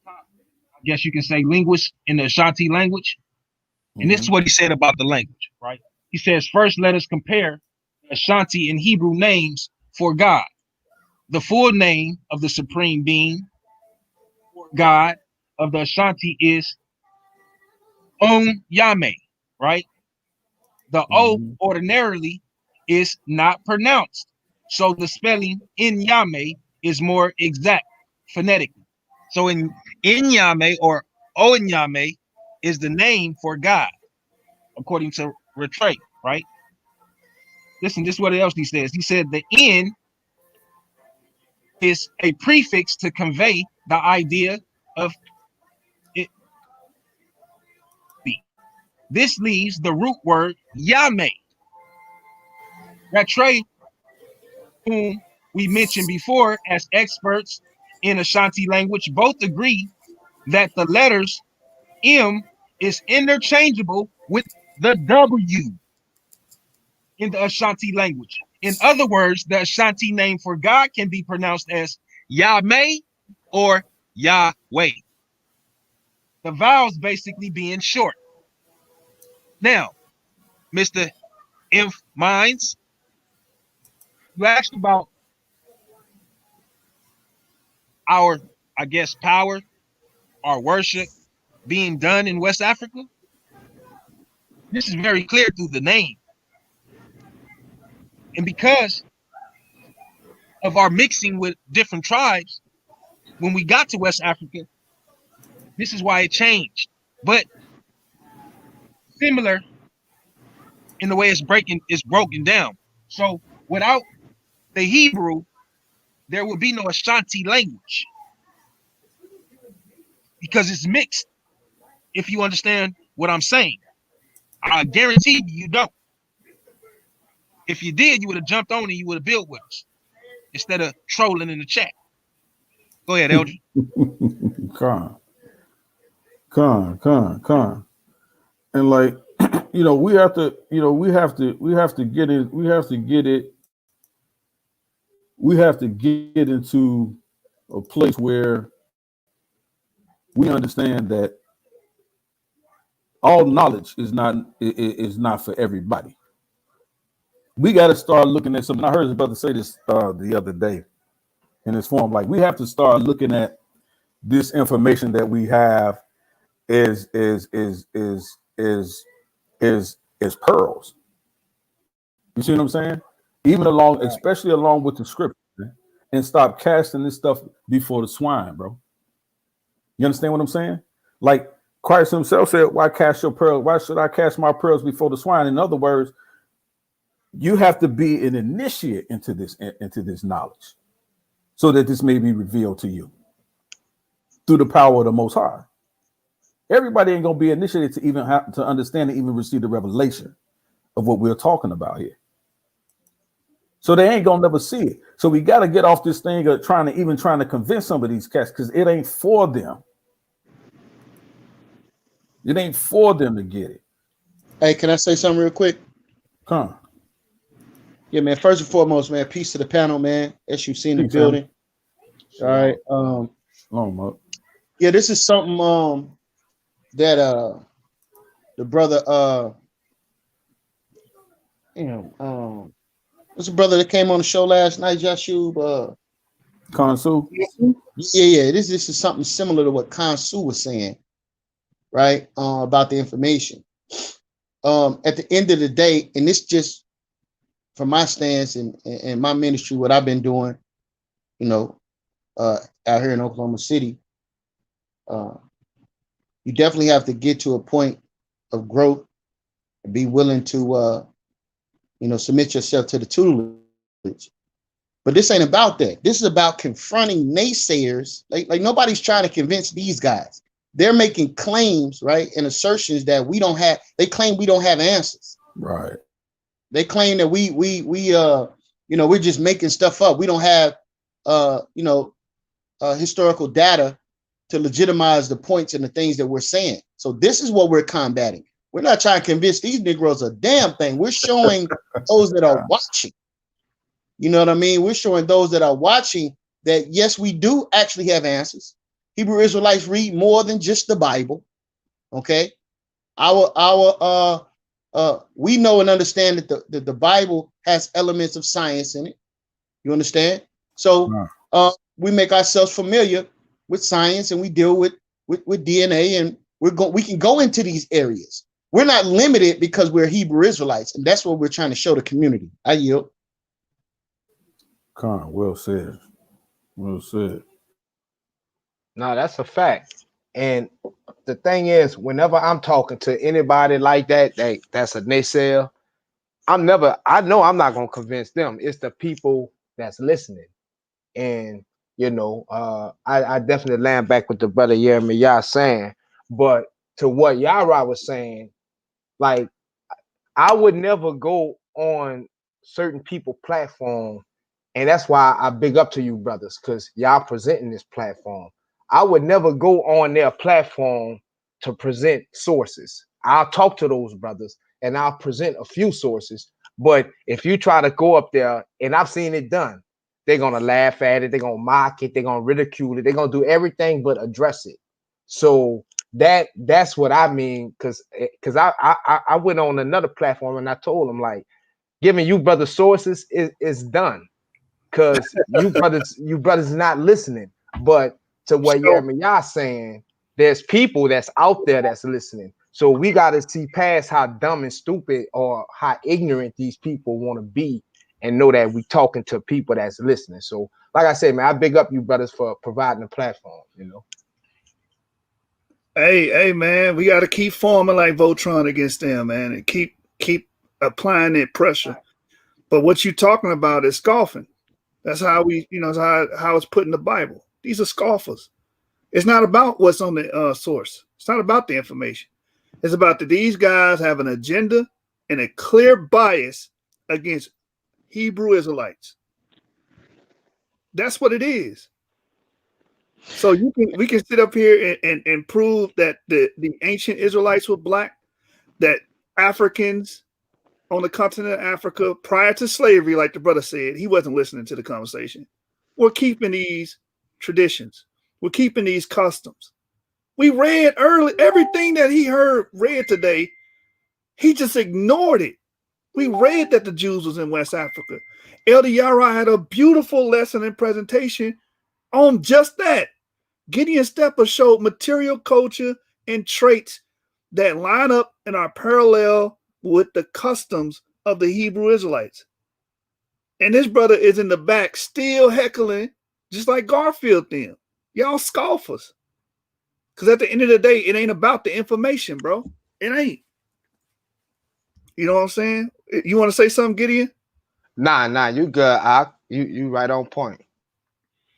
Speaker 8: I guess you can say, linguists in the Ashanti language. And this is what he said about the language. Right. He says, first, let us compare Ashanti and Hebrew names for God. The full name of the supreme being or God of the Ashanti is Yame, right? The O ordinarily is not pronounced. So the spelling in Yame is more exact phonetically. So in Yame or Onyame is the name for God, according to Rattray, right? Listen, this is what else he says. He said the N is a prefix to convey the idea of it. This leaves the root word Yame. Rattray, whom we mentioned before as experts in Ashanti language, both agree that the letters M is interchangeable with the W in the Ashanti language. In other words, the Ashanti name for God can be pronounced as Yahweh or Yahweh. The vowels basically being short. Now, Mr. Inf Minds, you asked about our, I guess, power, our worship being done in West Africa. This is very clear through the name. And because of our mixing with different tribes, when we got to West Africa, this is why it changed. But similar in the way it's broken down. So without the Hebrew, there would be no Ashanti language because it's mixed. If you understand what I'm saying, I guarantee you don't. If you did, you would have jumped on and you would have built with us instead of trolling in the chat. Go ahead, Eldridge.
Speaker 6: Con. And like, we have to get into a place where we understand that all knowledge is not for everybody. We got to start looking at something. I heard his brother say this the other day in this form. Like, we have to start looking at this information that we have is pearls. You see what I'm saying? Especially along with the scripture, and stop casting this stuff before the swine, bro. You understand what I'm saying? Like Christ himself said, why cast your pearls? Why should I cast my pearls before the swine? In other words, you have to be an initiate into this knowledge so that this may be revealed to you through the power of the Most High. Everybody ain't going to be initiated to even have to understand and even receive the revelation of what we're talking about here. So they ain't going to never see it. So we got to get off this thing of trying to convince some of these cats, because it ain't for them. It ain't for them to get it.
Speaker 9: Hey, can I say something real quick?
Speaker 6: Come on.
Speaker 9: Yeah, man. First and foremost, man, peace to the panel, man. As you've seen the
Speaker 6: Peace, family.
Speaker 9: building. All right.
Speaker 6: Long up.
Speaker 9: Yeah, this is something that the brother what's the brother that came on the show last night, Joshua?
Speaker 6: Konsu?
Speaker 9: Yeah. This is something similar to what Konsu was saying, right? About the information. At the end of the day, and this just from my stance and my ministry, what I've been doing, you know, out here in Oklahoma City, you definitely have to get to a point of growth and be willing to, submit yourself to the tutelage. But this ain't about that. This is about confronting naysayers. Like nobody's trying to convince these guys. They're making claims, right, and assertions that we don't have. They claim we don't have answers.
Speaker 6: Right.
Speaker 9: They claim that we're just making stuff up. We don't have, historical data to legitimize the points and the things that we're saying. So this is what we're combating. We're not trying to convince these Negroes a damn thing. We're showing those that are watching. You know what I mean? We're showing those that are watching that, yes, we do actually have answers. Hebrew Israelites read more than just the Bible. Okay. We know and understand that the Bible has elements of science in it. You understand? So we make ourselves familiar with science, and we deal with DNA, and we can go into these areas. We're not limited because we're Hebrew Israelites, and that's what we're trying to show the community. I yield.
Speaker 6: Well said. Well said.
Speaker 7: No, that's a fact. And the thing is, whenever I'm talking to anybody like that's a naysayer, I know I'm not gonna convince them. It's the people that's listening. And I definitely land back with the brother Yeremiah saying, but to what Yara was saying, like, I would never go on certain people platform, and that's why I big up to you brothers, because y'all presenting this platform. I would never go on their platform to present sources. I'll talk to those brothers and I'll present a few sources. But if you try to go up there, and I've seen it done, they're gonna laugh at it, they're gonna mock it, they're gonna ridicule it, they're gonna do everything but address it. So that's what I mean, because I went on another platform and I told them, like, giving you brother sources is done, because you brothers not listening. But to what Yeremiah saying, there's people that's out there that's listening. So we got to see past how dumb and stupid or how ignorant these people want to be, and know that we talking to people that's listening. So like I said, man, I big up you brothers for providing a platform,
Speaker 3: Hey, man, we got to keep forming like Voltron against them, man, and keep applying that pressure. But what you're talking about is scoffing. That's how how it's put in the Bible. These are scoffers. It's not about what's on the source. It's not about the information. It's about that these guys have an agenda and a clear bias against Hebrew Israelites. That's what it is. So we can sit up here and prove that the ancient Israelites were black, that Africans on the continent of Africa prior to slavery, like the brother said, he wasn't listening to the conversation. We're keeping these traditions. We're keeping these customs. We read early everything that he read today. He just ignored it. We read that the Jews was in West Africa. Elder Yara had a beautiful lesson and presentation on just that. Gideon Stepper showed material culture and traits that line up and are parallel with the customs of the Hebrew Israelites. And this brother is in the back still heckling, just like Garfield them. Y'all scoffers. Because at the end of the day, it ain't about the information, bro. It ain't. You know what I'm saying? You want to say something, Gideon?
Speaker 7: Nah, you good. You right on point.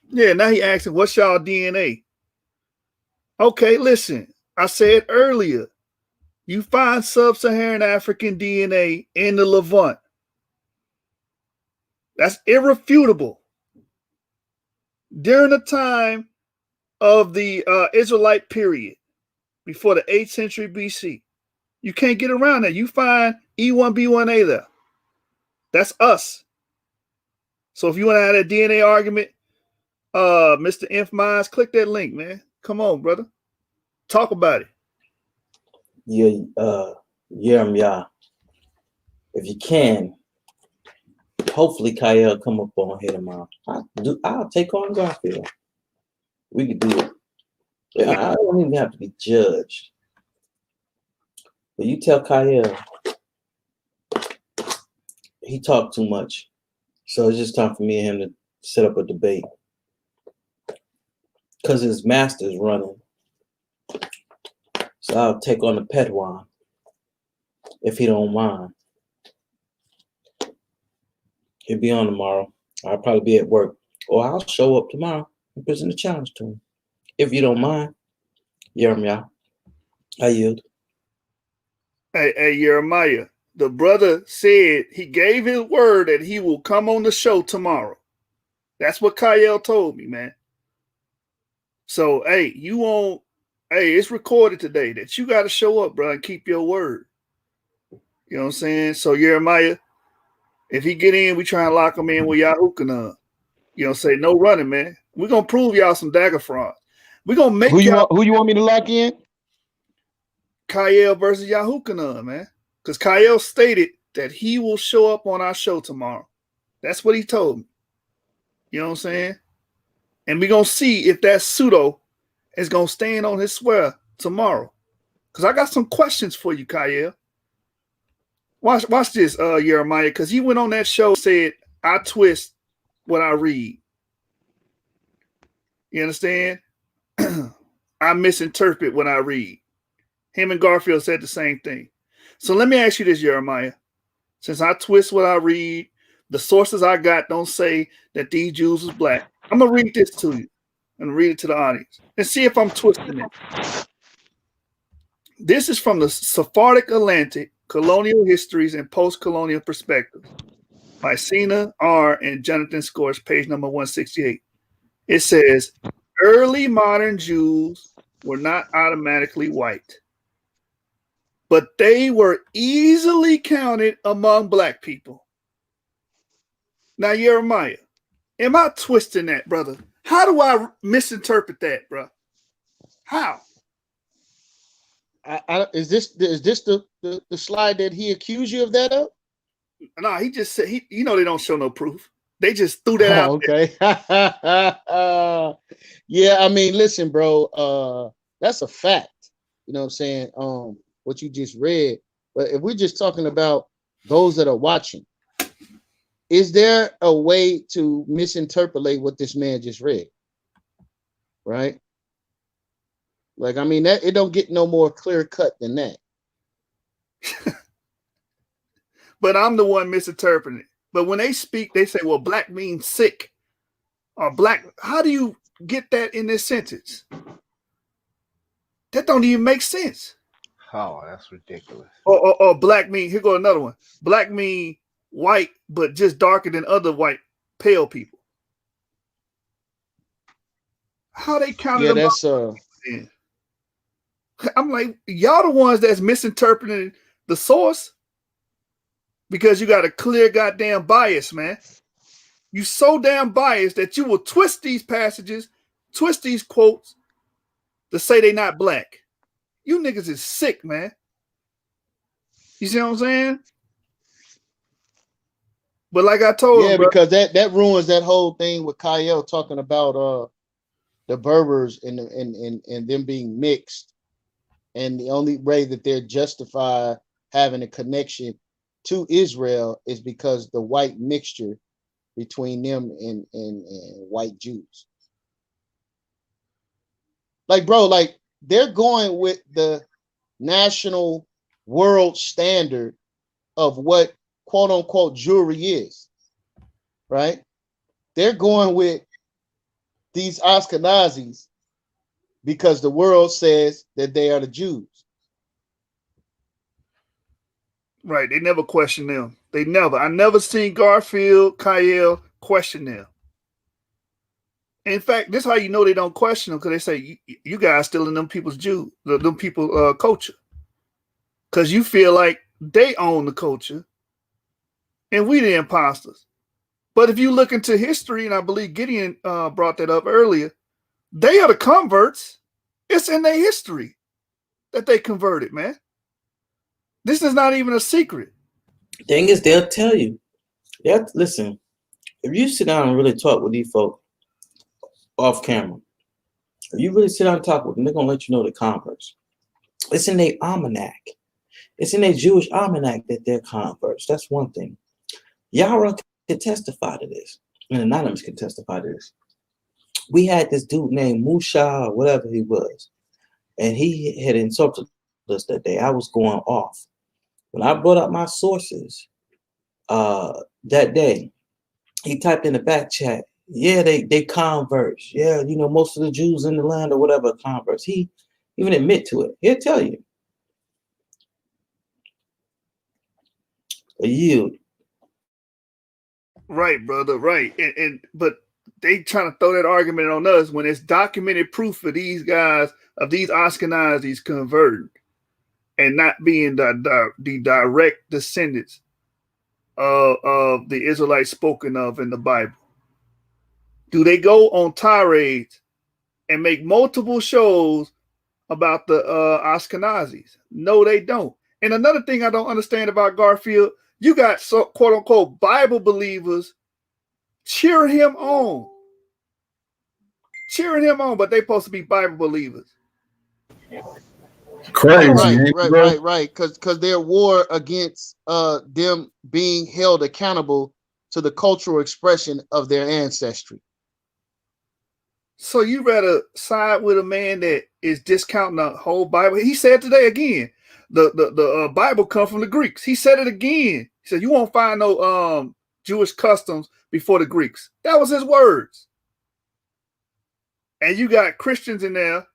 Speaker 3: Yeah, now he asking, what's y'all DNA? Okay, listen. I said earlier, you find sub-Saharan African DNA in the Levant. That's irrefutable. During the time of the Israelite period, before the 8th century BC. You can't get around that. You find E1B1A there. That's us. So if you want to have that DNA argument, Mr. Inf Minds, click that link, man. Come on, brother. Talk about it.
Speaker 4: Yeah. If you can, hopefully Kyle come up on here tomorrow. I'll take on Garfield. We could do it. I don't even have to be judged. But you tell Kyle he talked too much. So it's just time for me and him to set up a debate. Because his master's running. So I'll take on the Petwan if he don't mind. He'll be on tomorrow. I'll probably be at work. Or I'll show up tomorrow and present a challenge to him. If you don't mind. Jeremiah. I yield.
Speaker 3: Hey, Jeremiah. The brother said he gave his word that he will come on the show tomorrow. That's what Kyle told me, man. So, hey, it's recorded today that you got to show up, bro, and keep your word. You know what I'm saying? So, Jeremiah, if he get in, we try and lock him in with Yahukanan. You know, say no running, man. We're going to prove y'all some Dagger Frauds. We're going to make
Speaker 9: who you want me to lock in?
Speaker 3: Kyle versus Yahukanan, man. Because Kyle stated that he will show up on our show tomorrow. That's what he told me. You know what I'm saying? And we're going to see if that pseudo is going to stand on his swear tomorrow. Because I got some questions for you, Kyle. Watch this, Jeremiah, because he went on that show and said, I twist what I read. You understand? I misinterpret what I read. Him and Garfield said the same thing. So let me ask you this, Jeremiah. Since I twist what I read, the sources I got don't say that these Jews was black. I'm going to read this to you and read it to the audience and see if I'm twisting it. This is from the Sephardic Atlantic, Colonial Histories and Post-Colonial Perspectives by Sina R. and Jonathan Scorch, page number 168. It says, early modern Jews were not automatically white, but they were easily counted among black people. Now, Jeremiah, am I twisting that, brother? How do I misinterpret that, bro? How?
Speaker 9: Is this the slide that he accused you of that of?
Speaker 3: No, he just said they don't show no proof. They just threw that out.
Speaker 9: Okay. Yeah, I mean, listen, bro. That's a fact. You know what I'm saying? What you just read. But if we're just talking about those that are watching, is there a way to misinterpolate what this man just read? Right? Like, I mean, that it don't get no more clear cut than that.
Speaker 3: But I'm the one misinterpreting it. But when they speak, they say, well, black means sick. Or black. How do you get that in this sentence? That don't even make sense.
Speaker 7: Oh, that's ridiculous.
Speaker 3: Or black mean, here go another one. Black mean white, but just darker than other white, pale people. How they counted
Speaker 9: Yeah,
Speaker 3: them
Speaker 9: that's
Speaker 3: up? I'm like, y'all the ones that's misinterpreting the source because you got a clear goddamn bias, man. You so damn biased that you will twist these passages, twist these quotes to say they not black. You niggas is sick, man. You see what I'm saying? But like I told him, bro,
Speaker 9: because that ruins that whole thing with Kyle talking about the Berbers and them being mixed. And the only way that they're justified having a connection to Israel is because the white mixture between them and white Jews. Like, bro, like they're going with the national world standard of what quote unquote Jewry is, right? They're going with these Ashkenazis because the world says that they are the Jews.
Speaker 3: Right. They never question them. They never. I never seen Garfield, Kyle question them. In fact, this is how you know they don't question them, because they say you guys still in them people's culture, because you feel like they own the culture and we the imposters. But if you look into history, and I believe Gideon brought that up earlier, they are the converts. It's in their history that they converted, man. This is not even a secret.
Speaker 4: Thing is, they'll tell you. Yeah, listen. If you sit down and really talk with these folk off camera, if you really sit down and talk with them, they're gonna let you know the converts. It's in their almanac. It's in their Jewish almanac that they're converts. That's one thing. Yara can testify to this, and Anonymous can testify to this. We had this dude named Musha, or whatever he was, and he had insulted us that day. I was going off. When I brought up my sources that day, he typed in the back chat, yeah, they converts. Yeah, you know, most of the Jews in the land or whatever are converts. He even admit to it. He'll tell you. A yield.
Speaker 3: Right, brother, right. But they trying to throw that argument on us when it's documented proof of these guys, of these Ashkenazis converting and not being the direct descendants of the Israelites spoken of in the Bible. Do they go on tirades and make multiple shows about the Ashkenazis? No, they don't. And another thing I don't understand about Garfield, you got quote unquote Bible believers cheering him on, but they supposed to be Bible believers.
Speaker 6: Crazy,
Speaker 9: right. Because their war against them being held accountable to the cultural expression of their ancestry.
Speaker 3: So you rather side with a man that is discounting the whole Bible? He said today again, the Bible come from the Greeks. He said it again. He said you won't find no Jewish customs before the Greeks. That was his words. And you got Christians in there.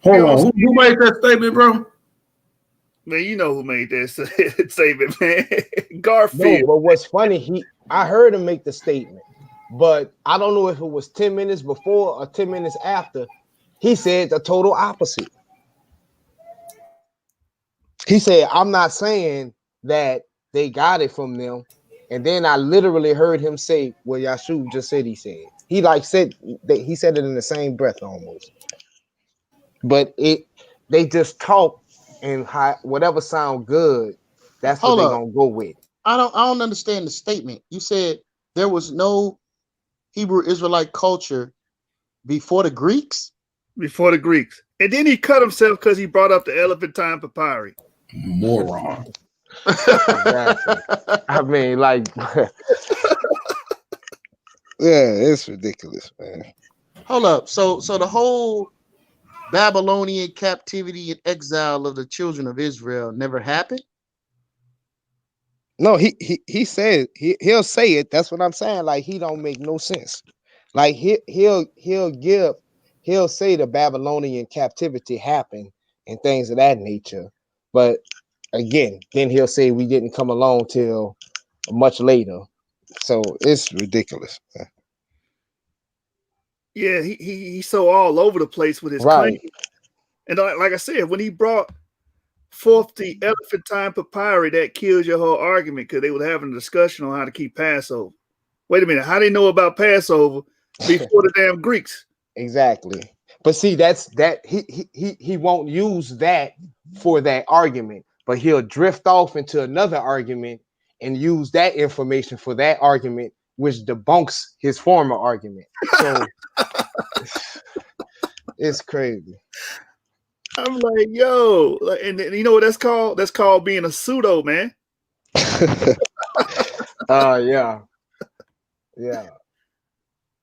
Speaker 6: Hold on, who made that statement, bro?
Speaker 3: Man, you know who made that statement, man. Garfield.
Speaker 7: No, but what's funny, I heard him make the statement, but I don't know if it was 10 minutes before or 10 minutes after. He said the total opposite. He said, I'm not saying that they got it from them. And then I literally heard him say, well, Yahshua just said he said. He said it in the same breath almost. But they just talk and whatever sound good, that's what they're gonna go with.
Speaker 9: I don't understand the statement. You said there was no Hebrew Israelite culture before the Greeks?
Speaker 3: Before the Greeks. And then he cut himself because he brought up the elephantine papyri.
Speaker 6: Moron.
Speaker 7: Exactly. I mean, like, yeah, it's ridiculous, man.
Speaker 9: Hold up. So the whole Babylonian captivity and exile of the children of Israel never happened?
Speaker 7: No, he said he'll say it. That's what I'm saying. Like, he don't make no sense. Like, he'll say the Babylonian captivity happened and things of that nature. But again, then he'll say we didn't come along till much later. So it's ridiculous.
Speaker 3: Yeah, he's so all over the place with his claim. And like I said, when he brought forth the elephantine papyri, that kills your whole argument, because they were having a discussion on how to keep Passover. Wait a minute, how they know about Passover before the damn Greeks?
Speaker 7: Exactly. But see, he won't use that for that argument, but he'll drift off into another argument and use that information for that argument, which debunks his former argument. So it's crazy.
Speaker 3: I'm like, yo, and you know what that's called? That's called being a pseudo, man.
Speaker 7: Yeah.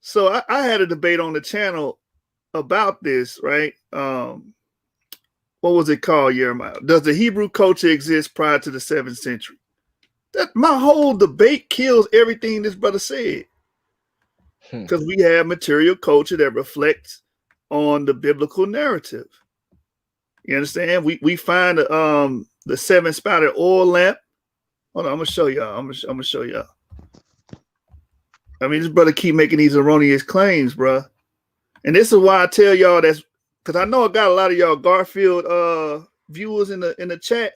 Speaker 3: So I had a debate on the channel about this, right? What was it called, Jeremiah? Does the Hebrew culture exist prior to the 7th century? That my whole debate kills everything this brother said. Because we have material culture that reflects on the biblical narrative. You understand? We find the 7-spouted oil lamp. Hold on, I'm gonna show y'all. I'm gonna show y'all. I mean, this brother keep making these erroneous claims, bro. And this is why I tell y'all that's because I know I got a lot of y'all Garfield viewers in the chat.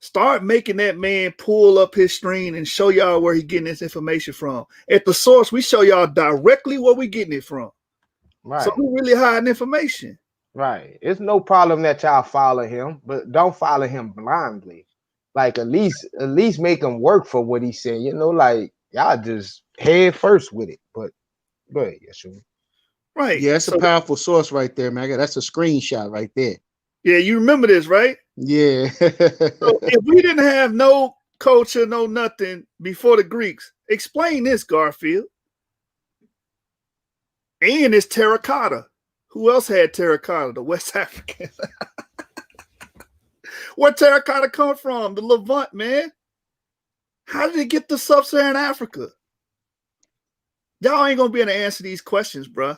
Speaker 3: Start making that man pull up his screen and show y'all where he getting this information from. At the source, we show y'all directly where we getting it from.
Speaker 7: Right.
Speaker 3: So we really hiding information.
Speaker 7: Right. It's no problem that y'all follow him, but don't follow him blindly. Like at least make him work for what he's saying. You know, like y'all just head first with it. But go ahead, Yeshua.
Speaker 3: Right.
Speaker 9: Yeah, that's a powerful source right there, man. That's a screenshot right there.
Speaker 3: Yeah, you remember this, right?
Speaker 9: Yeah.
Speaker 3: So if we didn't have no culture, no nothing before the Greeks, explain this, Garfield. And it's terracotta. Who else had terracotta? The West Africans. Where terracotta come from? The Levant, man. How did it get to sub-Saharan Africa? Y'all ain't gonna be able to answer these questions, bruh.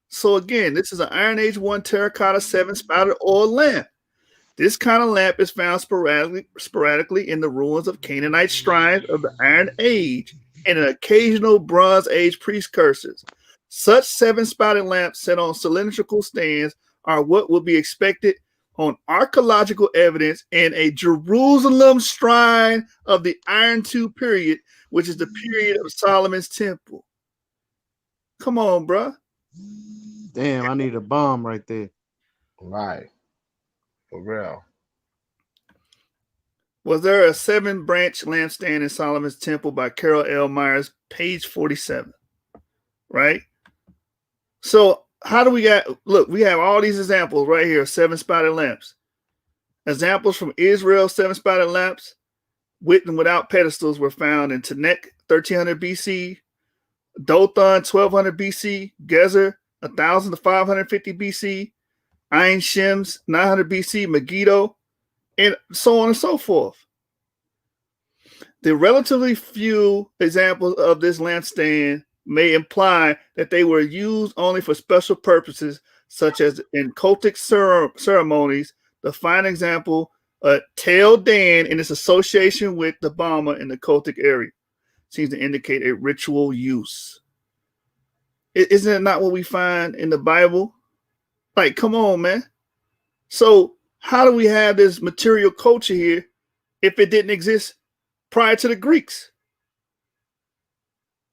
Speaker 3: So again, this is an Iron Age 1 terracotta 7-spouted oil lamp. This kind of lamp is found sporadically in the ruins of Canaanite shrines of the Iron Age and an occasional Bronze Age precursors. Such 7-spouted lamps set on cylindrical stands are what would be expected on archaeological evidence in a Jerusalem shrine of the Iron II period, which is the period of Solomon's temple. Come on, bruh.
Speaker 9: Damn, I need a bomb right there.
Speaker 7: Right. For real.
Speaker 3: Was there a 7-branch lampstand in Solomon's temple by Carol L. Myers, page 47? Right? So how do we got, look, we have all these examples right here, 7-spouted lamps. Examples from Israel, 7-spouted lamps with and without pedestals were found in Tanekh, 1300 BC, Dothan, 1200 BC, Gezer, 1000 to 550 BC, Ain Shems, 900 BC, Megiddo, and so on and so forth. The relatively few examples of this lampstand may imply that they were used only for special purposes, such as in cultic ceremonies. The fine example, Tel Dan, in its association with the Bama in the cultic area, seems to indicate a ritual use. Isn't it not what we find in the Bible? Like, come on, man. So how do we have this material culture here if it didn't exist prior to the Greeks?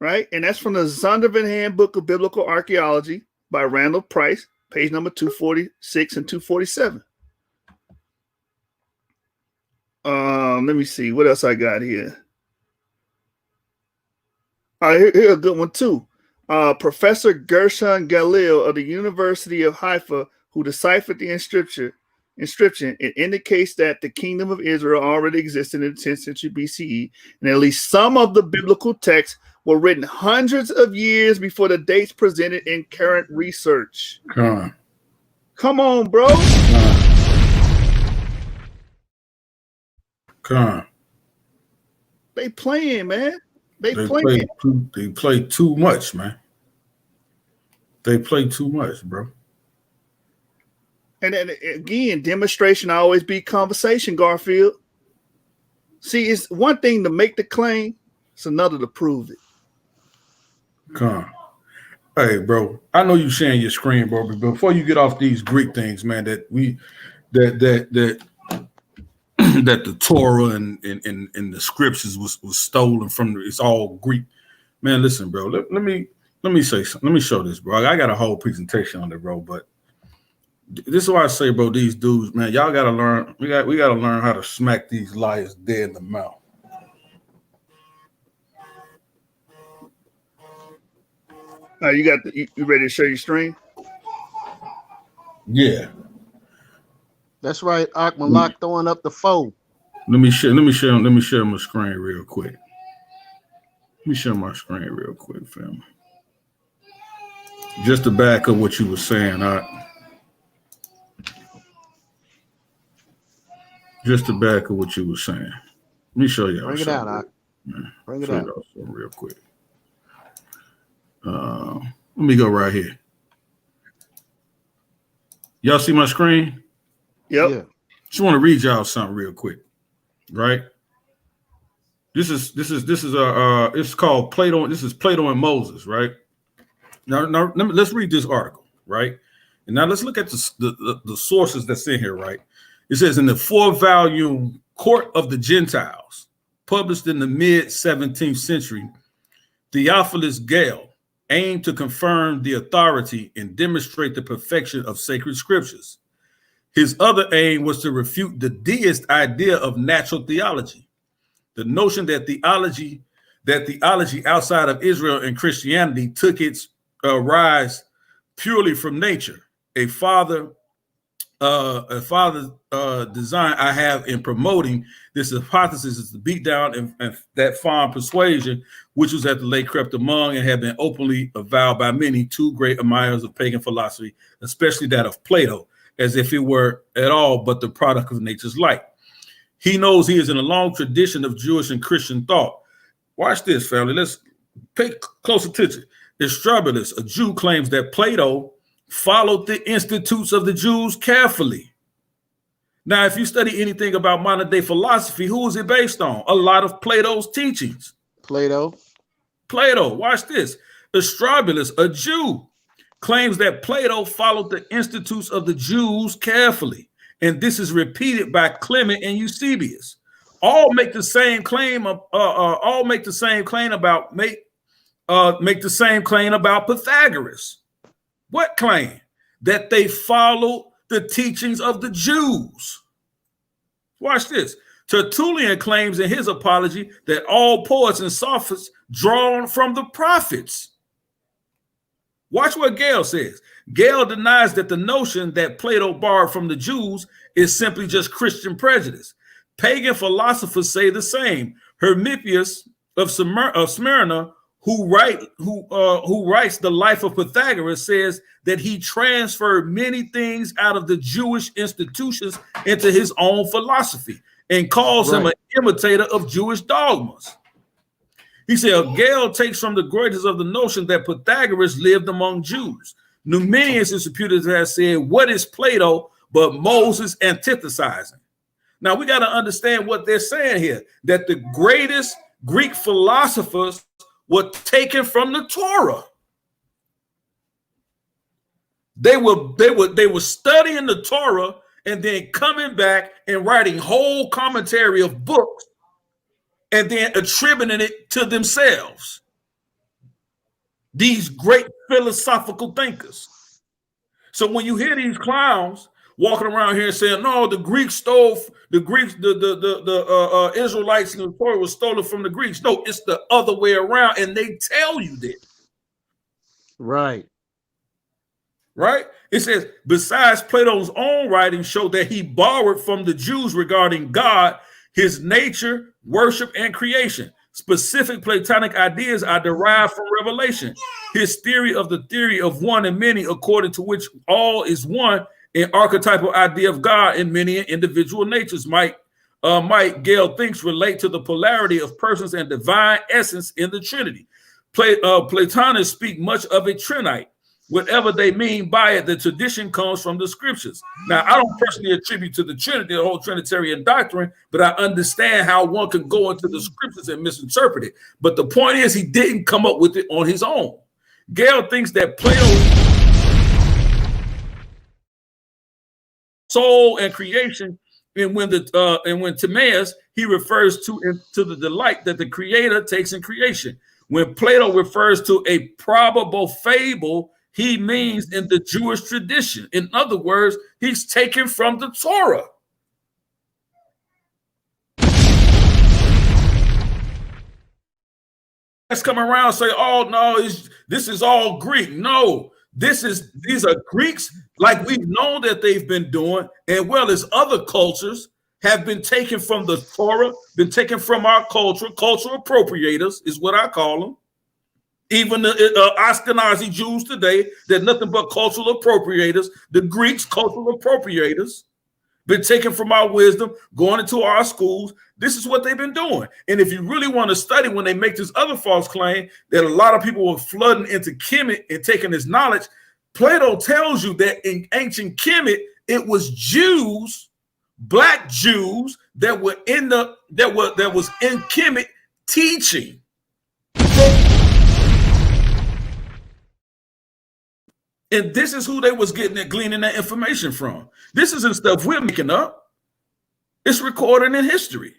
Speaker 3: Right? And that's from the Zondervan Handbook of Biblical Archaeology by Randall Price, page number 246 and 247. Let me see. What else I got here? All right, here's a good one too. Professor Gershon Galil of the University of Haifa, who deciphered the inscription, it indicates that the kingdom of Israel already existed in the 10th century BCE, and at least some of the biblical texts were written hundreds of years before the dates presented in current research. Come on, bro. They playing, man. They
Speaker 6: play too much, man. They play too much, bro.
Speaker 3: And then again, demonstration always be conversation, Garfield. See, it's one thing to make the claim, it's another to prove it.
Speaker 6: Hey, bro, I know you sharing your screen, bro, but before you get off these Greek things, man, that the Torah and the scriptures was stolen from it's all Greek. Man, listen, bro. Let me say something. Let me show this, bro. I got a whole presentation on it, bro. But this is why I say, bro, these dudes, man, y'all gotta learn. We gotta learn how to smack these liars dead in the mouth.
Speaker 3: You ready to show your screen?
Speaker 6: Yeah.
Speaker 9: That's right. Malak throwing up the foe.
Speaker 6: Let me share my screen real quick. Let me share my screen real quick, family. Just to back up what you were saying, just to back up what you were saying. Let me show y'all.
Speaker 9: Bring it out, Bring it out.
Speaker 6: Real quick. Let me go right here. Y'all see my screen?
Speaker 3: Yep.
Speaker 9: Yeah.
Speaker 6: Just want to read y'all something real quick, right? This is it's called Plato. This is Plato and Moses, right? Now let's read this article, right? And now let's look at the sources that's in here, right? It says in the 4-volume Court of the Gentiles, published in the mid-17th century, Theophilus Gale aimed to confirm the authority and demonstrate the perfection of sacred scriptures. His other aim was to refute the deist idea of natural theology, the notion that theology outside of Israel and Christianity took its rise purely from nature. A father design I have in promoting this hypothesis is to beat down and that fond persuasion, which was at the late crept among and had been openly avowed by many too great admirers of pagan philosophy, especially that of Plato, as if it were at all but the product of nature's light. He knows he is in a long tradition of Jewish and Christian thought. Watch this, family. Let's pay close attention. Estrabulus, a Jew, claims that Plato followed the institutes of the Jews carefully. Now, if you study anything about modern day philosophy, who is it based on? A lot of Plato's teachings.
Speaker 9: Plato.
Speaker 6: Watch this. Estrabulus, a Jew, claims that Plato followed the institutes of the Jews carefully. And this is repeated by Clement and Eusebius. All make the same claim about Pythagoras. What claim? That they follow the teachings of the Jews. Watch this. Tertullian claims in his apology that all poets and sophists drawn from the prophets. Watch what Gale says. Gale denies that the notion that Plato borrowed from the Jews is simply just Christian prejudice. Pagan philosophers say the same. Hermippus of Smyrna, who writes the life of Pythagoras, says that he transferred many things out of the Jewish institutions into his own philosophy and calls him an imitator of Jewish dogmas. He said, Gale takes from the greatest of the notion that Pythagoras lived among Jews. Numenius is reputed to have said, what is Plato but Moses antithesis? Now we got to understand what they're saying here, that the greatest Greek philosophers were taken from the Torah. They were studying the Torah and then coming back and writing whole commentary of books and then attributing it to themselves. These great philosophical thinkers. So when you hear these clowns walking around here saying, no, the Greeks stole, the Israelites in the Torah was stolen from the Greeks. No, it's the other way around, and they tell you that.
Speaker 9: Right.
Speaker 6: It says, besides Plato's own writings show that he borrowed from the Jews regarding God, his nature, worship, and creation. Specific Platonic ideas are derived from revelation. His theory of one and many, according to which all is one, an archetypal idea of God in many individual natures might Gale thinks relate to the polarity of persons and divine essence in the Trinity. Platonists speak much of a Trinite. Whatever they mean by it, the tradition comes from the scriptures. Now, I don't personally attribute to the Trinity, the whole Trinitarian doctrine, but I understand how one can go into the scriptures and misinterpret it. But the point is, he didn't come up with it on his own. Gale thinks that Plato's soul and creation, and when Timaeus, he refers to the delight that the creator takes in creation. When Plato refers to a probable fable, he means in the Jewish tradition. In other words, he's taken from the Torah. Let's come around and say, oh, no, this is all Greek. No, these are Greeks like we've known that they've been doing, and well as other cultures have been taken from the Torah, been taken from our culture. Cultural appropriators is what I call them. Even the Ashkenazi Jews today, they're nothing but cultural appropriators. The Greeks, cultural appropriators, been taken from our wisdom, going into our schools. This is what they've been doing. And if you really want to study when they make this other false claim that a lot of people were flooding into Kemet and taking this knowledge, Plato tells you that in ancient Kemet, it was Jews, black Jews that were that was in Kemet teaching. And this is who they was gleaning that information from. This isn't stuff we're making up. It's recorded in history.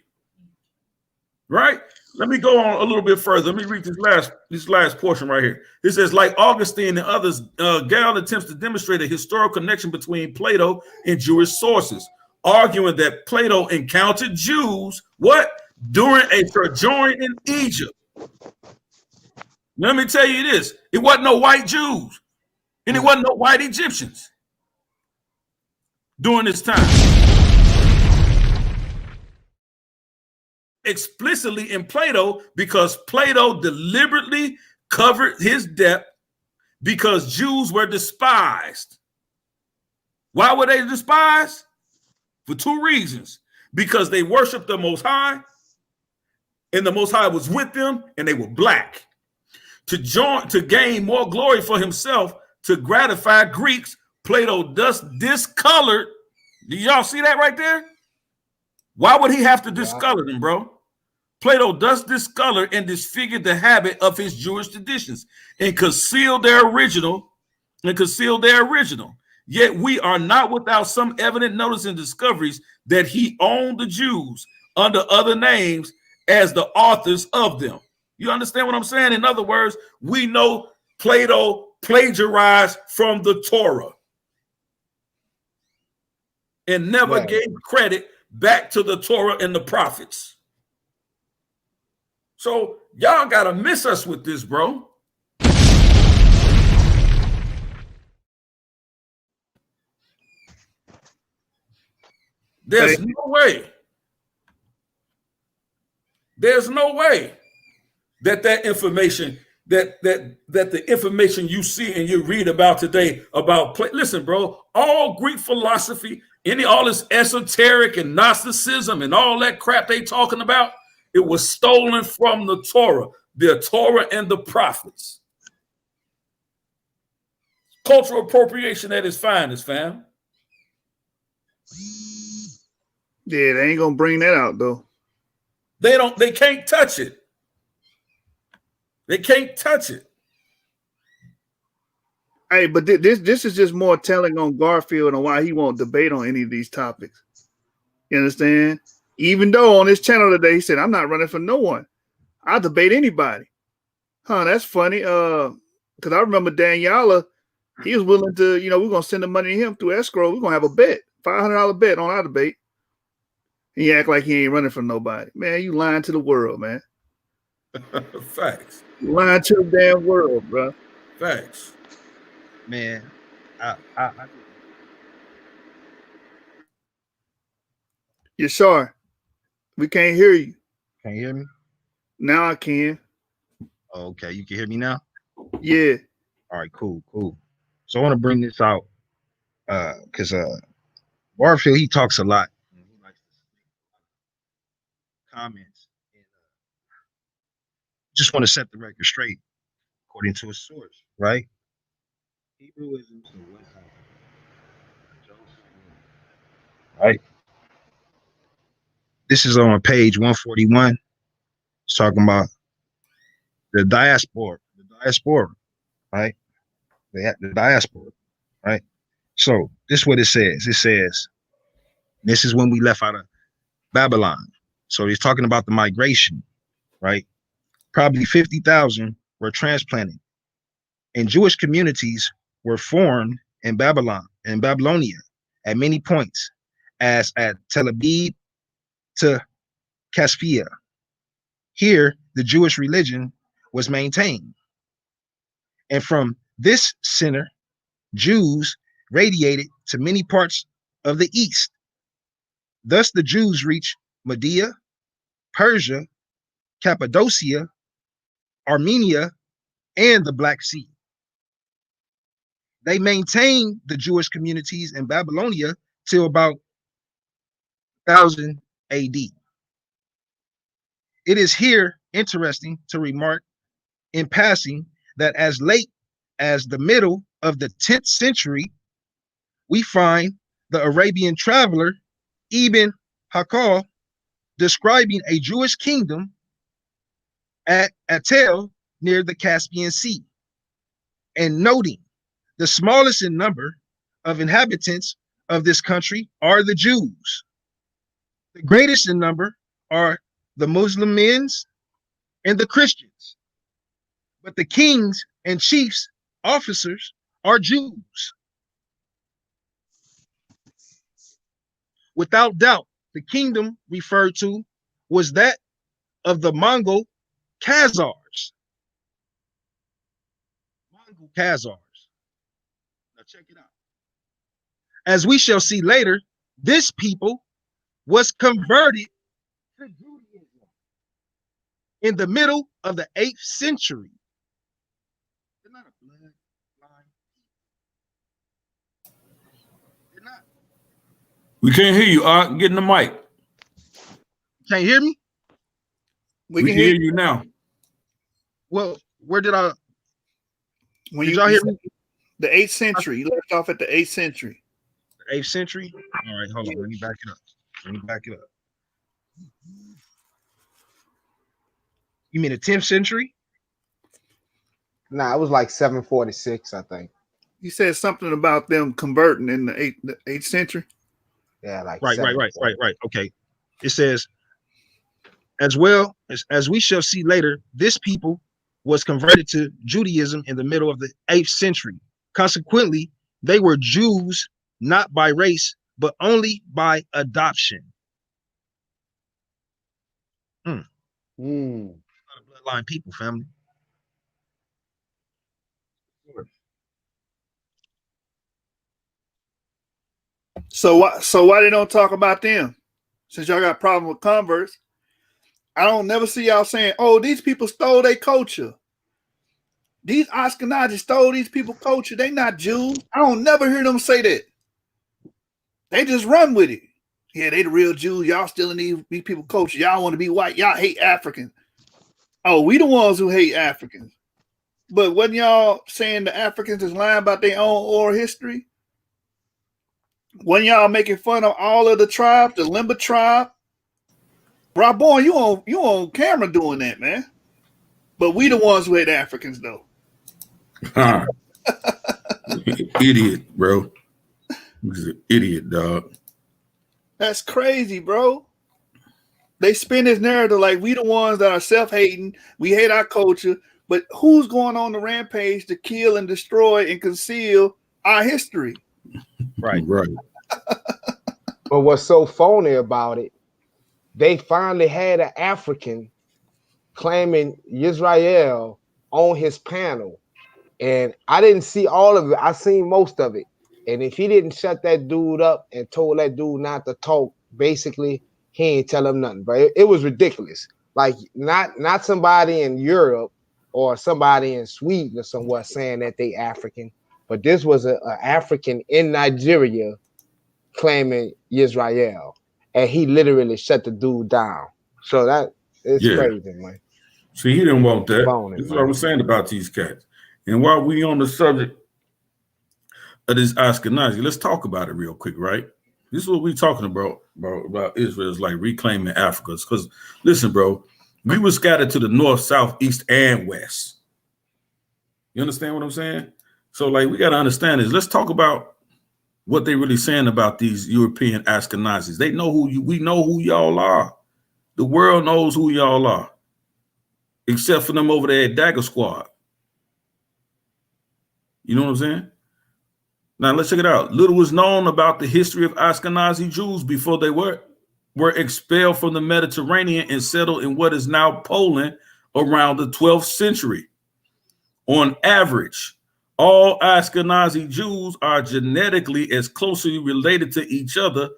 Speaker 6: Right? Let me go on a little bit further. Let me read this last portion right here. It says, like Augustine and others, Gall attempts to demonstrate a historical connection between Plato and Jewish sources, arguing that Plato encountered Jews, what? During a sojourn in Egypt. Let me tell you this. It wasn't no white Jews. And it wasn't no white Egyptians during this time. Explicitly in Plato, because Plato deliberately covered his depth because Jews were despised. Why were they despised? For two reasons. Because they worshiped the Most High, and the Most High was with them, and they were black. To gain more glory for himself, to gratify Greeks, Plato thus discolored. Do y'all see that right there? Why would he have to discolor them, bro? Plato thus discolored and disfigured the habit of his Jewish traditions and concealed their original. Yet we are not without some evident notice and discoveries that he owned the Jews under other names as the authors of them. You understand what I'm saying? In other words, we know Plato plagiarized from the Torah and never gave credit back to the Torah and the prophets. So y'all gotta miss us with this, bro. There's no way. There's no way that information, that the information you see and you read about today about, listen, bro, all Greek philosophy, all this esoteric and Gnosticism and all that crap they talking about, it was stolen from the Torah and the prophets. Cultural appropriation at its finest, fam.
Speaker 3: Yeah, they ain't gonna bring that out though.
Speaker 6: They can't touch it. They can't touch it.
Speaker 3: Hey, but this is just more telling on Garfield and why he won't debate on any of these topics. You understand? Even though on his channel today he said, I'm not running for no one. I'll debate anybody. Huh, that's funny. Because I remember Daniela, he was willing to, we're going to send the money to him through escrow. We're going to have a bet, $500 bet on our debate. He act like he ain't running for nobody. Man, you lying to the world, man.
Speaker 6: Facts.
Speaker 3: You lying to the damn world, bro.
Speaker 6: Facts.
Speaker 8: Man,
Speaker 3: You're sure? We can't hear you.
Speaker 8: Can you hear me?
Speaker 3: Now I can.
Speaker 8: Okay, you can hear me now?
Speaker 3: Yeah.
Speaker 8: All right, cool. So I want to bring this out because Garfield, he talks a lot. He likes to comments. And, just want to set the record straight according to his source, right? Hebrewism to West Africa. Right? This is on page 141. It's talking about the diaspora, right? The diaspora, right? So this is what it says. It says, this is when we left out of Babylon. So he's talking about the migration, right? Probably 50,000 were transplanted, and Jewish communities were formed in Babylonia at many points, as at Tel Aviv to Caspia. Here, the Jewish religion was maintained. And from this center, Jews radiated to many parts of the East. Thus, the Jews reached Media, Persia, Cappadocia, Armenia, and the Black Sea. They maintained the Jewish communities in Babylonia till about 1000 AD. It is here interesting to remark in passing that as late as the middle of the 10th century, we find the Arabian traveler Ibn Hakal describing a Jewish kingdom at Atel near the Caspian Sea, and noting the smallest in number of inhabitants of this country are the Jews. The greatest in number are the Muslims and the Christians. But the kings and chiefs, officers are Jews. Without doubt, the kingdom referred to was that of the Mongol Khazars. Mongol Khazars. Now check it out. As we shall see later, this people was converted to Judaism in the middle of the 8th century. They're not a bloodline. They're not.
Speaker 6: We can't hear you, Art. Get in the mic.
Speaker 8: Can't hear me?
Speaker 3: We
Speaker 6: We
Speaker 3: can
Speaker 6: can
Speaker 3: hear
Speaker 6: hear you now.
Speaker 8: Well, where did I?
Speaker 3: when
Speaker 8: Did
Speaker 3: you
Speaker 8: y'all hear me?
Speaker 3: the 8th century. You left off at the 8th century.
Speaker 8: 8th century? All right, hold on. Let me back it up. You mean the 10th century?
Speaker 7: Nah, it was like 746, I think.
Speaker 3: You said something about them converting in the 8th century.
Speaker 7: Yeah, like
Speaker 8: Right.
Speaker 7: 740.
Speaker 8: Okay. It says, as well as we shall see later, this people was converted to Judaism in the middle of the 8th century. Consequently, they were Jews not by race, but only by adoption.
Speaker 9: Mm.
Speaker 8: Bloodline people, family.
Speaker 3: So why they don't talk about them? Since y'all got a problem with converts, I don't never see y'all saying, "Oh, these people stole their culture. These Ashkenazi stole these people culture. They not Jews." I don't never hear them say that. They just run with it. Yeah, they the real Jews. Y'all stealing these people culture. Y'all want to be white. Y'all hate Africans. Oh, we the ones who hate Africans. But wasn't y'all saying the Africans is lying about their own oral history? When y'all making fun of all of the tribes, the Limba tribe, Rabon, you on camera doing that, man. But we the ones who hate Africans, though.
Speaker 6: Huh. Idiot, bro. He's an idiot, dog.
Speaker 3: That's crazy, bro. They spin this narrative like we the ones that are self-hating. We hate our culture. But who's going on the rampage to kill and destroy and conceal our history?
Speaker 8: Right.
Speaker 7: But what's so phony about it, they finally had an African claiming Israel on his panel. And I didn't see all of it. I seen most of it. And if he didn't shut that dude up and told that dude not to talk, basically, he ain't tell him nothing. But it was ridiculous. Like not somebody in Europe or somebody in Sweden or somewhere saying that they African, but this was an African in Nigeria claiming Israel, and he literally shut the dude down. So that is crazy, man.
Speaker 6: See, he didn't want that.
Speaker 7: Phony,
Speaker 6: This is
Speaker 7: man.
Speaker 6: what I'm saying about these cats. And while we on the subject of this Ashkenazi, let's talk about it real quick, right? This is what we're talking about Israel is like reclaiming Africa. Because listen, bro, we were scattered to the north, south, east, and west. You understand what I'm saying? So, like, we got to understand this. Let's talk about what they really saying about these European Ashkenazis. They know we know who y'all are. The world knows who y'all are, except for them over there at Dagger Squad. You know what I'm saying? Now let's check it out. Little was known about the history of Ashkenazi Jews before they were expelled from the Mediterranean and settled in what is now Poland around the 12th century. On average, all Ashkenazi Jews are genetically as closely related to each other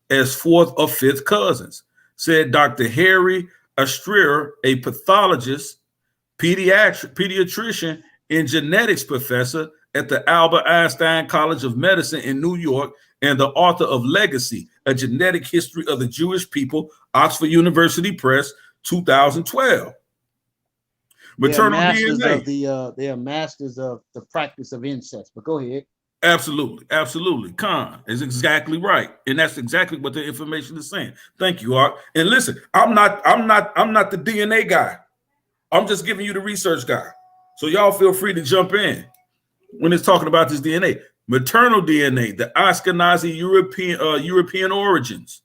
Speaker 6: as fourth or fifth cousins, said Dr. Harry Astrier, a pathologist, pediatrician, and genetics professor at the Albert Einstein College of Medicine in New York, and the author of Legacy, A Genetic History of the Jewish People, Oxford University Press, 2012. Maternal DNA.
Speaker 9: They are masters of the practice of incest. But go ahead.
Speaker 6: Absolutely. Khan is exactly right, and that's exactly what the information is saying. Thank you, Art. And listen, I'm not the DNA guy. I'm just giving you the research guy. So y'all feel free to jump in when it's talking about this DNA. Maternal DNA, the Ashkenazi European origins.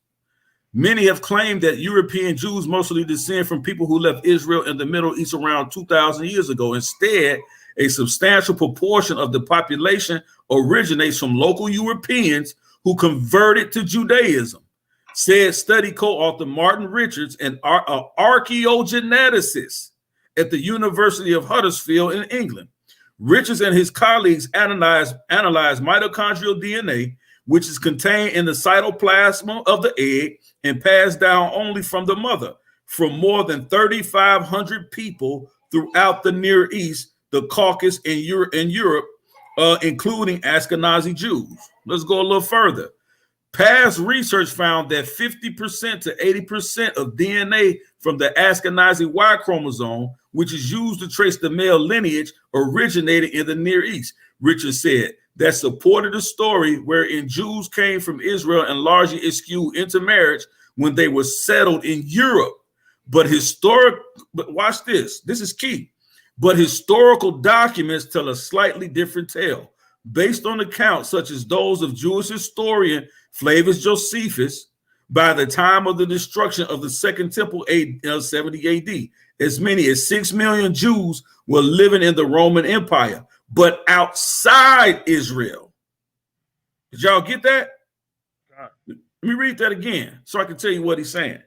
Speaker 6: Many have claimed that European Jews mostly descend from people who left Israel and the Middle East around 2,000 years ago. Instead, a substantial proportion of the population originates from local Europeans who converted to Judaism, said study co-author Martin Richards, an archaeogeneticist at the University of Huddersfield in England. Richards and his colleagues analyzed mitochondrial DNA, which is contained in the cytoplasm of the egg and passed down only from the mother, from more than 3,500 people throughout the Near East, the Caucasus, and Europe, including Ashkenazi Jews. Let's go a little further. Past research found that 50% to 80% of DNA from the Ashkenazi Y chromosome, which is used to trace the male lineage, originated in the Near East. Richard said that supported a story wherein Jews came from Israel and largely eschewed intermarriage when they were settled in Europe. But watch this. This is key. But historical documents tell a slightly different tale. Based on accounts such as those of Jewish historian Flavius Josephus, by the time of the destruction of the Second Temple, 70 AD, as many as 6 million Jews were living in the Roman Empire, but outside Israel. Did y'all get that? Let me read that again so I can tell you what he's saying.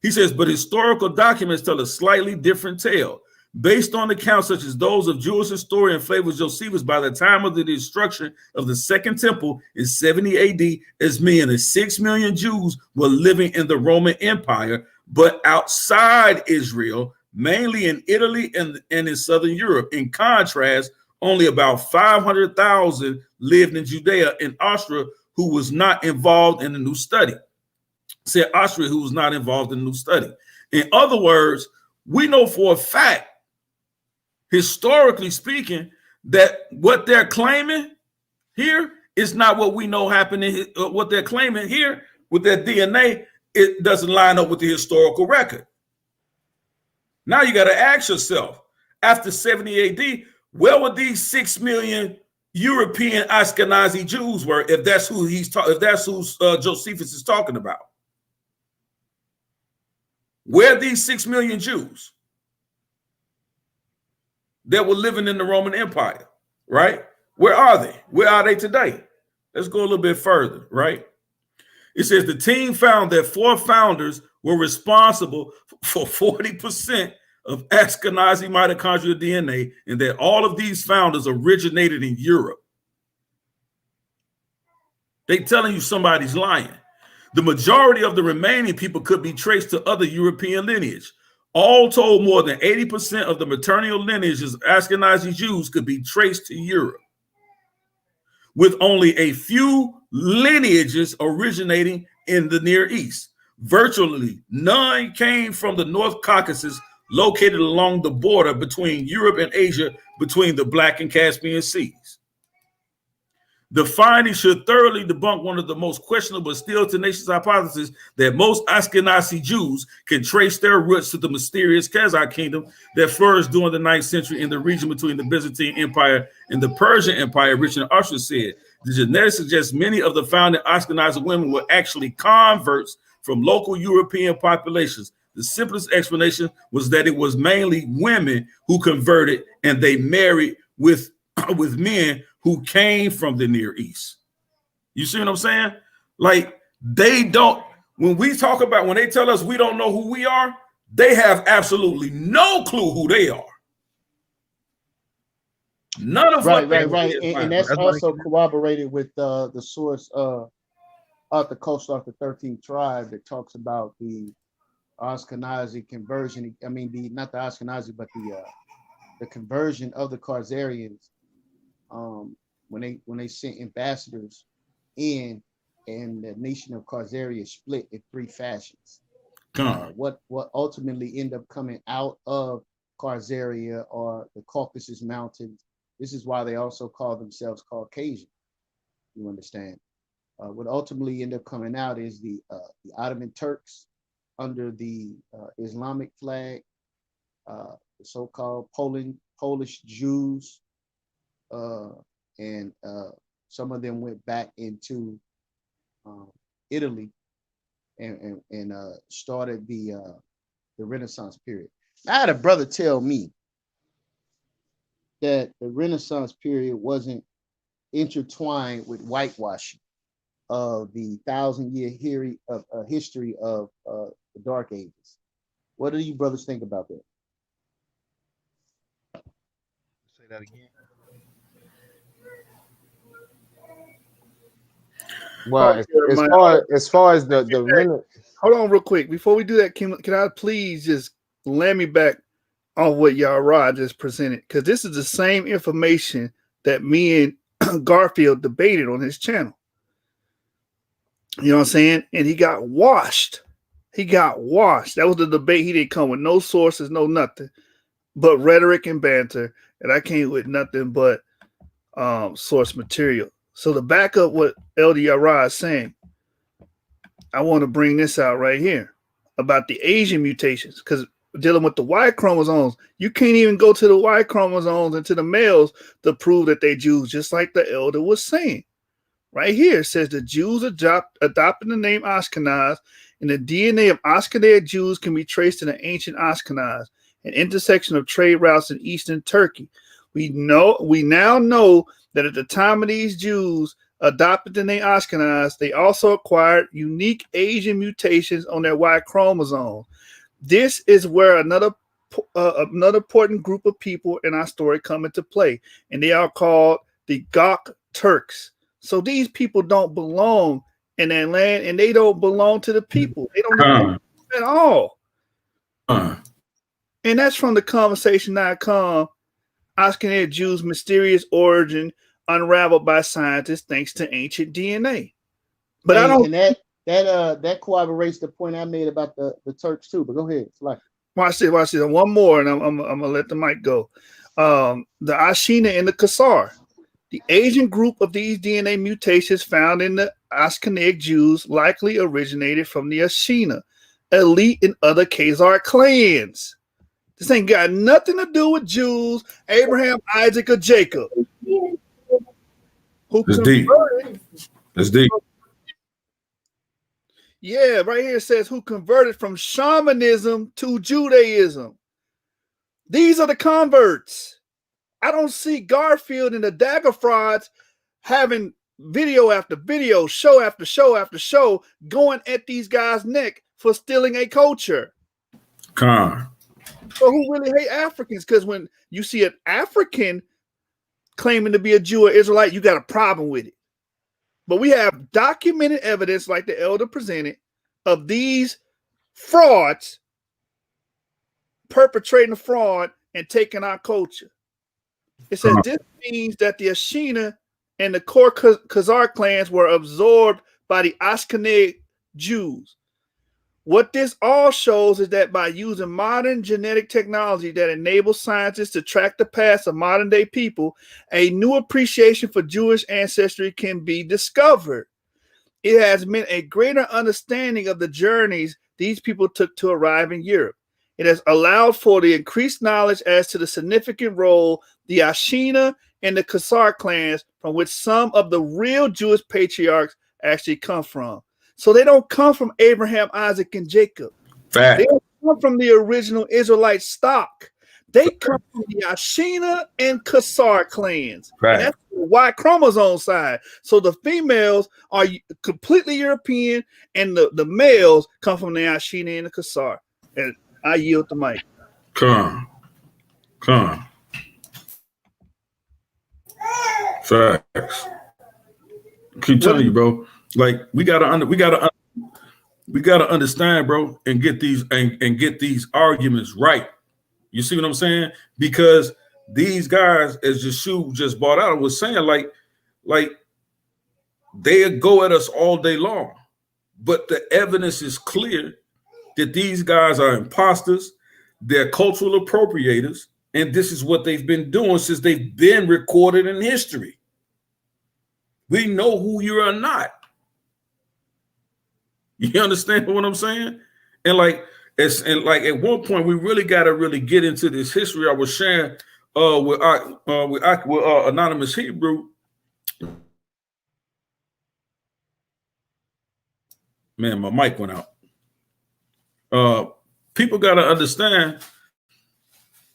Speaker 6: He says, but historical documents tell a slightly different tale. Based on accounts such as those of Jewish historian Flavius Josephus, by the time of the destruction of the Second Temple in 70 AD, as many as 6 million Jews were living in the Roman Empire, but outside Israel, mainly in Italy and in Southern Europe. In contrast, only about 500,000 lived in Judea and Austria, who was not involved in the new study. Said Austria, who was not involved in the new study. In other words, we know for a fact, historically speaking, that what they're claiming here is not what we know happening. What they're claiming here with their DNA, it doesn't line up with the historical record. Now you got to ask yourself, after 70 AD, where were these 6 million European Ashkenazi Jews were, if that's who Josephus is talking about? Where are these 6 million Jews that were living in the Roman Empire, right? Where are they? Where are they today? Let's go a little bit further, right? It says the team found that 4 founders were responsible for 40% of Ashkenazi mitochondrial DNA, and that all of these founders originated in Europe. They telling you somebody's lying. The majority of the remaining people could be traced to other European lineage. All told, more than 80% of the maternal lineages of Ashkenazi Jews could be traced to Europe, with only a few lineages originating in the Near East. Virtually none came from the North Caucasus, located along the border between Europe and Asia, between the Black and Caspian Seas. The findings should thoroughly debunk one of the most questionable but still tenacious hypotheses that most Ashkenazi Jews can trace their roots to the mysterious Khazar kingdom that flourished during the 9th century in the region between the Byzantine Empire and the Persian Empire. Richard Usher said, the genetics suggests many of the founding Ashkenazi women were actually converts from local European populations. The simplest explanation was that it was mainly women who converted and they married with men who came from the Near East. You see what I'm saying? Like, they don't, when they tell us we don't know who we are, they have absolutely no clue who they are. None of
Speaker 9: right. And that's also corroborated with the source Arthur Coast off the 13th tribe that talks about the Ashkenazi conversion. I mean, not the Ashkenazi, but the conversion of the Khazarians. When they sent ambassadors in, and the nation of Khazaria split in 3 fashions. What ultimately ended up coming out of Khazaria are the Caucasus Mountains. This is why they also call themselves Caucasian. You understand? What ultimately ended up coming out is the Ottoman Turks under the Islamic flag. the so-called Polish Jews, and some of them went back into Italy and started the Renaissance period. I had a brother tell me that the Renaissance period wasn't intertwined with whitewashing of the 1,000-year history of the Dark Ages. What do you brothers think about that?
Speaker 8: Say that again.
Speaker 7: Well, as far as the
Speaker 3: hold on real quick before we do that. Can I please just land me back on what Yara just presented, because this is the same information that me and Garfield debated on his channel. You know what I'm saying? And he got washed. That was the debate. He didn't come with no sources, no nothing, but rhetoric and banter. And I came with nothing but source material. So to back up what Elder Yara is saying, I want to bring this out right here about the Asian mutations, because dealing with the Y chromosomes, you can't even go to the Y chromosomes and to the males to prove that they Jews, just like the elder was saying. Right here, it says the Jews adopted the name Ashkenaz, and the DNA of Ashkenaz Jews can be traced to the ancient Ashkenaz, an intersection of trade routes in eastern Turkey. We now know that at the time of these Jews adopted the name Ashkenaz, they also acquired unique Asian mutations on their Y chromosome. This is where another important group of people in our story come into play, and they are called the Gok Turks. So these people don't belong in that land, and they don't belong to the people. They don't belong at all. And that's from the conversation.com. Ashkenaz Jews' mysterious origin unraveled by scientists thanks to ancient DNA. But I don't.
Speaker 9: And that corroborates the point I made about the Turks too. But go ahead, it's like
Speaker 3: watch this. One more, and I'm gonna let the mic go. The Ashina and the Khazar. The Asian group of these DNA mutations found in the Ashkenaz Jews likely originated from the Ashina, elite and other Khazar clans. This ain't got nothing to do with Jews, Abraham, Isaac, or Jacob.
Speaker 6: That's deep. That's deep.
Speaker 3: Yeah, right here it says who converted from shamanism to Judaism. These are the converts. I don't see Garfield and the Dagger Frauds having video after video, show after show after show, going at these guys' neck for stealing a culture.
Speaker 6: So
Speaker 3: who really hate Africans? Because when you see an African claiming to be a Jew or Israelite, you got a problem with it. But we have documented evidence, like the elder presented, of these frauds perpetrating a fraud and taking our culture. It says this means that the Ashina and the core Khazar clans were absorbed by the Ashkenaz Jews. What this all shows is that by using modern genetic technology that enables scientists to track the past of modern day people, a new appreciation for Jewish ancestry can be discovered. It has meant a greater understanding of the journeys these people took to arrive in Europe. It has allowed for the increased knowledge as to the significant role the Ashina and the Khazar clans, from which some of the real Jewish patriarchs actually come from. So they don't come from Abraham, Isaac, and Jacob.
Speaker 6: Fact.
Speaker 3: They don't come from the original Israelite stock. They come from the Ashina and Khazar clans.
Speaker 6: Right.
Speaker 3: And that's the Y chromosome side. So the females are completely European, and the males come from the Ashina and the Khazar. And I yield the mic.
Speaker 6: Come. Facts. Keep telling you, bro. Like we gotta understand, bro, and get these arguments right. You see what I'm saying? Because these guys, as Yeshua just brought out, was saying, like they go at us all day long, but the evidence is clear that these guys are imposters, they're cultural appropriators, and this is what they've been doing since they've been recorded in history. We know who you are not. You understand what I'm saying? And like It's and like at one point we really got to really get into this history I was sharing with Anonymous Hebrew. Man, my mic went out. People got to understand,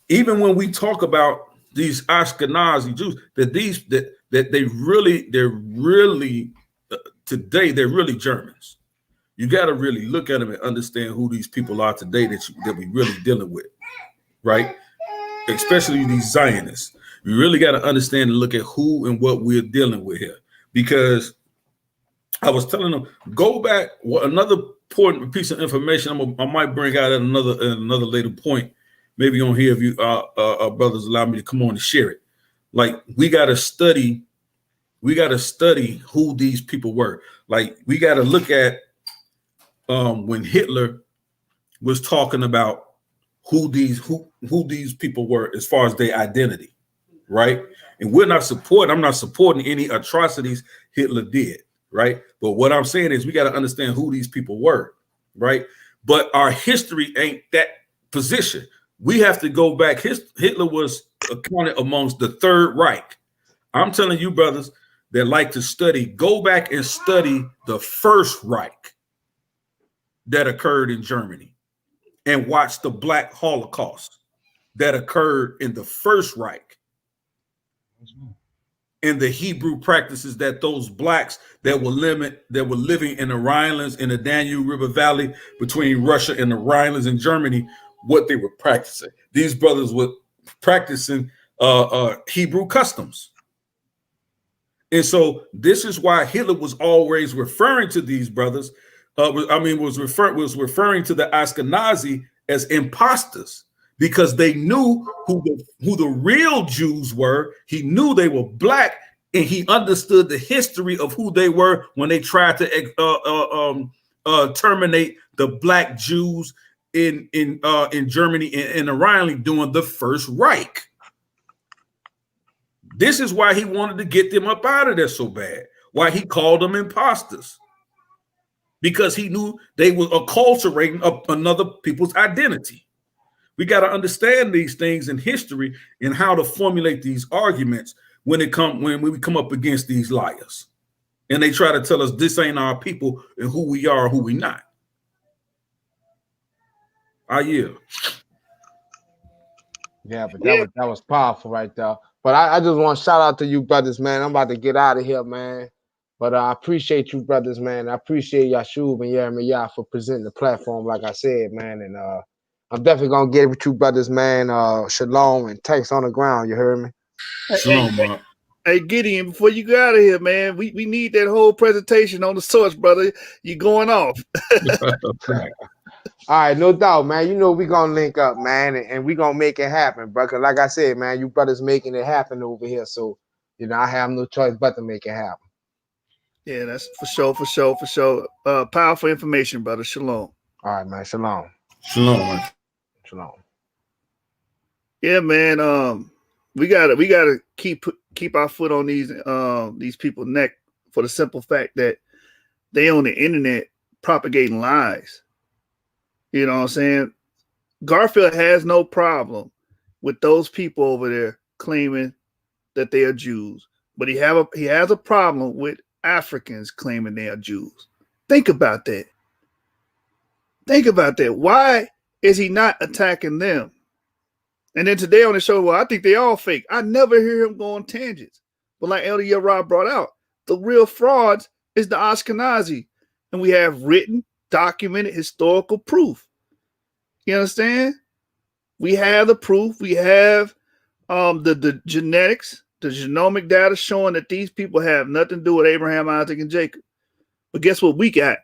Speaker 6: even when we talk about these Ashkenazi Jews, that they're really today they're really Germans. You got to really look at them and understand who these people are today that we really dealing with, right? Especially these Zionists. We really got to understand and look at who and what we're dealing with here, because I was telling them, go back. Another important piece of information I might bring out at another later point, maybe on here if you brothers allow me to come on and share it. Like we got to study who these people were. Like we got to look at when Hitler was talking about who these people were as far as their identity, right? And I'm not supporting any atrocities Hitler did, right? But what I'm saying is we got to understand who these people were, right? But our history ain't that position. We have to go back. Hitler was accounted amongst the Third Reich. I'm telling you, brothers that like to study, go back and study the First Reich that occurred in Germany and watch the Black Holocaust that occurred in the First Reich and the Hebrew practices that those blacks that were living in the Rhinelands in the Danube River Valley between Russia and the Rhinelands in Germany, what they were practicing. These brothers were practicing Hebrew customs. And so this is why Hitler was always referring to these brothers, was referring to the Ashkenazi as imposters, because they knew who the real Jews were. He knew they were black, and he understood the history of who they were when they tried to terminate the black Jews in Germany and in the Rhineland during the First Reich. This is why he wanted to get them up out of there so bad. Why he called them imposters. Because he knew they were acculturating another people's identity. We got to understand these things in history and how to formulate these arguments when we come up against these liars. And they try to tell us this ain't our people and who we are or who we not. I yield.
Speaker 7: Yeah, but that was powerful right there. But I just want to shout out to you brothers, man. I'm about to get out of here, man. But I appreciate you brothers, man. I appreciate Yashub and Yeremiah for presenting the platform, like I said, man. And I'm definitely gonna get with you brothers, man. Shalom and tanks on the ground. You heard me?
Speaker 6: Shalom, man.
Speaker 3: Hey, Gideon, before you go out of here, man, we need that whole presentation on the source, brother. You going off.
Speaker 7: All right, no doubt, man. You know we gonna link up, man, and we gonna make it happen, bro. Cause like I said, man, you brothers making it happen over here. So, I have no choice but to make it happen.
Speaker 3: Yeah, that's for sure. Powerful information, brother. Shalom.
Speaker 7: All right, man. Shalom.
Speaker 6: Shalom, man.
Speaker 7: Shalom.
Speaker 3: Yeah, man. We gotta keep our foot on these people's neck for the simple fact that they on the internet propagating lies. You know what I'm saying? Garfield has no problem with those people over there claiming that they are Jews, but he has a problem with Africans claiming they are Jews. Think about that. Why is he not attacking them? And then today on the show, well, I think they all fake. I never hear him go on tangents. But like Elder Yerad brought out, the real frauds is the Ashkenazi. And we have written, documented historical proof. You understand? We have the proof. We have the genetics, the genomic data showing that these people have nothing to do with Abraham, Isaac, and Jacob. But guess what we got?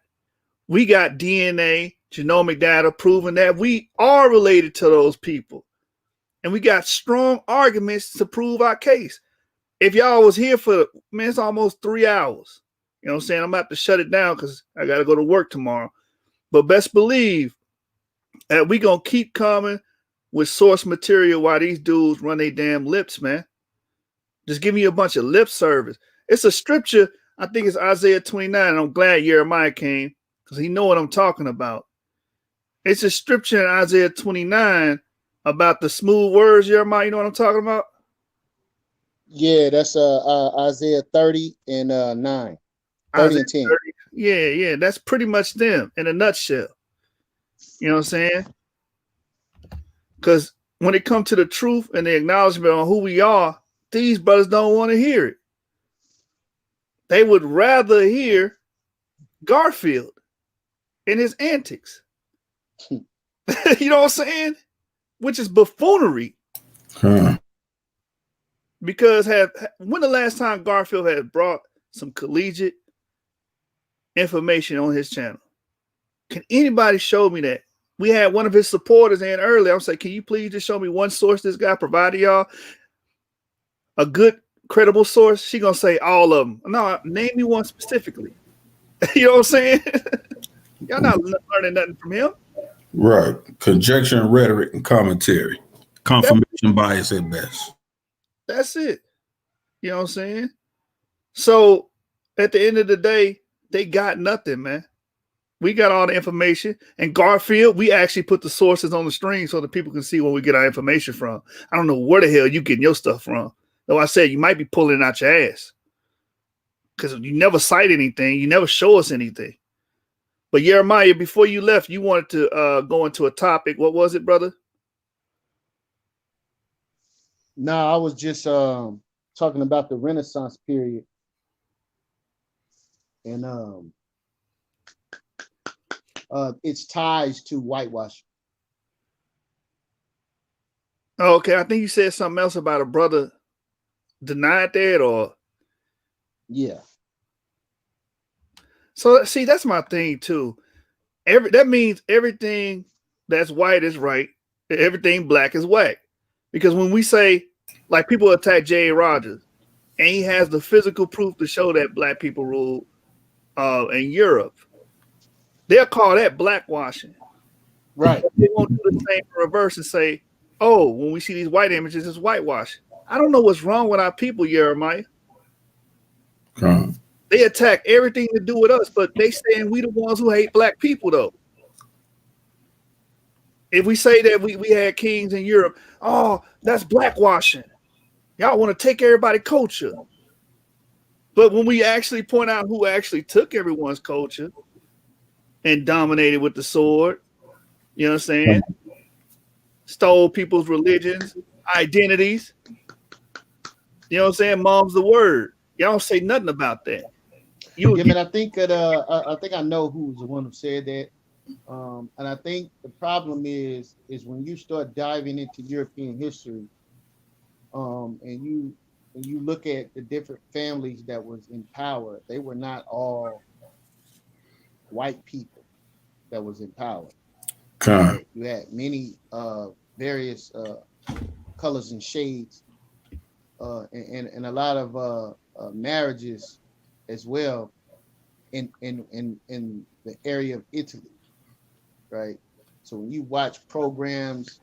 Speaker 3: We got DNA, genomic data proving that we are related to those people. And we got strong arguments to prove our case. If y'all was here it's almost 3 hours. You know what I'm saying? I'm about to shut it down because I got to go to work tomorrow. But best believe that we going to keep coming with source material while these dudes run their damn lips, man. Just give me a bunch of lip service. It's a scripture. I think it's Isaiah 29. And I'm glad Jeremiah came because he know what I'm talking about. It's a scripture in Isaiah 29 about the smooth words, Jeremiah. You know what I'm talking about?
Speaker 9: Yeah, that's Isaiah 30 and 9. 30
Speaker 3: Isaiah
Speaker 9: and 10.
Speaker 3: 30. Yeah. That's pretty much them in a nutshell. You know what I'm saying? Because when it comes to the truth and the acknowledgement on who we are, these brothers don't want to hear it. They would rather hear Garfield and his antics. You know what I'm saying? Which is buffoonery. Because when the last time Garfield had brought some collegiate information on his channel? Can anybody show me that? We had one of his supporters in earlier. I was like, can you please just show me one source this guy provided y'all? A good, credible source? She gonna say all of them. No, name me one specifically. You know what I'm saying? Y'all not learning nothing from him.
Speaker 6: Right. Conjecture and rhetoric and commentary. Confirmation bias at best.
Speaker 3: That's it. You know what I'm saying? So at the end of the day, they got nothing, man. We got all the information. And Garfield, we actually put the sources on the screen so that people can see where we get our information from. I don't know where the hell you getting your stuff from. Though I said you might be pulling it out your ass. Because you never cite anything. You never show us anything. But Jeremiah, before you left, you wanted to go into a topic. What was it, brother?
Speaker 9: No, I was just talking about the Renaissance period. And its ties to whitewashing.
Speaker 3: Okay, I think you said something else about a brother denied that, or
Speaker 9: yeah.
Speaker 3: So see, that's my thing too. That means everything that's white is right, everything black is whack. Because when we say, like, people attack J.A. Rogers, and he has the physical proof to show that black people rule in Europe, they'll call that blackwashing.
Speaker 9: Right.
Speaker 3: They won't do the same in reverse and say, oh, when we see these white images, it's whitewashing. I don't know what's wrong with our people, Jeremiah. They attack everything to do with us, but they saying we the ones who hate black people, though. If we say that we had kings in Europe, oh, that's blackwashing. Y'all want to take everybody's culture. But when we actually point out who actually took everyone's culture and dominated with the sword, you know what I'm saying? Stole people's religions, identities. You know what I'm saying? Mom's the word. Y'all don't say nothing about that.
Speaker 9: I think that I think I know who was the one who said that. And I think the problem is when you start diving into European history, and you look at the different families that was in power, they were not all white people that was in power. Right? You had many various colors and shades, and a lot of marriages as well in the area of Italy, right? So when you watch programs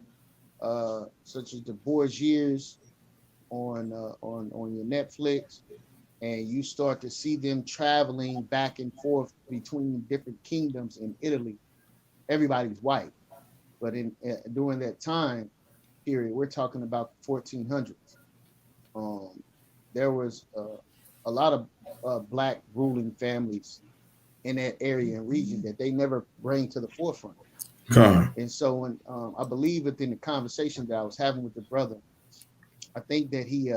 Speaker 9: such as the Borgias on your Netflix, and you start to see them traveling back and forth between different kingdoms in Italy, everybody's white. But during that time period, we're talking about the 1400s. There was a lot of black ruling families in that area and region that they never bring to the forefront. And so when I believe within the conversation that I was having with the brother, I think that he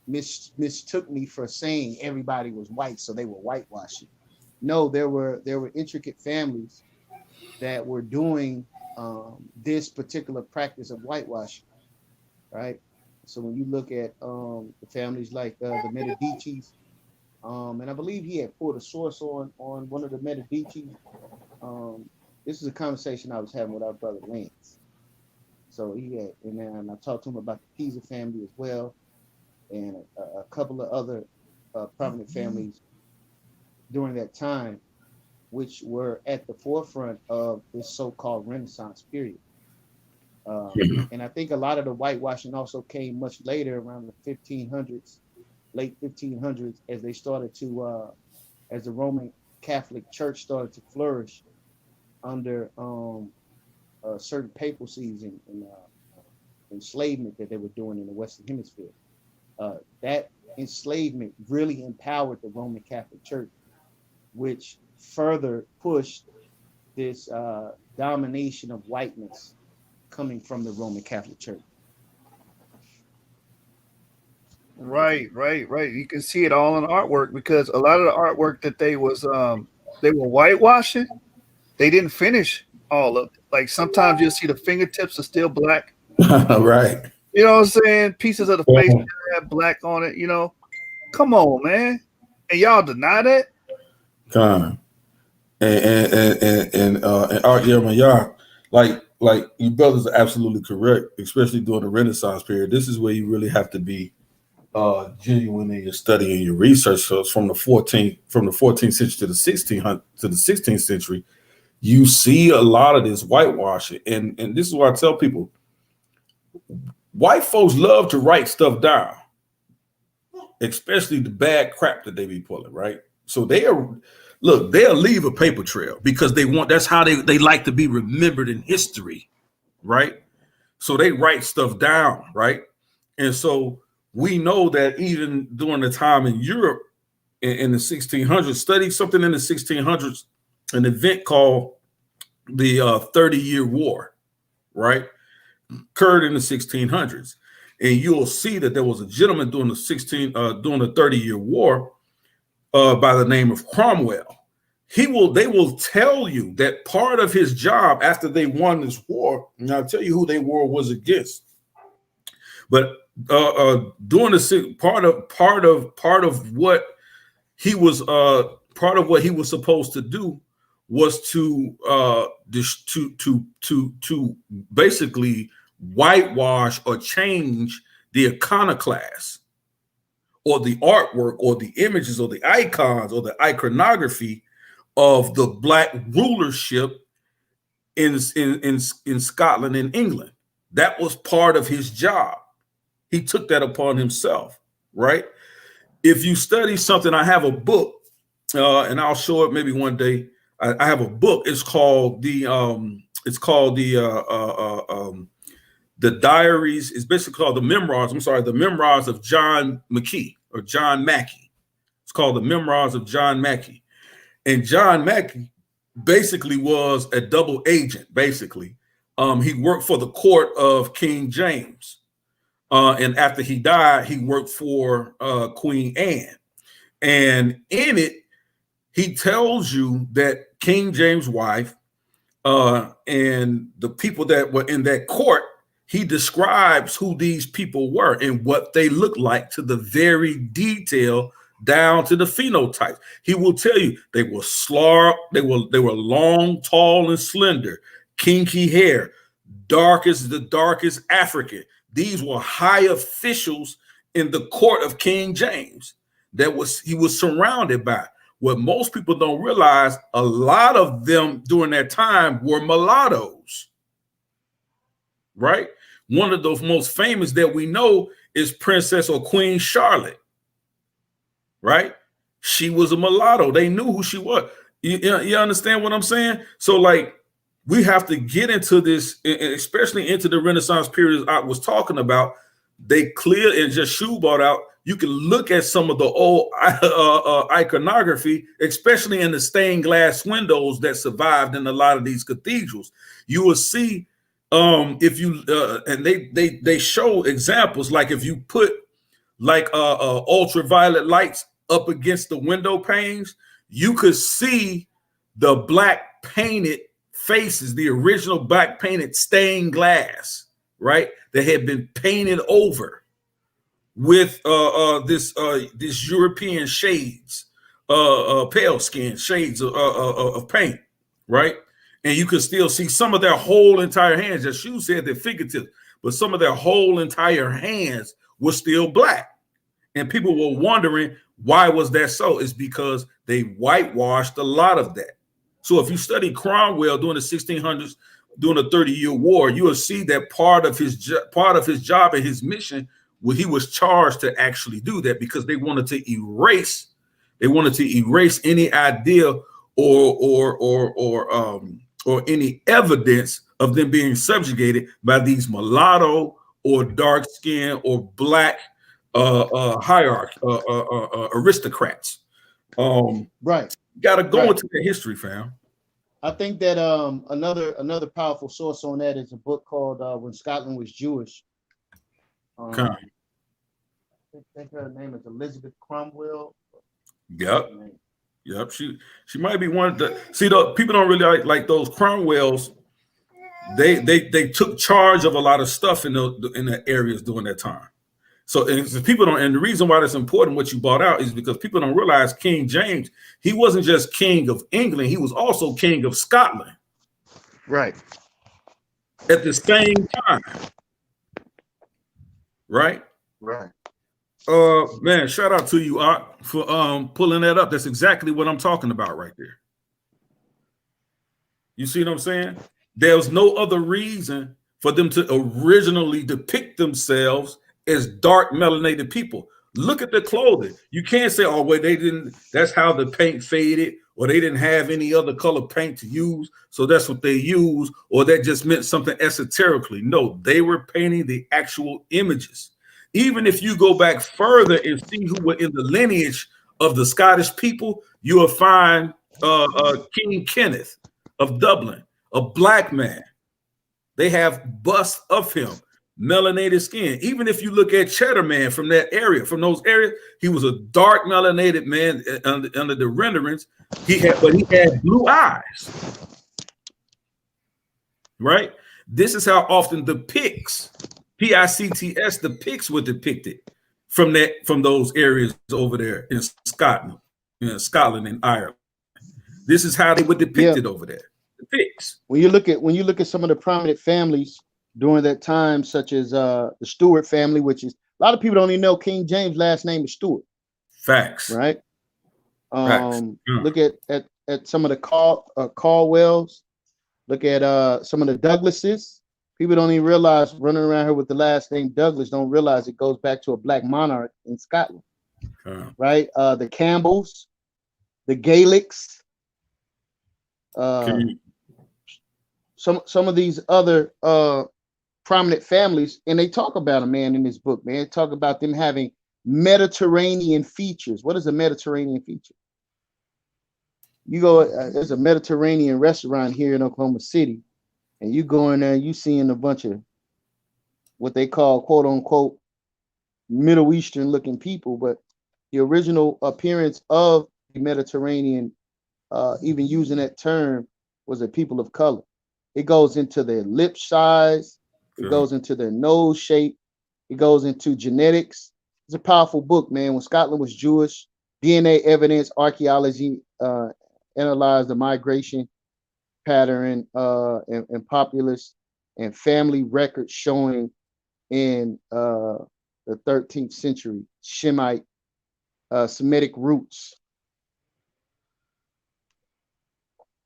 Speaker 9: mistook me for saying everybody was white, so they were whitewashing. No, there were intricate families that were doing this particular practice of whitewashing, right? So when you look at the families like the Medicis, and I believe he had pulled a source on one of the Medicis. This is a conversation I was having with our brother Lance. So he had, and I talked to him about the Pisa family as well, and a couple of other prominent families during that time, which were at the forefront of this so-called Renaissance period. And I think a lot of the whitewashing also came much later, around the 1500s, late 1500s, as they started to, as the Roman Catholic Church started to flourish under certain papacies and enslavement that they were doing in the Western Hemisphere. That enslavement really empowered the Roman Catholic Church, which further pushed this domination of whiteness coming from the Roman Catholic Church.
Speaker 3: Right. You can see it all in the artwork because a lot of the artwork that they were whitewashing, they didn't finish all of it. Like sometimes you'll see the fingertips are still black.
Speaker 6: Right.
Speaker 3: You know what I'm saying? Pieces of the face have black on it, you know. Come on, man. And y'all deny that?
Speaker 6: Con. And Art, yeah, man, y'all like you brothers are absolutely correct, especially during the Renaissance period. This is where you really have to be genuine in your study and your research. So it's from the 14th century to the 16th century, you see a lot of this whitewashing, and this is why I tell people, white folks love to write stuff down, especially the bad crap that they be pulling, right? So they'll leave a paper trail because that's how they like to be remembered in history, right? So they write stuff down, right? And so we know that even during the time in Europe in the 1600s, studied something in the 1600s, an event called the 30-Year War, right? Occurred in the 1600s. And you'll see that there was a gentleman during the 30-Year War by the name of Cromwell. They will tell you that part of his job after they won this war, and I'll tell you who their war was against. But during the part of what he was supposed to do was to basically whitewash or change the iconoclast or the artwork or the images or the icons or the iconography of the black rulership in Scotland and England. That was part of his job. He took that upon himself, right? If you study something, I have a book, and I'll show it maybe one day. I have a book. It's called the Diaries. It's basically called the Memoirs. The Memoirs of John Mackey or John Mackey. It's called the Memoirs of John Mackey. And John Mackey basically was a double agent. Basically, he worked for the court of King James. And after he died, he worked for Queen Anne. And in it, he tells you that King James' wife and the people that were in that court, he describes who these people were and what they looked like to the very detail, down to the phenotypes. He will tell you they were they were long, tall, and slender, kinky hair, the darkest African. These were high officials in the court of King James he was surrounded by. What most people don't realize, a lot of them during that time were mulattoes, right? One of the most famous that we know is Princess or Queen Charlotte, right? She was a mulatto. They knew who she was. You understand what I'm saying? So like, we have to get into this, especially into the Renaissance period I was talking about. They clear and just shoe bought out. You can look at some of the old iconography, especially in the stained glass windows that survived in a lot of these cathedrals. You will see if you and they show examples, like if you put like ultraviolet lights up against the window panes, you could see the black painted faces, the original black painted stained glass, right, that had been painted over with this European shades, pale skin shades of paint, right? And you could still see some of their whole entire hands. As you said, they're figurative, but some of their whole entire hands were still black. And people were wondering, why was that so? It's because they whitewashed a lot of that. So if you study Cromwell during the 1600s, during the 30-Year War, you will see that part of his job and his mission, well, he was charged to actually do that because they wanted to erase any idea or or any evidence of them being subjugated by these mulatto or dark skin or black hierarchy aristocrats.
Speaker 9: Right.
Speaker 6: Got to go
Speaker 9: Right.
Speaker 6: into the history, fam.
Speaker 9: I think that another powerful source on that is a book called When Scotland Was Jewish.
Speaker 6: Okay.
Speaker 9: I think her name is Elizabeth Cromwell.
Speaker 6: Yep. Yep. She might be one of the the people don't really like those Cromwells. They took charge of a lot of stuff in the areas during that time. So and people don't, and the reason why that's important, what you brought out, is because people don't realize King James, he wasn't just king of England, he was also king of Scotland.
Speaker 9: Right.
Speaker 6: At the same time. Right?
Speaker 9: Right.
Speaker 6: Man, shout out to you, Art, for pulling that up. That's exactly what I'm talking about right there. You see what I'm saying? There was no other reason for them to originally depict themselves as dark melanated people. Look at the clothing. You can't say, oh, well, they didn't, that's how the paint faded, or they didn't have any other color paint to use, so that's what they used, or that just meant something esoterically. No, they were painting the actual images. Even if you go back further and see who were in the lineage of the Scottish people, you will find King Kenneth of Dublin, a black man. They have busts of him, melanated skin. Even if you look at Cheddar Man from that area, from those areas, he was a dark melanated man under the renderings. But he had blue eyes. Right? This is how often the Picts, Picts, the Picts were depicted from those areas over there in Scotland, and Ireland. This is how they were depicted over there. The Picts.
Speaker 9: When you look at some of the prominent families during that time, such as the Stewart family, which is a lot of people don't even know King James' last name is Stewart.
Speaker 6: Facts.
Speaker 9: Right.
Speaker 6: Facts.
Speaker 9: Look at some of the Caldwells. Look at some of the Douglases. People don't even realize, running around here with the last name Douglas, don't realize it goes back to a black monarch in Scotland. Right. The Campbells, the Gaelics, some of these other prominent families, and they talk about a man in this book, man. They talk about them having Mediterranean features. What is a Mediterranean feature? You go, there's a Mediterranean restaurant here in Oklahoma City, and you go in there and you seeing a bunch of what they call quote unquote Middle Eastern looking people, but the original appearance of the Mediterranean, even using that term, was a people of color. It goes into their lip size, it goes into their nose shape, it goes into genetics. It's a powerful book, man. When Scotland Was Jewish, DNA evidence, archaeology, analyzed the migration pattern and populace and family records showing in the 13th century Shemite Semitic roots.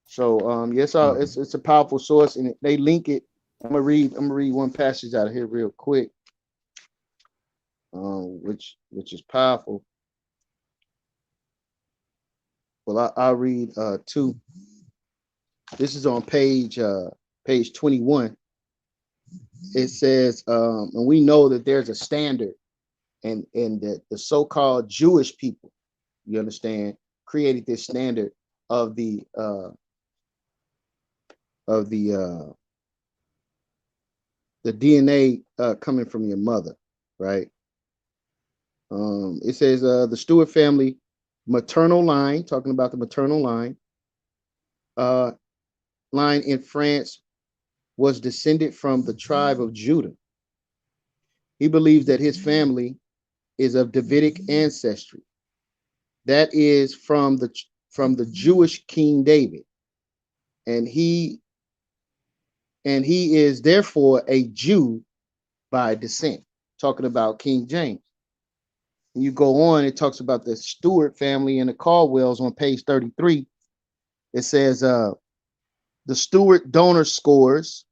Speaker 9: So yes, it's a powerful source, and they link it. I'm gonna read one passage out of here real quick, which is powerful. Well, I'll read two. This is on page 21. It says, and we know that there's a standard, and that the so-called Jewish people, you understand, created this standard of the DNA coming from your mother, right? It says the Stewart family maternal line, talking about the maternal line in France, was descended from the tribe of Judah. He believes that his family is of Davidic ancestry. That is from the Jewish King David, and he is therefore a Jew by descent. Talking about King James. And you go on, it talks about the Stewart family and the Caldwells on page 33. It says the Stewart donor scores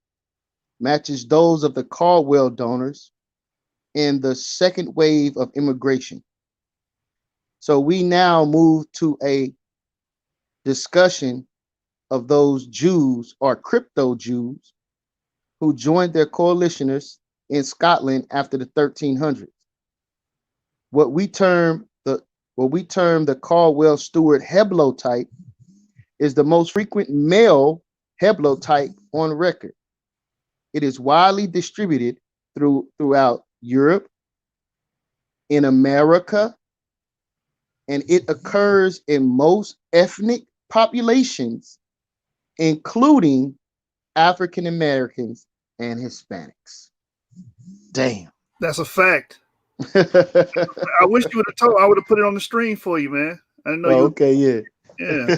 Speaker 9: matches those of the Caldwell donors in the second wave of immigration. So we now move to a discussion of those Jews or crypto Jews who joined their coalitionists in Scotland after the 1300s. What we term the Caldwell Stewart heblotype is the most frequent male heblotype on record. It is widely distributed throughout Europe, in America, and it occurs in most ethnic populations, including African Americans and Hispanics. Damn.
Speaker 3: That's a fact. I wish you would have told. I would have put it on the stream for you, man. I didn't know you.
Speaker 9: Okay, yeah.
Speaker 3: Yeah.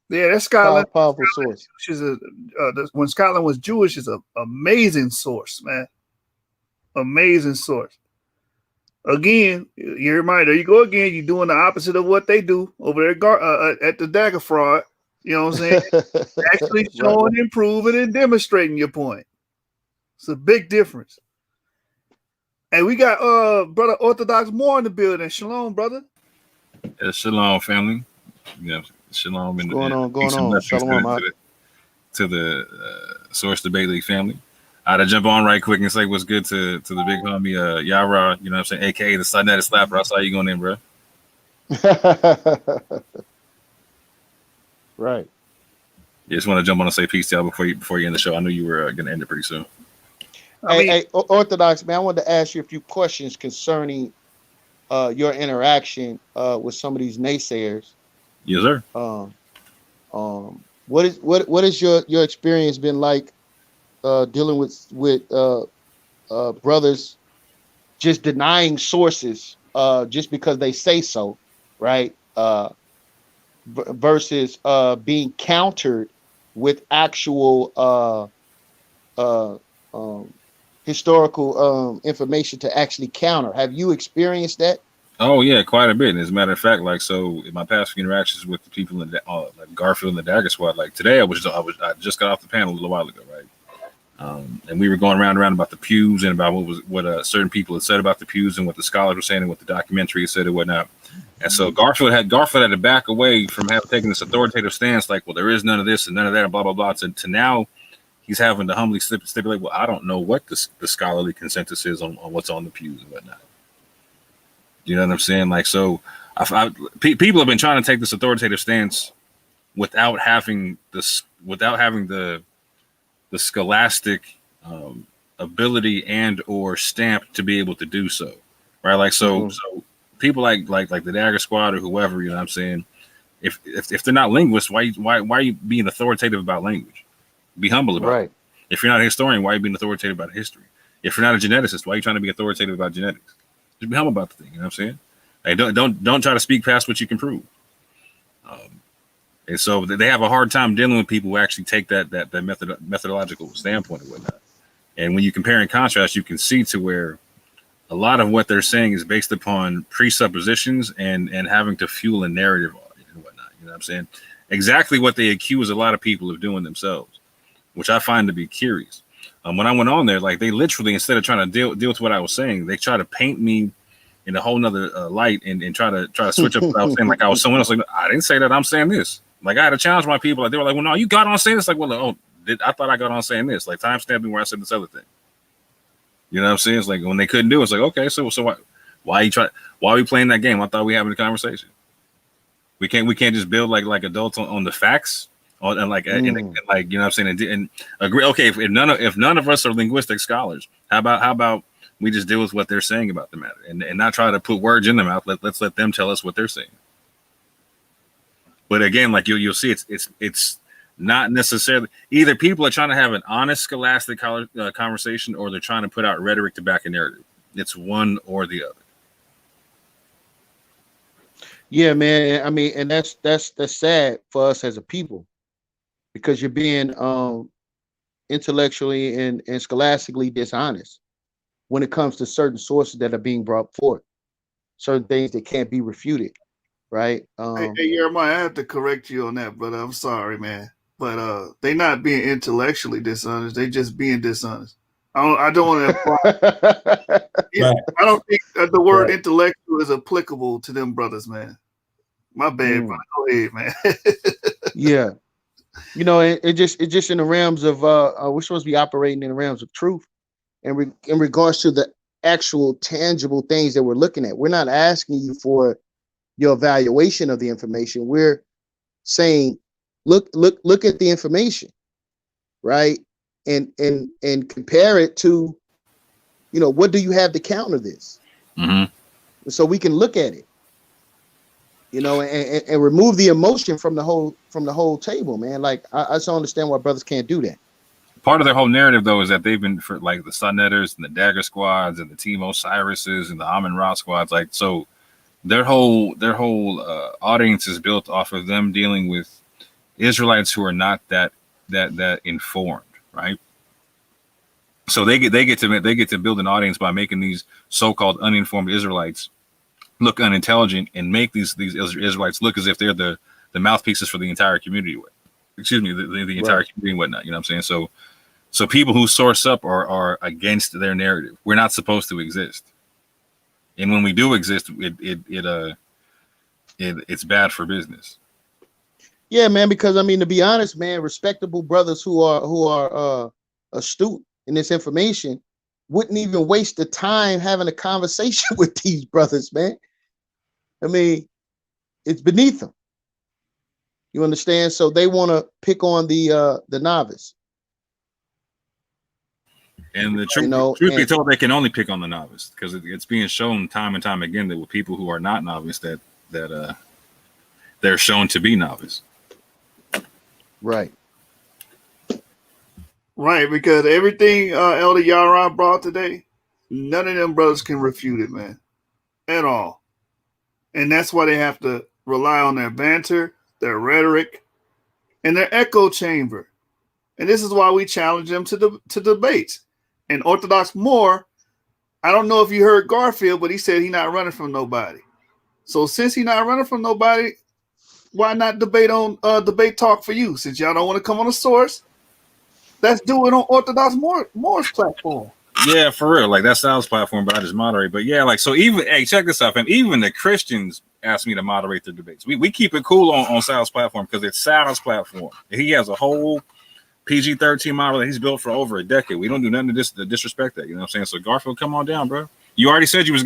Speaker 3: Yeah, that's Scotland.
Speaker 9: Powerful source.
Speaker 3: She's when Scotland was Jewish, is an amazing source, man. Amazing source. Again, you remind, there you go again. You're doing the opposite of what they do over there at the Dagger Fraud. You know what I'm saying? Actually showing, improving, and demonstrating your point. It's a big difference. And we got brother Orthodox Moore in the building. Shalom, brother.
Speaker 10: Yeah, shalom, family. Yeah, shalom.
Speaker 9: What's going on? Shalom
Speaker 10: to the Source Debate League family. I had to jump on right quick and say what's good to the big homie Yara, you know what I'm saying, aka the Sunday Slapper. I saw you going in, bro.
Speaker 9: Right.
Speaker 10: Yeah, just want to jump on and say peace to y'all before you end the show. I knew you were gonna end it pretty soon.
Speaker 9: Hey, Orthodox man, I wanted to ask you a few questions concerning your interaction with some of these naysayers.
Speaker 10: Yes, sir.
Speaker 9: What is your experience been like dealing with brothers just denying sources just because they say so, right? Versus being countered with actual historical information to actually counter. Have you experienced that?
Speaker 10: Oh yeah, quite a bit. And as a matter of fact, like, so in my past few interactions with the people in like Garfield and the Dagger Squad, like today I just got off the panel a little while ago, right? And we were going around about the pews and about what certain people had said about the pews and what the scholars were saying and what the documentary said and whatnot. And so Garfield had to back away from taking this authoritative stance, like, well, there is none of this and none of that and blah blah blah. To now, he's having to humbly stipulate, well, I don't know what the scholarly consensus is on what's on the pews and whatnot. You know what I'm saying? Like, so people have been trying to take this authoritative stance without having the scholastic ability and or stamp to be able to do so, right? Like, so people like the Dagger Squad or whoever, you know what I'm saying? If they're not linguists, why are you being authoritative about language? Be humble about it. If you're not a historian, why are you being authoritative about history? If you're not a geneticist, why are you trying to be authoritative about genetics? Just be humble about the thing, you know what I'm saying? Like, don't try to speak past what you can prove. And so they have a hard time dealing with people who actually take that methodological standpoint and whatnot. And when you compare and contrast, you can see to where a lot of what they're saying is based upon presuppositions and having to fuel a narrative on it and whatnot. You know what I'm saying? Exactly what they accuse a lot of people of doing themselves, which I find to be curious. When I went on there, like, they literally, instead of trying to deal with what I was saying, they try to paint me in a whole nother light and try to switch up what I was saying. Like I was someone else. Like, I didn't say that. I'm saying this. Like, I had to challenge my people. Like, they were like, well, no, you got on saying this. Like, well, I thought I got on saying this. Like, timestamp me where I said this other thing. You know what I'm saying? It's like when they couldn't do it, it's like, okay, so why are we playing that game? I thought we were having a conversation. We can't just build like adults on the facts. And like, and like, you know what I'm saying, and agree. Okay, if none of us are linguistic scholars, how about we just deal with what they're saying about the matter and not try to put words in their mouth. Let's let them tell us what they're saying. But again, like you'll see, it's not necessarily either people are trying to have an honest scholastic conversation or they're trying to put out rhetoric to back a narrative. It's one or the other.
Speaker 9: Yeah, man. I mean, and that's sad for us as a people, because you're being intellectually and scholastically dishonest when it comes to certain sources that are being brought forth, certain things that can't be refuted, right?
Speaker 3: Hey, Jeremiah, I have to correct you on that, brother. I'm sorry, man, but they're not being intellectually dishonest. They just being dishonest. I don't want to. I don't think the word intellectual is applicable to them brothers, man. My bad, brother. Go ahead, man.
Speaker 9: Yeah. It just in the realms of we're supposed to be operating in the realms of truth, and in regards to the actual tangible things that we're looking at. We're not asking you for your evaluation of the information. We're saying, look at the information, right? And compare it to, what do you have to counter this?
Speaker 10: Mm-hmm.
Speaker 9: So we can look at it, and remove the emotion from the whole table, man. Like I just don't understand why brothers can't do that.
Speaker 10: Part of their whole narrative, though, is that they've been for like the Sunnetters and the Dagger Squads and the Team Osiris's and the Amun Ra squads. Like, so their whole audience is built off of them dealing with Israelites who are not that informed, right? So they get to build an audience by making these so-called uninformed Israelites look unintelligent and make these Israelites look as if they're the mouthpieces for the entire community. Excuse me, the entire
Speaker 9: Right.
Speaker 10: community and whatnot. You know what I'm saying? So people who source up are against their narrative. We're not supposed to exist, and when we do exist, it's bad for business.
Speaker 9: Yeah, man. Because to be honest, man, respectable brothers who are astute in this information wouldn't even waste the time having a conversation with these brothers, man. It's beneath them. You understand? So they want to pick on the novice.
Speaker 10: And the truth be told, they can only pick on the novice because it's being shown time and time again that with people who are not novice, that they're shown to be novice.
Speaker 9: Right.
Speaker 3: Right, because everything Elder Yaron brought today, none of them brothers can refute it, man, at all. And that's why they have to rely on their banter, their rhetoric, and their echo chamber. And this is why we challenge them to debates. And Orthodox Moore, I don't know if you heard Garfield, but he said he's not running from nobody. So since he's not running from nobody, why not debate on Debate Talk for You? Since y'all don't want to come on the source, let's do it on Orthodox Moore's platform.
Speaker 10: Yeah, for real. Like that's Sal's platform, but I just moderate. But yeah, like so even check this out, and even the Christians asked me to moderate their debates. We keep it cool on Sal's platform because it's Sal's platform. He has a whole PG-13 model that he's built for over a decade. We don't do nothing to disrespect that. You know what I'm saying? So Garfield, come on down, bro. You already said you was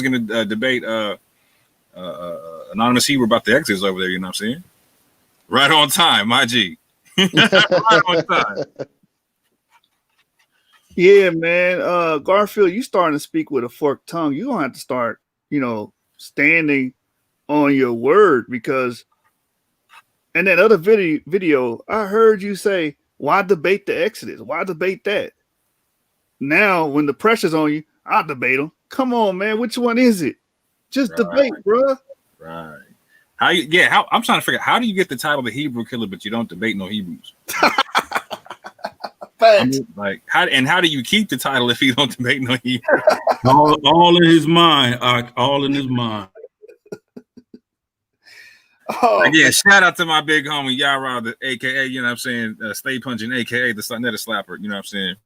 Speaker 10: going to debate Anonymous Hebrew about the exits over there. You know what I'm saying? Right on time, my G. Right on time.
Speaker 3: Yeah, man. Garfield, you starting to speak with a forked tongue. You're gonna have to start, standing on your word because in that other video, I heard you say, why debate the Exodus? Why debate that? Now, when the pressure's on you, I'll debate them. Come on, man. Which one is it? Just debate, bro.
Speaker 10: Right. I'm trying to figure out how do you get the title The Hebrew Killer, but you don't debate no Hebrews? How do you keep the title if you don't debate no Hebrews?
Speaker 6: all in his mind, all in his mind.
Speaker 3: Oh,
Speaker 10: again, shout out to my big homie Yara, the AKA, you know what I'm saying, Stay Punching, AKA the Sunnetter Slapper, you know what I'm saying?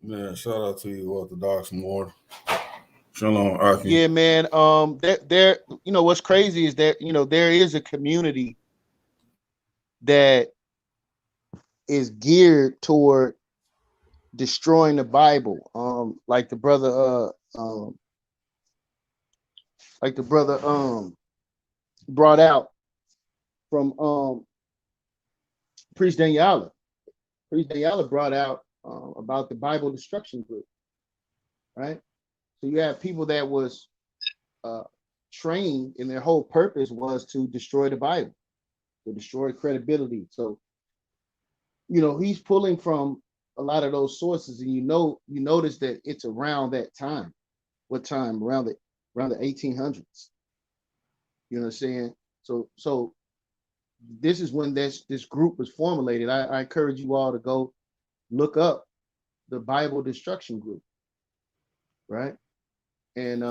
Speaker 6: Man, shout out to you, Orthodox Moore. Shalom, Arkin.
Speaker 9: Yeah, man. There, what's crazy is that there is a community that is geared toward destroying the Bible. Like the brother brought out from Priest Daniela. Priest Daniela brought out about the Bible destruction group, right? So you have people that was trained, and their whole purpose was to destroy the Bible, to destroy credibility. So, he's pulling from a lot of those sources, and you notice that it's around that time. What time? Around the 1800s. You know what I'm saying? So this is when this group was formulated. I encourage you all to go look up the Bible destruction group, right? And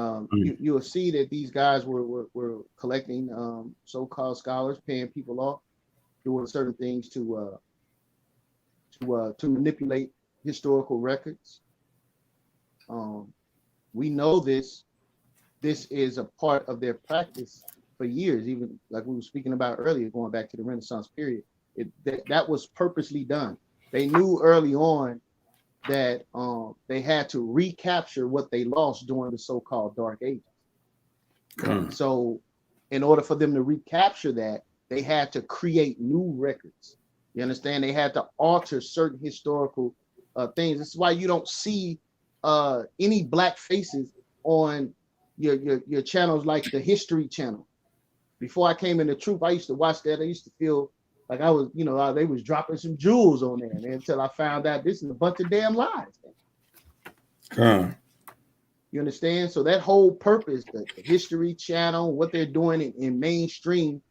Speaker 9: you'll see that these guys were collecting so-called scholars, paying people off, doing certain things to manipulate historical records. We know this is a part of their practice for years, even like we were speaking about earlier, going back to the Renaissance period. That was purposely done. They knew early on that they had to recapture what they lost during the so-called Dark Ages. So in order for them to recapture that, they had to create new records. You understand? They had to alter certain historical things. This is why you don't see any black faces on your channels like the History Channel. Before I came into Truth, I used to watch that. I used to feel like I was, they was dropping some jewels on there, man, until I found out this is a bunch of damn lies. You understand? So that whole purpose, the History Channel, what they're doing in mainstream,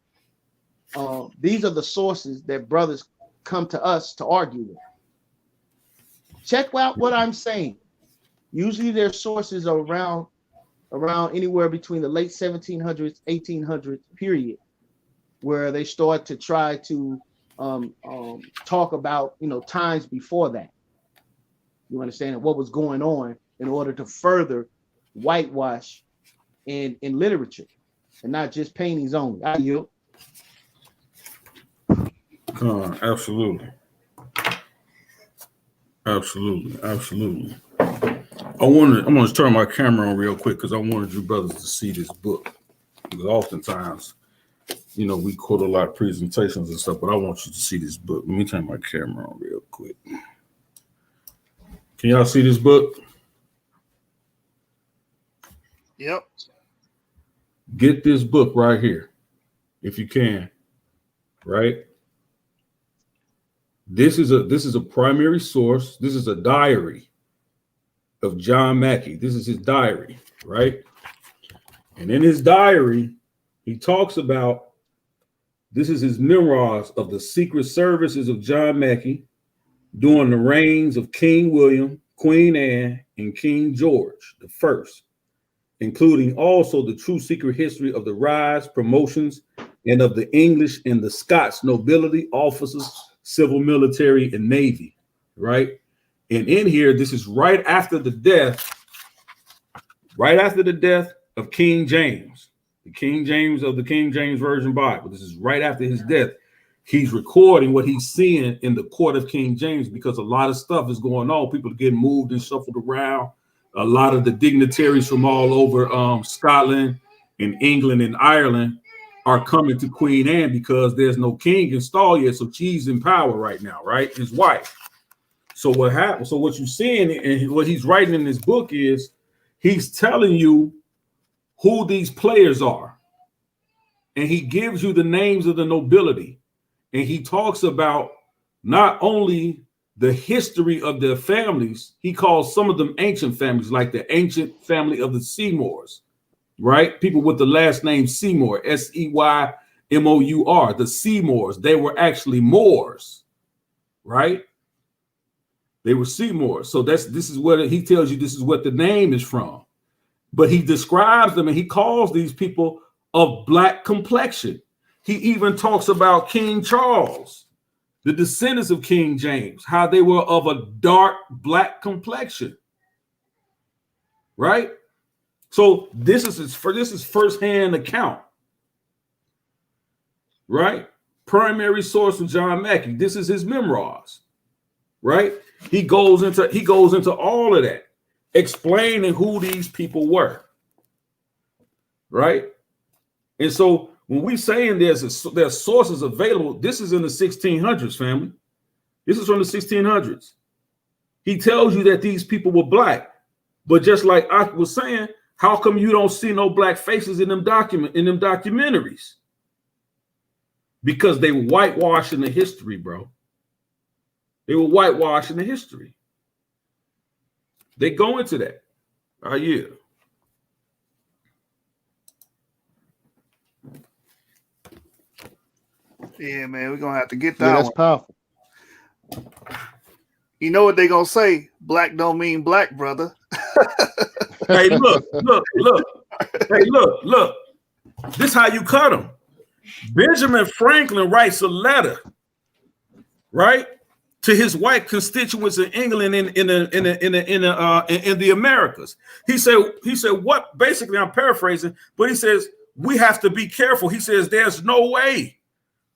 Speaker 9: these are the sources that brothers come to us to argue with. Check out what I'm saying. Usually their sources are around anywhere between the late 1700s, 1800s period, where they start to try to talk about, times before that. You understand what was going on in order to further whitewash in literature and not just paintings only. I yield.
Speaker 6: Absolutely. I'm going to turn my camera on real quick because I wanted you brothers to see this book. Because oftentimes, we quote a lot of presentations and stuff, but I want you to see this book. Let me turn my camera on real quick. Can y'all see this book?
Speaker 3: Yep.
Speaker 6: Get this book right here, if you can. Right? This is a primary source. This is a diary of John Mackey. This is his diary, right? And in his diary, he talks about, this is his memoirs of the secret services of John Mackey during the reigns of King William, Queen Anne, and King George I, including also the true secret history of the rise, promotions, and of the English and the Scots nobility, officers, civil, military, and navy, right? And in here, this is right after the death of King James, the King James of the King James Version Bible. This is right after his death. He's recording what he's seeing in the court of King James, because a lot of stuff is going on. People are getting moved and shuffled around. A lot of the dignitaries from all over Scotland and England and Ireland are coming to Queen Anne because there's no king installed yet. So she's in power right now, right? His wife. So what happened? So what you're seeing and what he's writing in this book is he's telling you who these players are. And he gives you the names of the nobility. And he talks about not only the history of their families, he calls some of them ancient families, like the ancient family of the Seymours, right? People with the last name Seymour, Seymour, the Seymours. They were actually Moors, right? They were Seymours. So this is where he tells you this is what the name is from. But he describes them and he calls these people of black complexion. He even talks about King Charles, the descendants of King James, how they were of a dark black complexion, right? So this is firsthand account, right? Primary source of John Mackey. This is his memoirs, right? He goes into all of that, explaining who these people were, right? And so when we saying there's sources available, this is in the 1600s, family. This is from the 1600s. He tells you that these people were black, but just like I was saying, how come you don't see no black faces in them documentaries? Because they were whitewashing the history, bro. They were whitewashing the history. They go into that. Yeah.
Speaker 3: Yeah, man, we're gonna have to get that.
Speaker 9: Yeah, that's powerful.
Speaker 3: You know what they gonna say? Black don't mean black, brother.
Speaker 6: Hey, look. Hey, look. This how you cut them. Benjamin Franklin writes a letter, right, to his white constituents in England in the Americas. He said what? Basically, I'm paraphrasing, but he says, we have to be careful. He says, there's no way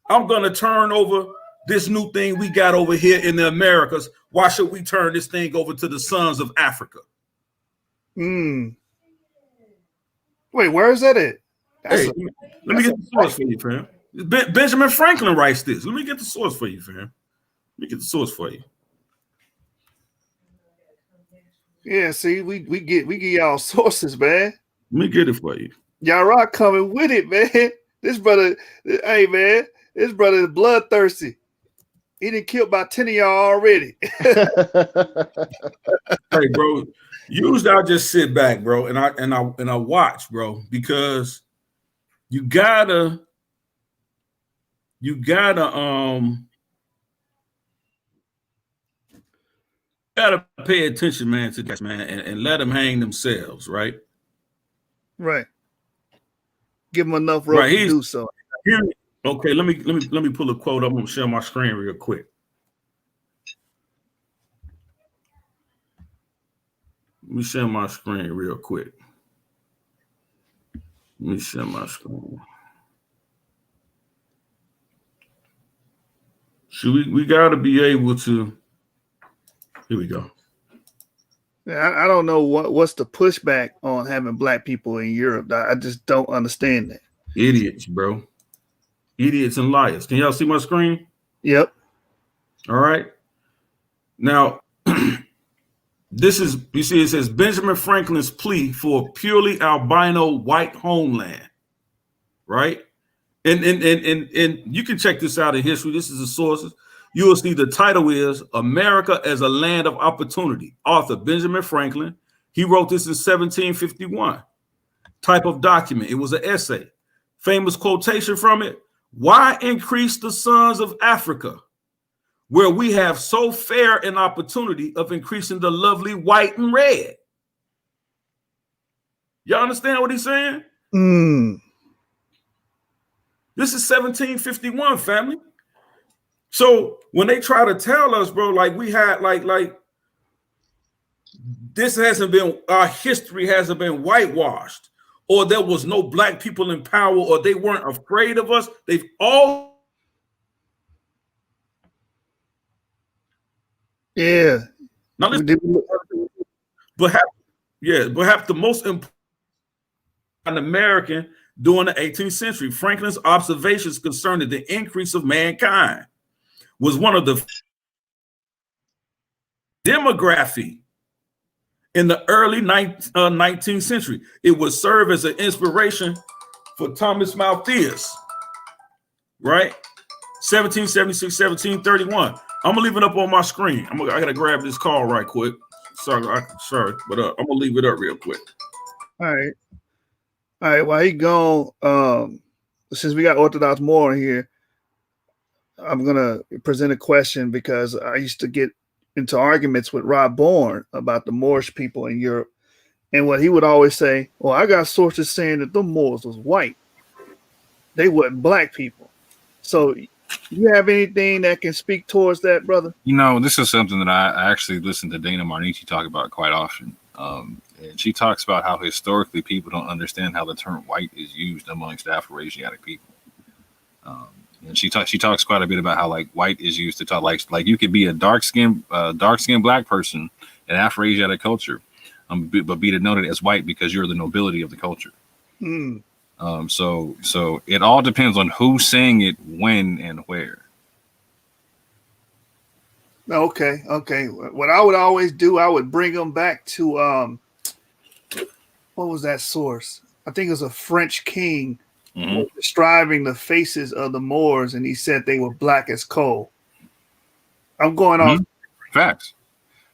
Speaker 6: I'm going to turn over this new thing we got over here in the Americas. Why should we turn this thing over to the sons of Africa?
Speaker 3: Wait, where is that at?
Speaker 6: Let me get the source for you, fam. Benjamin Franklin writes this. Let me get the source for you, fam. Let me get the source for you.
Speaker 3: Yeah, see, we give y'all sources, man.
Speaker 6: Let me get it for you.
Speaker 3: Y'all rock coming with it, man. This brother, hey man, this brother is bloodthirsty. He done killed about 10 of y'all already.
Speaker 6: Hey, bro, usually I just sit back, bro, and I watch, bro, because you gotta pay attention, man, to this, man, and let them hang themselves, right?
Speaker 3: Right. Give them enough rope to do so.
Speaker 6: Okay, let me pull a quote. I'm gonna share my screen real quick. Let me share my screen real quick. Let me share my screen. So we gotta be able to. Here we go.
Speaker 3: Yeah, I don't know what's the pushback on having black people in Europe. I just don't understand that.
Speaker 6: Idiots, bro. Idiots and liars. Can y'all see my screen?
Speaker 3: Yep.
Speaker 6: All right. Now, this is, you see, it says Benjamin Franklin's plea for a purely albino white homeland, right? And you can check this out in history. This is the sources. You will see the title is America as a Land of Opportunity. Author Benjamin Franklin. He wrote this in 1751. Type of document. It was an essay. Famous quotation from it. Why increase the sons of Africa, where we have so fair an opportunity of increasing the lovely white and red? Y'all understand what he's saying? This is 1751, family. So when they try to tell us, bro, like we had, like this hasn't been, our history hasn't been whitewashed, or there was no black people in power, or they weren't afraid of us. They've all.
Speaker 3: Yeah.
Speaker 6: Now, perhaps the most important American during the 18th century, Franklin's observations concerning the increase of mankind was one of the demography in the early 19th century. It would serve as an inspiration for Thomas Malthus, right? 1776, 1731. I'm gonna leave it up on my screen. I gotta grab this call right quick. Sorry, but I'm gonna leave it up real quick.
Speaker 3: All right. While he gone, since we got Orthodox Moor here, I'm gonna present a question because I used to get into arguments with Rob Bourne about the Moorish people in Europe, and what he would always say, "Well, I got sources saying that the Moors was white; they weren't black people." So, you have anything that can speak towards that, brother?
Speaker 10: You know, this is something that I actually listen to Dana Marnici talk about quite often. And she talks about how historically people don't understand how the term white is used amongst Afro-Asiatic people. And she talks quite a bit about how like white is used to talk like you could be a dark-skinned black person in Afro-Asiatic culture, but be denoted as white because you're the nobility of the culture. So it all depends on who's saying it, when, and where.
Speaker 3: Okay. What I would always do, I would bring them back to what was that source? I think it was a French king describing the faces of the Moors, and he said they were black as coal. I'm going off
Speaker 10: facts.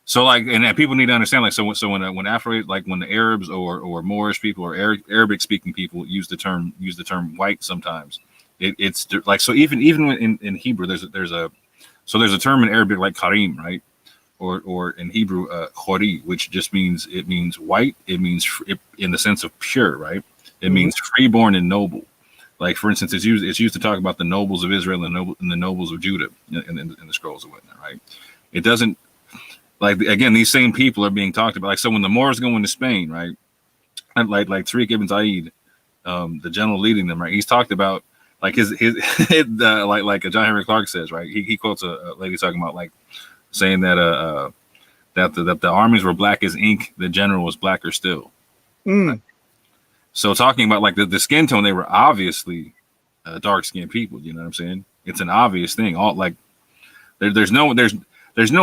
Speaker 10: So like, and people need to understand, like, so when Afro, like when the Arabs or Moorish people or Arabic speaking people use the term white, sometimes it's like, so even in Hebrew, there's a term in Arabic like karim, right? Or in Hebrew, khori, which just means white. It means in the sense of pure, right? It means freeborn and noble. Like, for instance, it's used to talk about the nobles of Israel and the nobles of Judah in the scrolls and whatnot, right? It doesn't, like, again, these same people are being talked about. Like, so when the Moors go into Spain, right? And like Tariq ibn Zayed, the general leading them, right? He's talked about like his like John Henry Clark says, right? He quotes a lady talking about like saying that that the armies were black as ink, the general was blacker still. Right? So talking about like the skin tone, they were obviously dark skinned people. You know what I'm saying? It's an obvious thing. All like there's no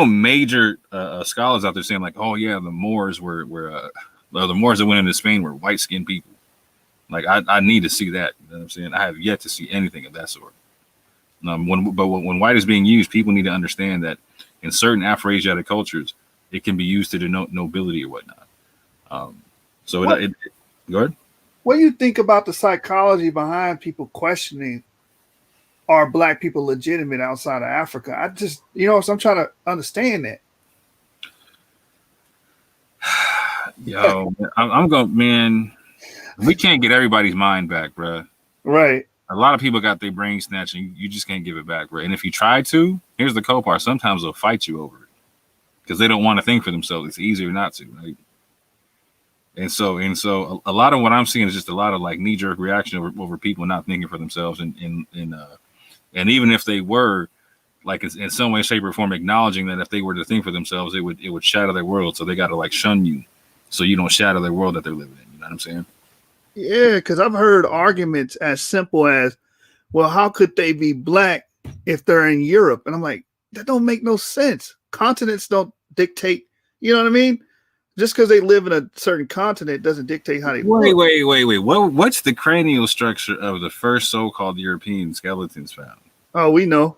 Speaker 10: major scholars out there saying like, oh yeah, the Moors were the Moors that went into Spain were white skinned people. Like I need to see that. You know what I'm saying? I have yet to see anything of that sort. When white is being used, people need to understand that in certain Afro-Asiatic cultures, it can be used to denote nobility or whatnot. Go ahead.
Speaker 3: What do you think about the psychology behind people questioning, are black people legitimate outside of Africa? I just, so I'm trying to understand that.
Speaker 10: Yo, I'm going, man. We can't get everybody's mind back, bro.
Speaker 3: Right.
Speaker 10: A lot of people got their brain snatched, and you just can't give it back, bro. And if you try to, here's the cold part. Sometimes they'll fight you over it because they don't want to think for themselves. It's easier not to, right? And so a lot of what I'm seeing is just a lot of like knee-jerk reaction over people not thinking for themselves, and even if they were, like in some way, shape, or form, acknowledging that if they were to think for themselves, it would shatter their world. So they got to like shun you, so you don't shatter their world that they're living in. You know what I'm saying?
Speaker 3: Yeah, because I've heard arguments as simple as, well, how could they be black if they're in Europe? And I'm like, that don't make no sense. Continents don't dictate, you know what I mean? Just because they live in a certain continent doesn't dictate how they look.
Speaker 10: Wait. What's the cranial structure of the first so-called European skeletons found?
Speaker 3: Oh, we know.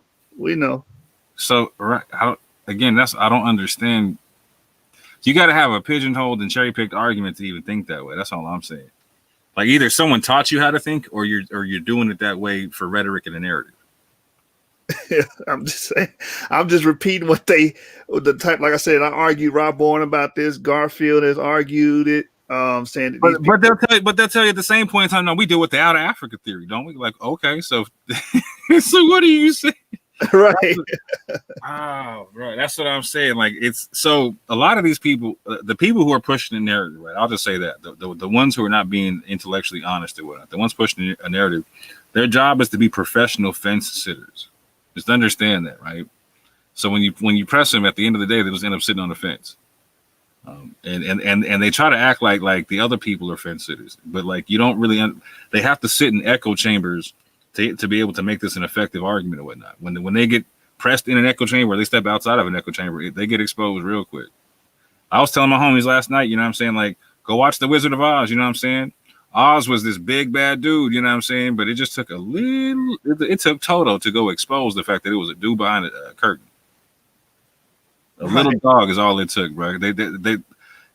Speaker 10: So, right, I don't understand. You got to have a pigeonholed and cherry-picked argument to even think that way. That's all I'm saying. Like either someone taught you how to think, or you're doing it that way for rhetoric and a narrative.
Speaker 3: Yeah, I'm just saying. I'm just repeating what like I said, I argued Rob Bourne about this. Garfield has argued it, saying that
Speaker 10: but they'll tell you at the same point in time, no, we deal with the out of Africa theory, don't we? Like, okay, so so what do you say?
Speaker 3: Right.
Speaker 10: Oh, right. That's what I'm saying. Like, it's so a lot of these people, the people who are pushing the narrative, right? I'll just say that the ones who are not being intellectually honest or whatnot, the ones pushing a narrative, their job is to be professional fence sitters. Just understand that, right? So when you press them, at the end of the day, they just end up sitting on the fence, and they try to act like the other people are fence sitters, but like you don't really. They have to sit in echo chambers to be able to make this an effective argument or whatnot. When they get pressed in an echo chamber, or they step outside of an echo chamber, they get exposed real quick. I was telling my homies last night, you know what I'm saying? Like, go watch The Wizard of Oz, you know what I'm saying? Oz was this big bad dude, you know what I'm saying? But it just took it took Toto to go expose the fact that it was a dude behind a curtain. A little dog is all it took, bro. They're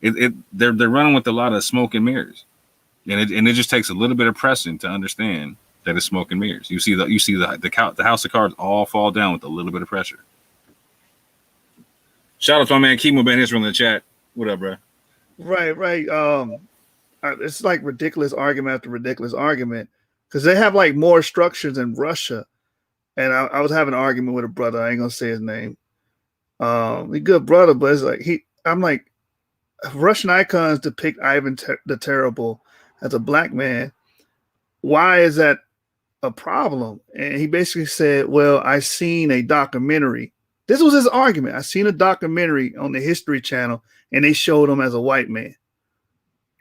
Speaker 10: running with a lot of smoke and mirrors. And it just takes a little bit of pressing to understand that it's smoke and mirrors. You see the house of cards all fall down with a little bit of pressure. Shout out to my man Kimo Ben Israel in the chat. What up, bro?
Speaker 3: Right. It's like ridiculous argument after ridiculous argument because they have like more structures in Russia. And I was having an argument with a brother. I ain't gonna say his name. He's a good brother, but it's like I'm like, Russian icons depict Ivan the Terrible as a black man. Why is that a problem? And he basically said, well, I seen a documentary. This was his argument. I seen a documentary on the History Channel and they showed him as a white man.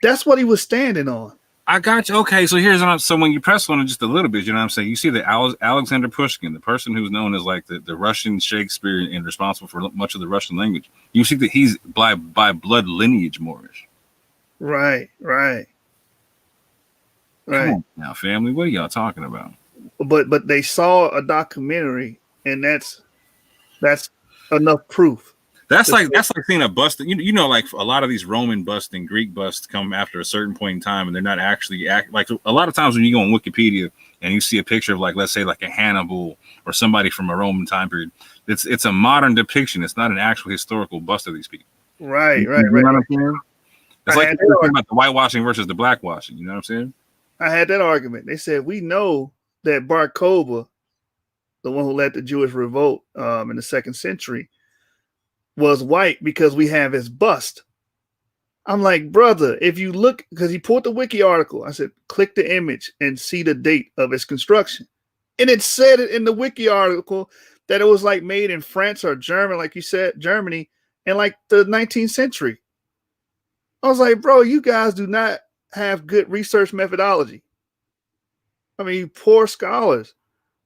Speaker 3: That's what he was standing on.
Speaker 10: I got you. Okay, so so when you press on it just a little bit, you know what I'm saying? You see that Alexander Pushkin, the person who's known as like the Russian Shakespeare and responsible for much of the Russian language, you see that he's by blood lineage Moorish.
Speaker 3: Right.
Speaker 10: Come on now, family, what are y'all talking about?
Speaker 3: But they saw a documentary, and that's enough proof.
Speaker 10: That's like seeing a bust. You know, like a lot of these Roman busts and Greek busts come after a certain point in time, and they're not actually like a lot of times when you go on Wikipedia and you see a picture of like, let's say like a Hannibal or somebody from a Roman time period, it's a modern depiction. It's not an actual historical bust of these people.
Speaker 3: Right.
Speaker 10: You know what I'm saying? It's like about the whitewashing versus the blackwashing. You know what I'm saying?
Speaker 3: I had that argument. They said we know that Bar Kokhba, the one who led the Jewish revolt in the 2nd century, was white because we have his bust. I'm like, brother, if you look, because he pulled the wiki article, I said, click the image and see the date of its construction. And it said it in the wiki article that it was like made in France or German, like you said, Germany, in like the 19th century. I was like, bro, you guys do not have good research methodology. I mean, poor scholars,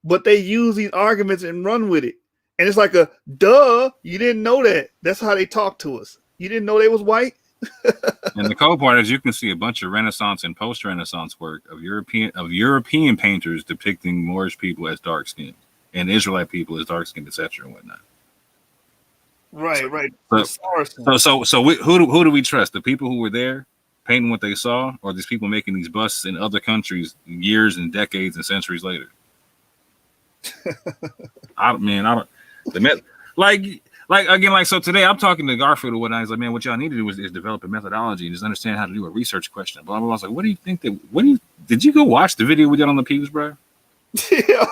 Speaker 3: but they use these arguments and run with it. And it's like a duh, you didn't know that. That's how they talk to us. You didn't know they was white?
Speaker 10: And the cool part is you can see a bunch of Renaissance and post-Renaissance work of European painters depicting Moorish people as dark skinned and Israelite people as dark skinned, etc. and whatnot.
Speaker 3: Right, right.
Speaker 10: Who do we trust? The people who were there painting what they saw, or these people making these busts in other countries years and decades and centuries later? So today I'm talking to Garfield or whatnot. He's like, man, what y'all need to do is develop a methodology and just understand how to do a research question. Blah blah blah. I was like, what do you think did you go watch the video we did on the pews, bro?
Speaker 3: Yeah.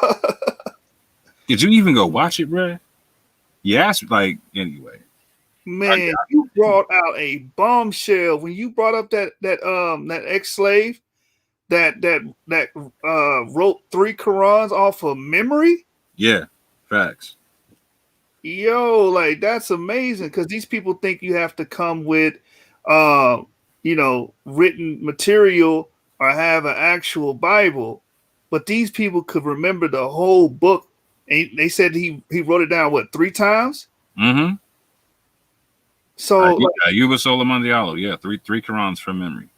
Speaker 10: Did you even go watch it, bro? Yes, like anyway.
Speaker 3: Man, you brought out a bombshell when you brought up that ex-slave that wrote 3 Qurans off of memory.
Speaker 10: Yeah, facts.
Speaker 3: Yo, like that's amazing because these people think you have to come with written material or have an actual Bible, but these people could remember the whole book. And they said he wrote it down 3 times.
Speaker 10: Mm-hmm.
Speaker 3: So
Speaker 10: Ayuba Solomon Diallo, yeah, three Qurans from memory.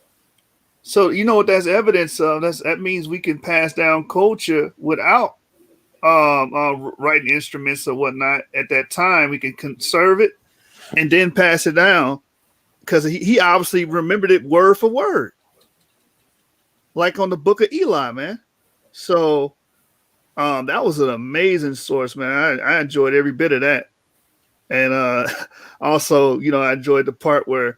Speaker 3: So you know what that's evidence of? That means we can pass down culture without writing instruments or whatnot. At that time, we can conserve it and then pass it down because he obviously remembered it word for word, like on the Book of Eli, man. So that was an amazing source, man. I enjoyed every bit of that. And also, I enjoyed the part where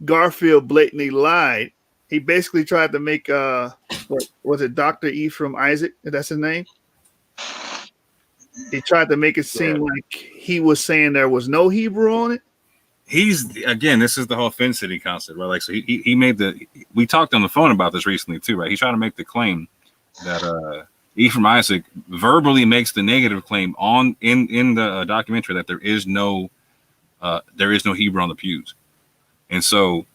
Speaker 3: Garfield blatantly lied. He basically tried to make what was it, Dr. Ephraim Isaac? That's his name. He tried to make it seem like he was saying there was no Hebrew on it.
Speaker 10: This is the whole Fin City concept, right? Like, so he made we talked on the phone about this recently too, right? He's trying to make the claim that Ephraim Isaac verbally makes the negative claim in the documentary that there is no Hebrew on the pews. And so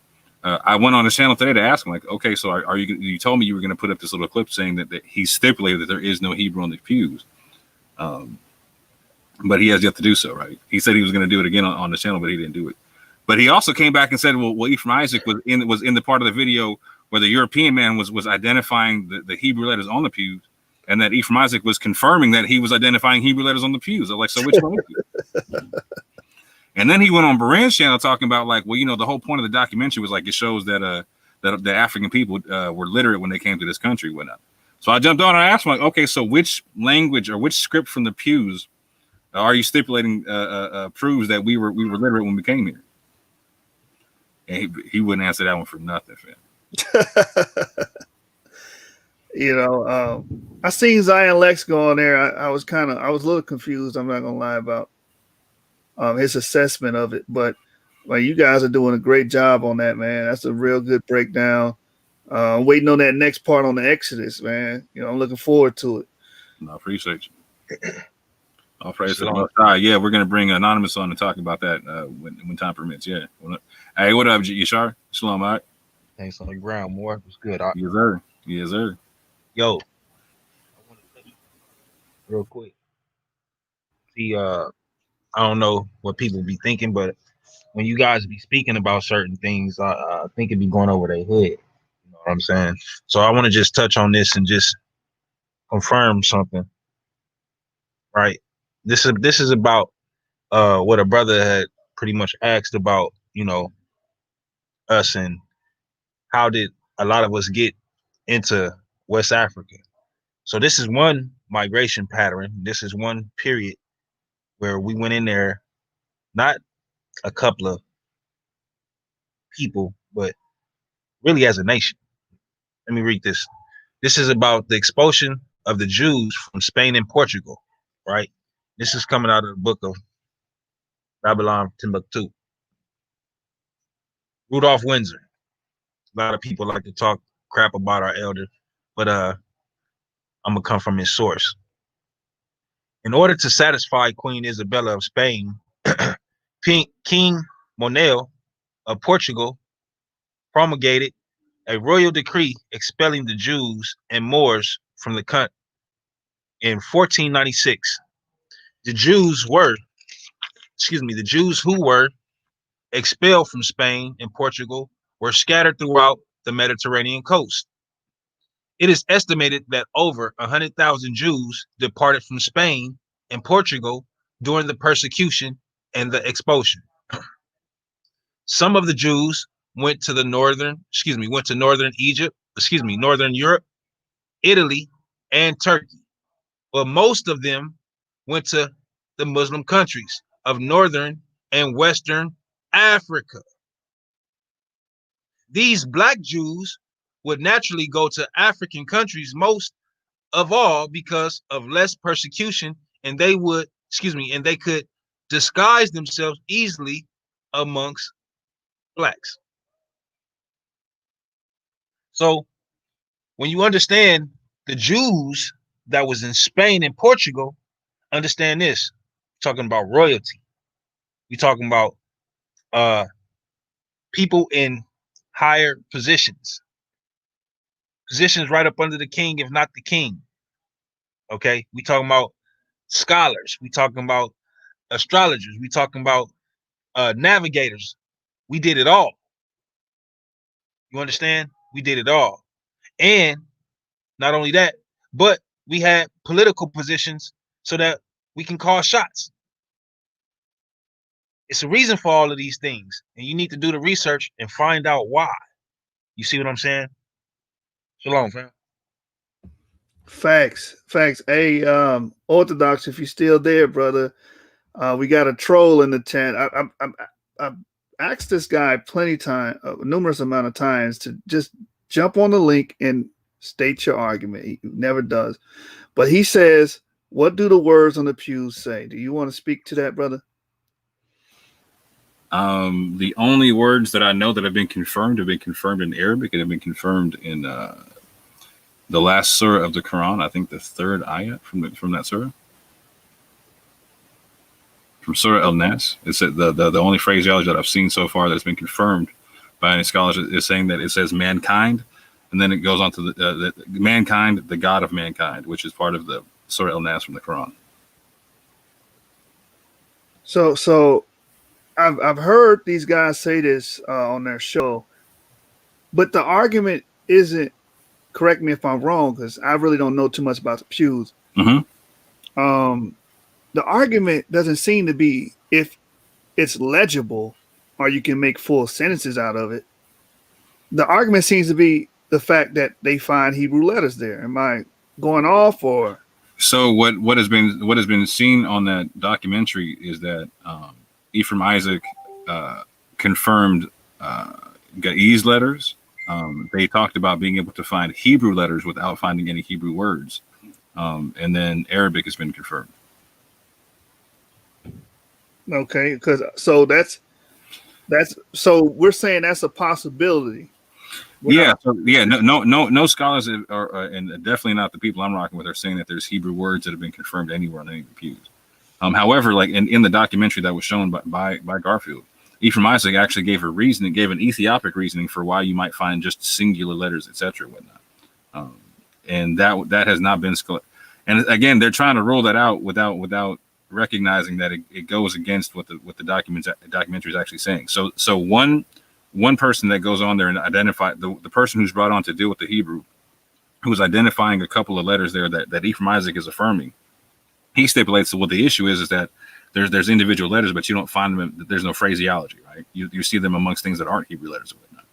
Speaker 10: I went on his channel today to ask him, like, okay, so are you told me you were going to put up this little clip saying that he stipulated that there is no Hebrew on the pews. But he has yet to do so, right? He said he was going to do it again on the channel, but he didn't do it. But he also came back and said, well, Ephraim Isaac was in the part of the video where the European man was identifying the Hebrew letters on the pews, and that Ephraim Isaac was confirming that he was identifying Hebrew letters on the pews. I'm like, so which one is it? And then he went on Baran's channel talking about, like, well, the whole point of the documentary was like it shows that the African people were literate when they came to this country, whatnot. So I jumped on and I asked him, like, okay, so which language or which script from the pews are you stipulating proves that we were literate when we came here? And he wouldn't answer that one for nothing, fam.
Speaker 3: I seen Zion Lex go on there. I was a little confused. I'm not gonna lie about his assessment of it, but you guys are doing a great job on that, man. That's a real good breakdown. Waiting on that next part on the Exodus, man. I'm looking forward to it.
Speaker 10: I appreciate you. I'll praise the Most High. Yeah, we're gonna bring Anonymous on to talk about that when time permits. Yeah. Hey, what up, Yashar? Shalom, all right?
Speaker 8: Thanks on the ground, more. What's good?
Speaker 10: Yes, sir. Yes, sir.
Speaker 8: Yo, I want to real quick. See, I don't know what people be thinking, but when you guys be speaking about certain things, I think it be going over their head. You know what I'm saying? So I want to just touch on this and just confirm something. Right? This is about what a brother had pretty much asked about, us and how did a lot of us get into West Africa. So this is one migration pattern. This is one period where we went in there, not a couple of people, but really as a nation. Let me read this. This is about the expulsion of the Jews from Spain and Portugal, right? This is coming out of the book of Babylon, Timbuktu. Rudolph Windsor. A lot of people like to talk crap about our elder, but I'm gonna come from his source. In order to satisfy Queen Isabella of Spain, King Manuel of Portugal promulgated a royal decree expelling the Jews and Moors from the country in 1496. The Jews who were expelled from Spain and Portugal were scattered throughout the Mediterranean coast. It is estimated that over 100,000 Jews departed from Spain and Portugal during the persecution and the expulsion. Some of the Jews went to northern Egypt, northern Europe, Italy, and Turkey. But most of them went to the Muslim countries of northern and western Africa. These black Jews would naturally go to African countries most of all because of less persecution, and they could disguise themselves easily amongst blacks. So when you understand the Jews that was in Spain and Portugal, understand this. We're talking about royalty. We're talking about people in higher positions right up under the king, if not the king. Okay, we talking about scholars. We talking about astrologers. We talking about navigators. We did it all. You understand? We did it all. And not only that, but we had political positions so that we can call shots. It's a reason for all of these things, and you need to do the research and find out why. You see what I'm saying? Shalom, fam.
Speaker 3: Facts. Hey, Orthodox, if you're still there, brother, we got a troll in the chat. I asked this guy numerous amount of times to just jump on the link and state your argument. He never does. But he says, what do the words on the pews say? Do you want to speak to that, brother?
Speaker 10: The only words that I know that have been confirmed in Arabic and have been confirmed in the last surah of the Quran. I think the third ayat from that surah. From Surah Al-Nas. It's the only phraseology that I've seen so far that's been confirmed by any scholars is saying that it says mankind, and then it goes on to the mankind, the God of mankind, which is part of the Surah Al-Nas from the Quran.
Speaker 3: So I've heard these guys say this on their show, but the argument isn't, correct me if I'm wrong, because I really don't know too much about the pews.
Speaker 10: Mm-hmm.
Speaker 3: The argument doesn't seem to be if it's legible or you can make full sentences out of it. The argument seems to be the fact that they find Hebrew letters there. Am I going off, or? So
Speaker 10: what has been seen on that documentary is that Ephraim Isaac confirmed Gaiz letters. They talked about being able to find Hebrew letters without finding any Hebrew words, and then Arabic has been confirmed.
Speaker 3: Okay, because so we're saying that's a possibility.
Speaker 10: No scholars are, and definitely not the people I'm rocking with, are saying that there's Hebrew words that have been confirmed anywhere on any of the pews. However, like in the documentary that was shown by Garfield, Ephraim Isaac actually gave an Ethiopic reasoning for why you might find just singular letters, etc., whatnot. And that has not been. And again, they're trying to rule that out without recognizing that it goes against what the documentary is actually saying. So one person that goes on there and identify the person who's brought on to deal with the Hebrew, who's identifying a couple of letters there that Ephraim Isaac is affirming. He stipulates that what the issue is that there's individual letters, but you don't find them. There's no phraseology, right? You see them amongst things that aren't Hebrew letters and whatnot.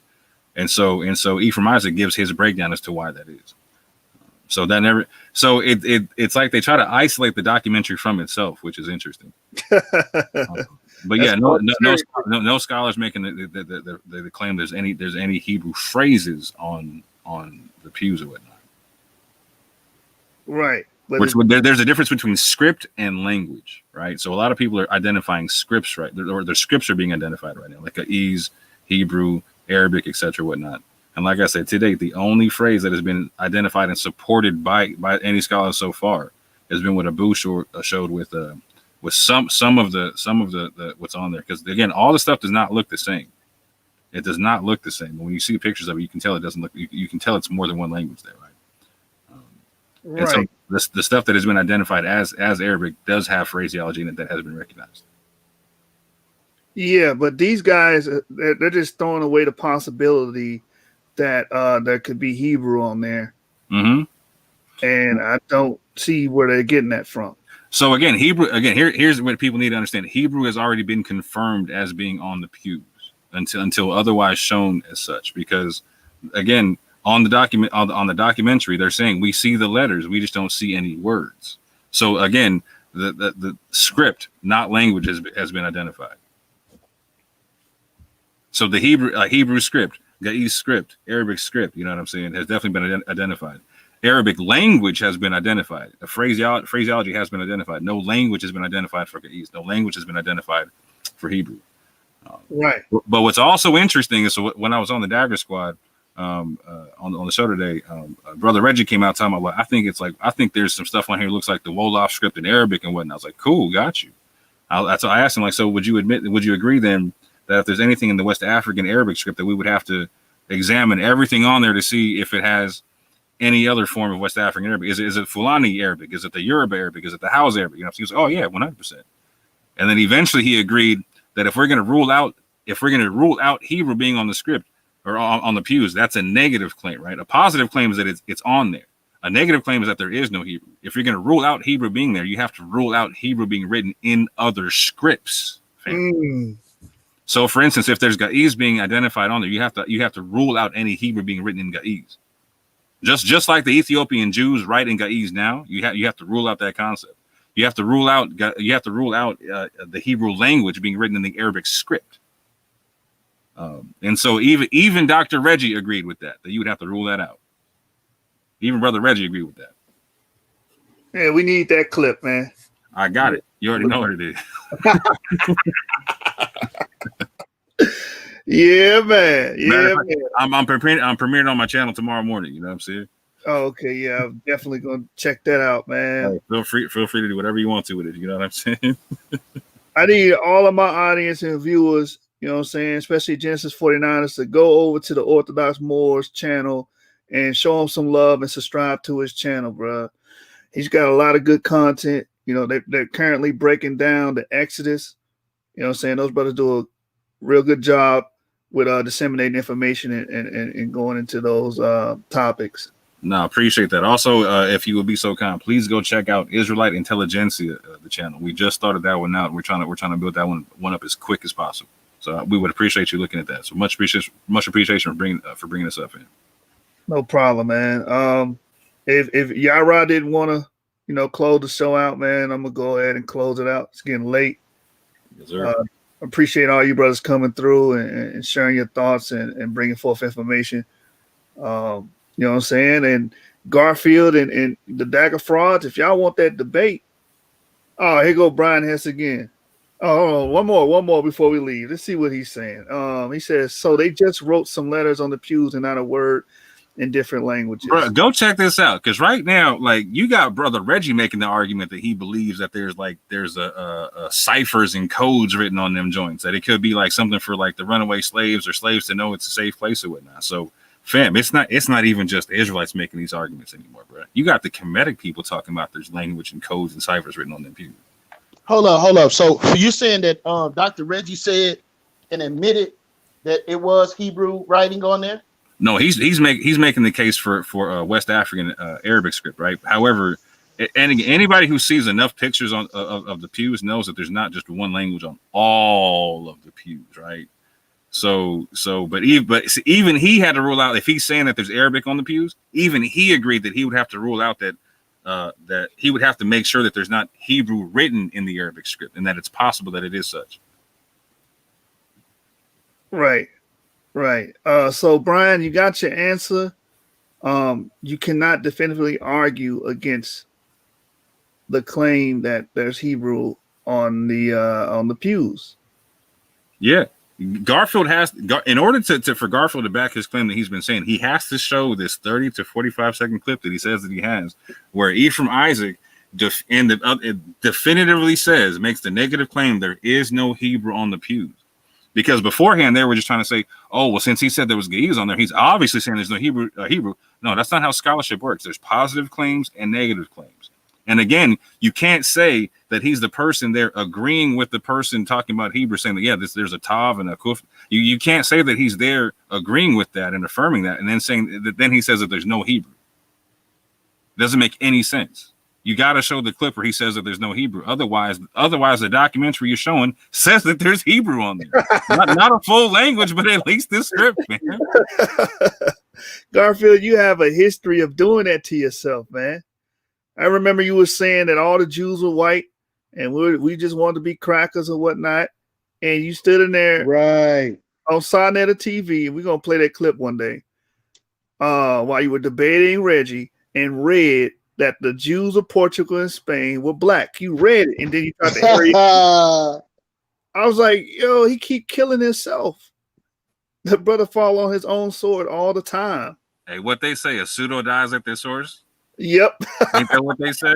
Speaker 10: And so Ephraim Isaac gives his breakdown as to why that is. It's like they try to isolate the documentary from itself, which is interesting. But yeah, no scholars making the claim there's any Hebrew phrases on the pews or whatnot.
Speaker 3: Right.
Speaker 10: There's a difference between script and language, right? So a lot of people are identifying scripts, right? Or their scripts are being identified right now, like Gaiz Hebrew, Arabic, etc., whatnot. And like I said, to date, the only phrase that has been identified and supported by any scholar so far has been what Abu showed with some of the what's on there. Because again, all the stuff does not look the same. It does not look the same. But when you see pictures of it, you can tell it doesn't look. You can tell it's more than one language there, right?
Speaker 3: Right.
Speaker 10: And so the stuff that has been identified as Arabic does have phraseology in it that has been recognized.
Speaker 3: Yeah, but these guys, they're just throwing away the possibility that there could be Hebrew on there.
Speaker 10: Mm-hmm.
Speaker 3: And I don't see where they're getting that from.
Speaker 10: So again, Hebrew. Again, here's what people need to understand: Hebrew has already been confirmed as being on the pews until otherwise shown as such. Because again, on the document on the documentary, they're saying we see the letters, we just don't see any words. So again, the script, not language, has been identified. So the Hebrew script, Ga'ez script, Arabic script, you know what I'm saying, has definitely been identified. Arabic language has been identified. The phraseology has been identified. No language has been identified for Ga'ez. No language has been identified for Hebrew.
Speaker 3: Right.
Speaker 10: But what's also interesting is, so when I was on the Dagger Squad on the show today, Brother Reggie came out talking about, I think there's some stuff on here that looks like the Wolof script in Arabic and whatnot. I was like, cool, got you. So I asked him, like, so would you agree then that if there's anything in the West African Arabic script that we would have to examine everything on there to see if it has any other form of West African Arabic? Is it Fulani Arabic? Is it the Yoruba Arabic? Is it the Hausa Arabic? You know, so he was, oh yeah, 100%. And then eventually he agreed that if we're going to rule out Hebrew being on the script or on the pews, that's a negative claim, right? A positive claim is that it's on there. A negative claim is that there is no Hebrew. If you're going to rule out Hebrew being there, you have to rule out Hebrew being written in other scripts. So, for instance, if there's Ga'ez being identified on there, you have to rule out any Hebrew being written in Ga'ez. Just like the Ethiopian Jews write in Ga'ez now, you have to rule out that concept. You have to rule out the Hebrew language being written in the Arabic script. And so even Dr. Reggie agreed with that you would have to rule that out. Even Brother Reggie agreed with that.
Speaker 3: Yeah, we need that clip, man.
Speaker 10: I got it. You already know what it is.
Speaker 3: Yeah, man. Yeah, man.
Speaker 10: I'm premiering on my channel tomorrow morning. You know what I'm saying?
Speaker 3: Oh, okay. Yeah, I'm definitely gonna check that out, man.
Speaker 10: Feel free to do whatever you want to with it. You know what I'm saying?
Speaker 3: I need all of my audience and viewers, you know what I'm saying, especially Genesis 49ers, to go over to the Orthodox Moors channel and show him some love and subscribe to his channel, bro. He's got a lot of good content. You know, they're currently breaking down the Exodus. You know what I'm saying? Those brothers do a real good job with disseminating information and going into those topics.
Speaker 10: No, appreciate that. Also, if you would be so kind, please go check out Israelite Intelligentsia, the channel. We just started that one out. We're trying to build that one up as quick as possible. So we would appreciate you looking at that. So much appreciation for bringing us up in.
Speaker 3: No problem, man. If Yara didn't want to, close the show out, man, I'm gonna go ahead and close it out. It's getting late.
Speaker 10: Yes, sir.
Speaker 3: Appreciate all you brothers coming through and sharing your thoughts and bringing forth information. You know what I'm saying? And Garfield and the Dagger Frauds, if y'all want that debate, here go Brian Hess again. Oh, one more before we leave. Let's see what he's saying. He says, so they just wrote some letters on the pews and not a word in different languages.
Speaker 10: Bro, go check this out, because right now, like, you got Brother Reggie making the argument that he believes that there's a ciphers and codes written on them joints, that it could be like something for like the runaway slaves or slaves to know it's a safe place or whatnot. So, fam, it's not even just the Israelites making these arguments anymore, bro. You got the Kemetic people talking about there's language and codes and ciphers written on them pews.
Speaker 9: Hold up. So you're saying that Dr. Reggie said and admitted that it was Hebrew writing on there?
Speaker 10: No, he's making the case for West African Arabic script, right? However, and anybody who sees enough pictures of the pews knows that there's not just one language on all of the pews, right? But even he had to rule out, if he's saying that there's Arabic on the pews, even he agreed that he would have to rule out that he would have to make sure that there's not Hebrew written in the Arabic script, and that it's possible that it is such.
Speaker 3: Right. So Brian, you got your answer. You cannot definitively argue against the claim that there's Hebrew on the pews.
Speaker 10: Yeah, Garfield has, in order for Garfield to back his claim that he's been saying, he has to show this 30 to 45 second clip that he says that he has, where Ephraim Isaac definitively says, makes the negative claim there is no Hebrew on the pews. Because beforehand they were just trying to say, oh, well, since he said there was Ge'ez on there, he's obviously saying there's no Hebrew. No, that's not how scholarship works. There's positive claims and negative claims. And again, you can't say that he's the person there agreeing with the person talking about Hebrew, saying that, yeah, there's a tav and a kuf. You can't say that he's there agreeing with that and affirming that, and then saying that then he says that there's no Hebrew. Doesn't make any sense. You got to show the clip where he says that there's no Hebrew. Otherwise, the documentary you're showing says that there's Hebrew on there. not a full language, but at least the script, man.
Speaker 3: Garfield, you have a history of doing that to yourself, man. I remember you were saying that all the Jews were white and we just wanted to be crackers or whatnot. And you stood in there
Speaker 9: right
Speaker 3: on side of the TV. And we're going to play that clip one day while you were debating Reggie and read that the Jews of Portugal and Spain were black. You read it and then you tried to hurry. I was like, yo, he keep killing himself. The brother fall on his own sword all the time.
Speaker 10: Hey, what they say, a pseudo dies at their source?
Speaker 3: Yep.
Speaker 10: Ain't that what they say?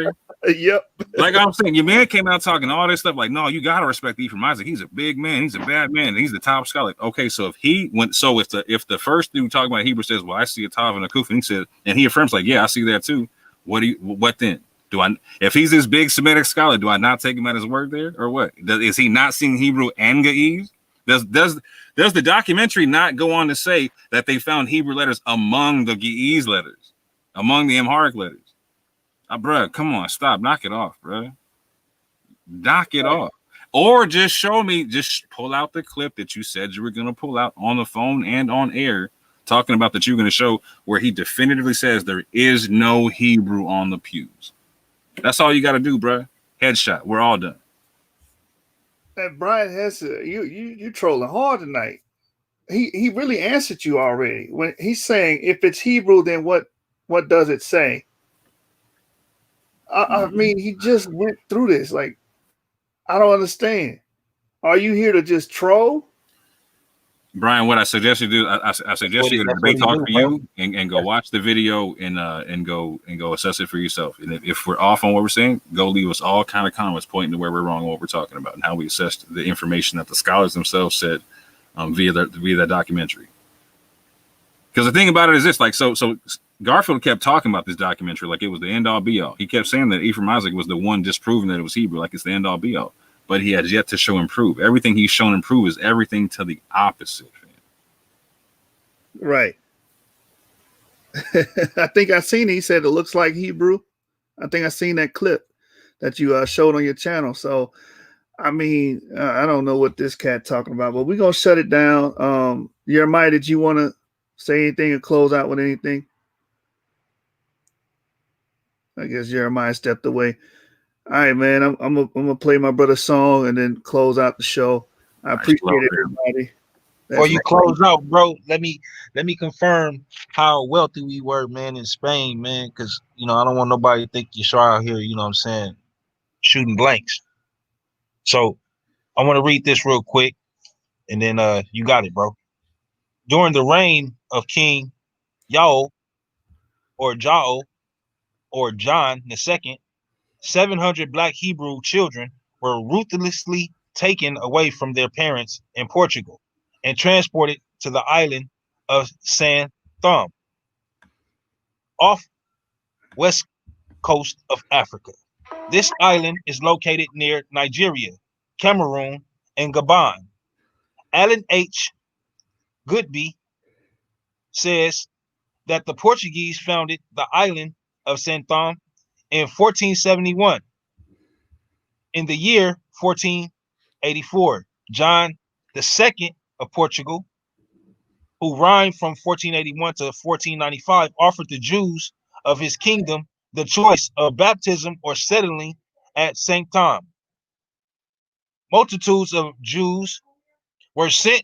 Speaker 3: Yep.
Speaker 10: Like I'm saying, your man came out talking all this stuff like, no, you gotta respect Ephraim Isaac. He's a big man, he's a bad man, and he's the top scholar. Okay, so if the first dude talking about Hebrew says, well, I see a tav and a kuf, and he said, and he affirms like, yeah, I see that too. What then? If he's this big Semitic scholar, do I not take him at his word there, or what? Is he not seeing Hebrew and Ge'ez? Does the documentary not go on to say that they found Hebrew letters among the Ge'ez letters, among the Amharic letters? Bruh, come on, stop, knock it off, bruh. Knock it off. Or just pull out the clip that you said you were gonna pull out on the phone and on air, talking about that you're gonna show where he definitively says there is no Hebrew on the pews. That's all you gotta do, bruh. Headshot. We're all done.
Speaker 3: And Brian Hesse, you trolling hard tonight. He really answered you already. When he's saying if it's Hebrew, then what does it say? I mean, he just went through this. Like, I don't understand. Are you here to just troll?
Speaker 10: Brian, what I suggest you do, I suggest you go to Debate Talk for You and go watch the video and go assess it for yourself. And if we're off on what we're saying, go leave us all kind of comments pointing to where we're wrong on what we're talking about and how we assessed the information that the scholars themselves said via that documentary. Because the thing about it is this, like, so Garfield kept talking about this documentary like it was the end all be all. He kept saying that Ephraim Isaac was the one disproving that it was Hebrew, like it's the end all be all. But he has yet to show and prove. Everything he's shown and prove is everything to the opposite.
Speaker 3: Right. I think I seen it. He said it looks like Hebrew. I think I seen that clip that you showed on your channel. So, I mean, I don't know what this cat talking about, but we're going to shut it down. Jeremiah, did you want to say anything or close out with anything? I guess Jeremiah stepped away. All right, man. I'm gonna play my brother's song and then close out the show. I appreciate it, everybody.
Speaker 8: Before you close out, bro, let me confirm how wealthy we were, man, in Spain, man, because I don't want nobody to think you're out here, you know what I'm saying, shooting blanks. So I want to read this real quick, and then you got it, bro. During the reign of King Yao or John II, 700 black Hebrew children were ruthlessly taken away from their parents in Portugal and transported to the island of San Thome, off west coast of Africa. This island is located near Nigeria, Cameroon, and Gabon. Alan H. Goodby says that the Portuguese founded the island of San Thome in 1471. In the year 1484, John II of Portugal, who reigned from 1481 to 1495, offered the Jews of his kingdom the choice of baptism or settling at St. Thome. Multitudes of Jews were sent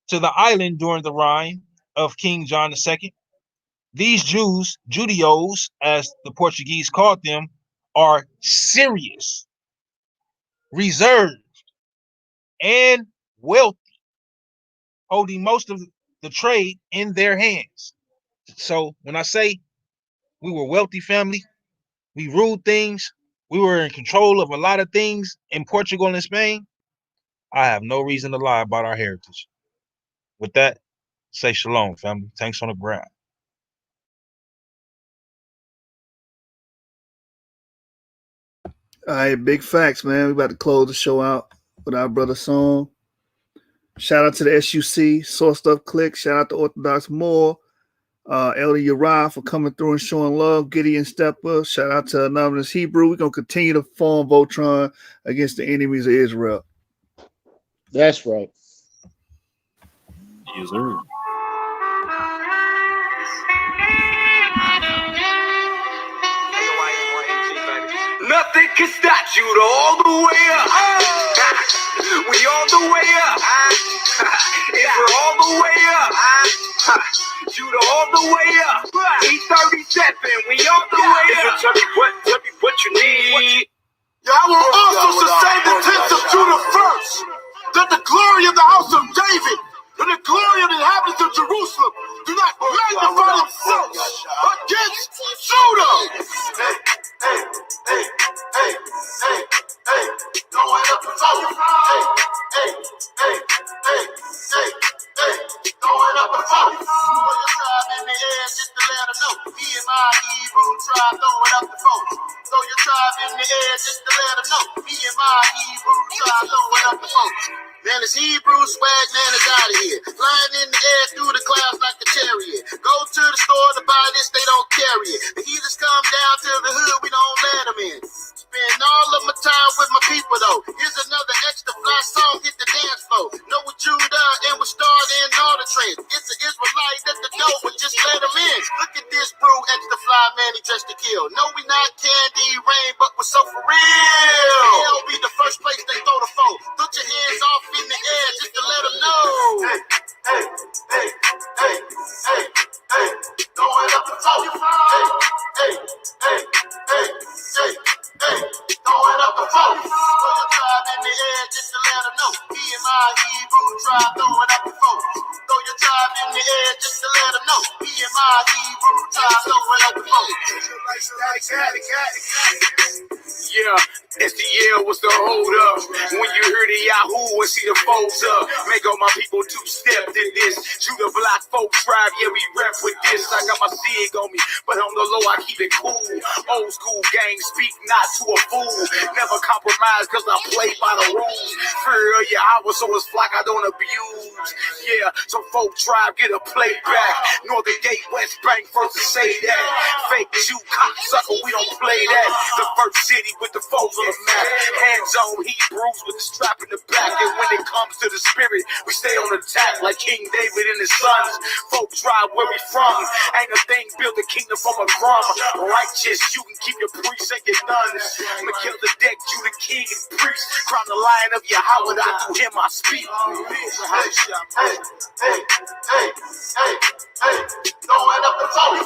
Speaker 8: to the island during the reign of King John II. These Jews, Judeos, as the Portuguese called them, are serious, reserved, and wealthy. holding most of the trade in their hands. So when I say we were a wealthy family, we ruled things, we were in control of a lot of things in Portugal and Spain, I have no reason to lie about our heritage. With that, say shalom, family. Tanks on the ground.
Speaker 3: All right, big facts, man. We about to close the show out with our brother song. Shout out to the SUC, Source Stuff Click. Shout out to Orthodox Moore, Elder Uriah for coming through and showing love. Gideon Stepper. Shout out to Anonymous Hebrew. We're going to continue to form Voltron against the enemies of Israel.
Speaker 9: That's right.
Speaker 10: Yes, sir.
Speaker 1: Nothing can stop you to all the way up. We all the way up. If we're all the way up, you the all the way up. E37, we all the way up. Tell me what you need.
Speaker 2: I will also sustain the tents of Judah first, that the glory of the house of David and the glory of the inhabitants of Jerusalem do not magnify themselves against Judah. Hey, going up the phone. Going up the phone. Put your tribe in the air just to let them know. Me and my Hebrew tribe throwing up the phone. Throw your tribe in the air just to let them know. Me and my Hebrew tribe throwing up the phone. Man, this Hebrew swag, man, is out of here. Flying in the air through the clouds like a chariot. Go to the store to buy this, they don't carry it. The heathens come down to the hood, we don't let them in. Spend all of my time with my people, though. Here's another extra fly song, hit the dance floor. Know what Judah and we start in all the trends. It's an Israelite at the door, but just let him in. Look at this brew, extra fly, man, he dressed to kill. No, we not Candy Rain, but we're so for real. Hell be the first place they throw the foe. Put your hands off in the air just to let them know. Hey, going up the phone. Going up the phone. Throw your tribe in the air just to let them know. Me and my Hebrew tribe throwing up the phone. Throw your tribe in the air just to let them know. Me and my Hebrew tribe throwing up the phone.
Speaker 1: Yeah, it's the year was the hold up. When you hear the Yahoo and see the foes up, make all my people two-step in this. Shoot a block folk tribe, yeah, we rep with this. I got my SIG on me, but on the low I keep it cool. Old school gang, speak not to a fool. Never compromise cause I play by the rules. Fear of your hours, so it's like I don't abuse. Yeah, so folk tribe get a play back. Northern Gate, West Bank, first to say that. Fake you cocksucker, we don't play that. The first city with the foes on the map. Hands on Hebrews with the strap in the back. And when it comes to the spirit, we stay on attack like King David and his sons. Folk tribe where we from. Ain't a thing built a kingdom from a crumb. Righteous, you can keep your priests and your nuns. Melchizedek, you the king and priest. Crown the lion of Yahweh, I through him I speak.
Speaker 2: Going up the phone.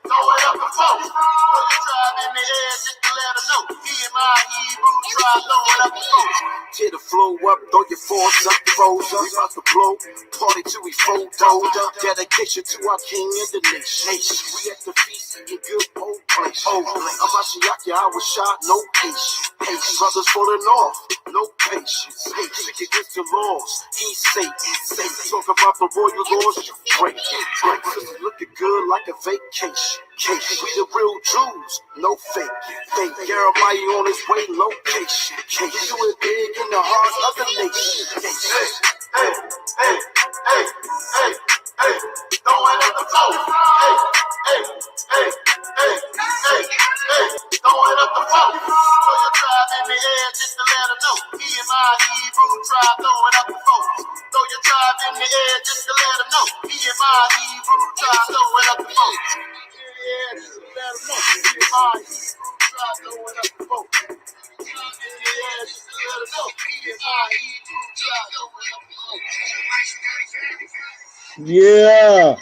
Speaker 2: Going up the phone. Throw your tribe in the air just to let them know. Me and my Hebrew tribe throwing up the phone.
Speaker 11: Tear the flow up, throw your force up, froze up, about to blow. Party till we fold up. Dedication to our king and the nation. We at the feast in good old place. I'm a Shiaki, I was shot, no patience. Brothers falling off, no patience. Sick against the laws, he's Satan. Talk about the royal laws, you break. Sisters looking good like a vacation. We the real Jews, no fake. Jeremiah on his way, location. You it big in the heart of the nation.
Speaker 2: Going up the phone. Going up the phone. Throw your tribe in the air just to let them know. Me and my Hebrew tribe throwing up the phone. Throw your tribe in the air just to let them know. Me and my Hebrew tribe throwing up the phone. Yeah, just to let them know. Me and my Hebrew tribe throwing up the phone. Yeah, just to let them know. Me and my Hebrew tribe throwing up the phone.
Speaker 9: Yeah.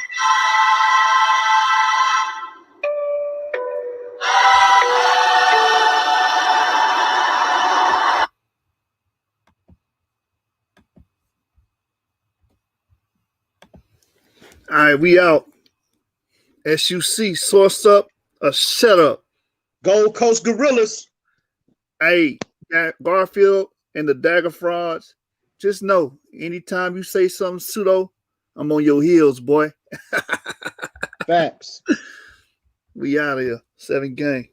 Speaker 3: All right, we out. SUC, source up or shut up.
Speaker 9: Gold Coast Gorillas.
Speaker 3: Hey, Garfield and the Dagger Frauds, just know anytime you say something pseudo, I'm on your heels, boy.
Speaker 9: Facts.
Speaker 3: We out of here. 7 gang.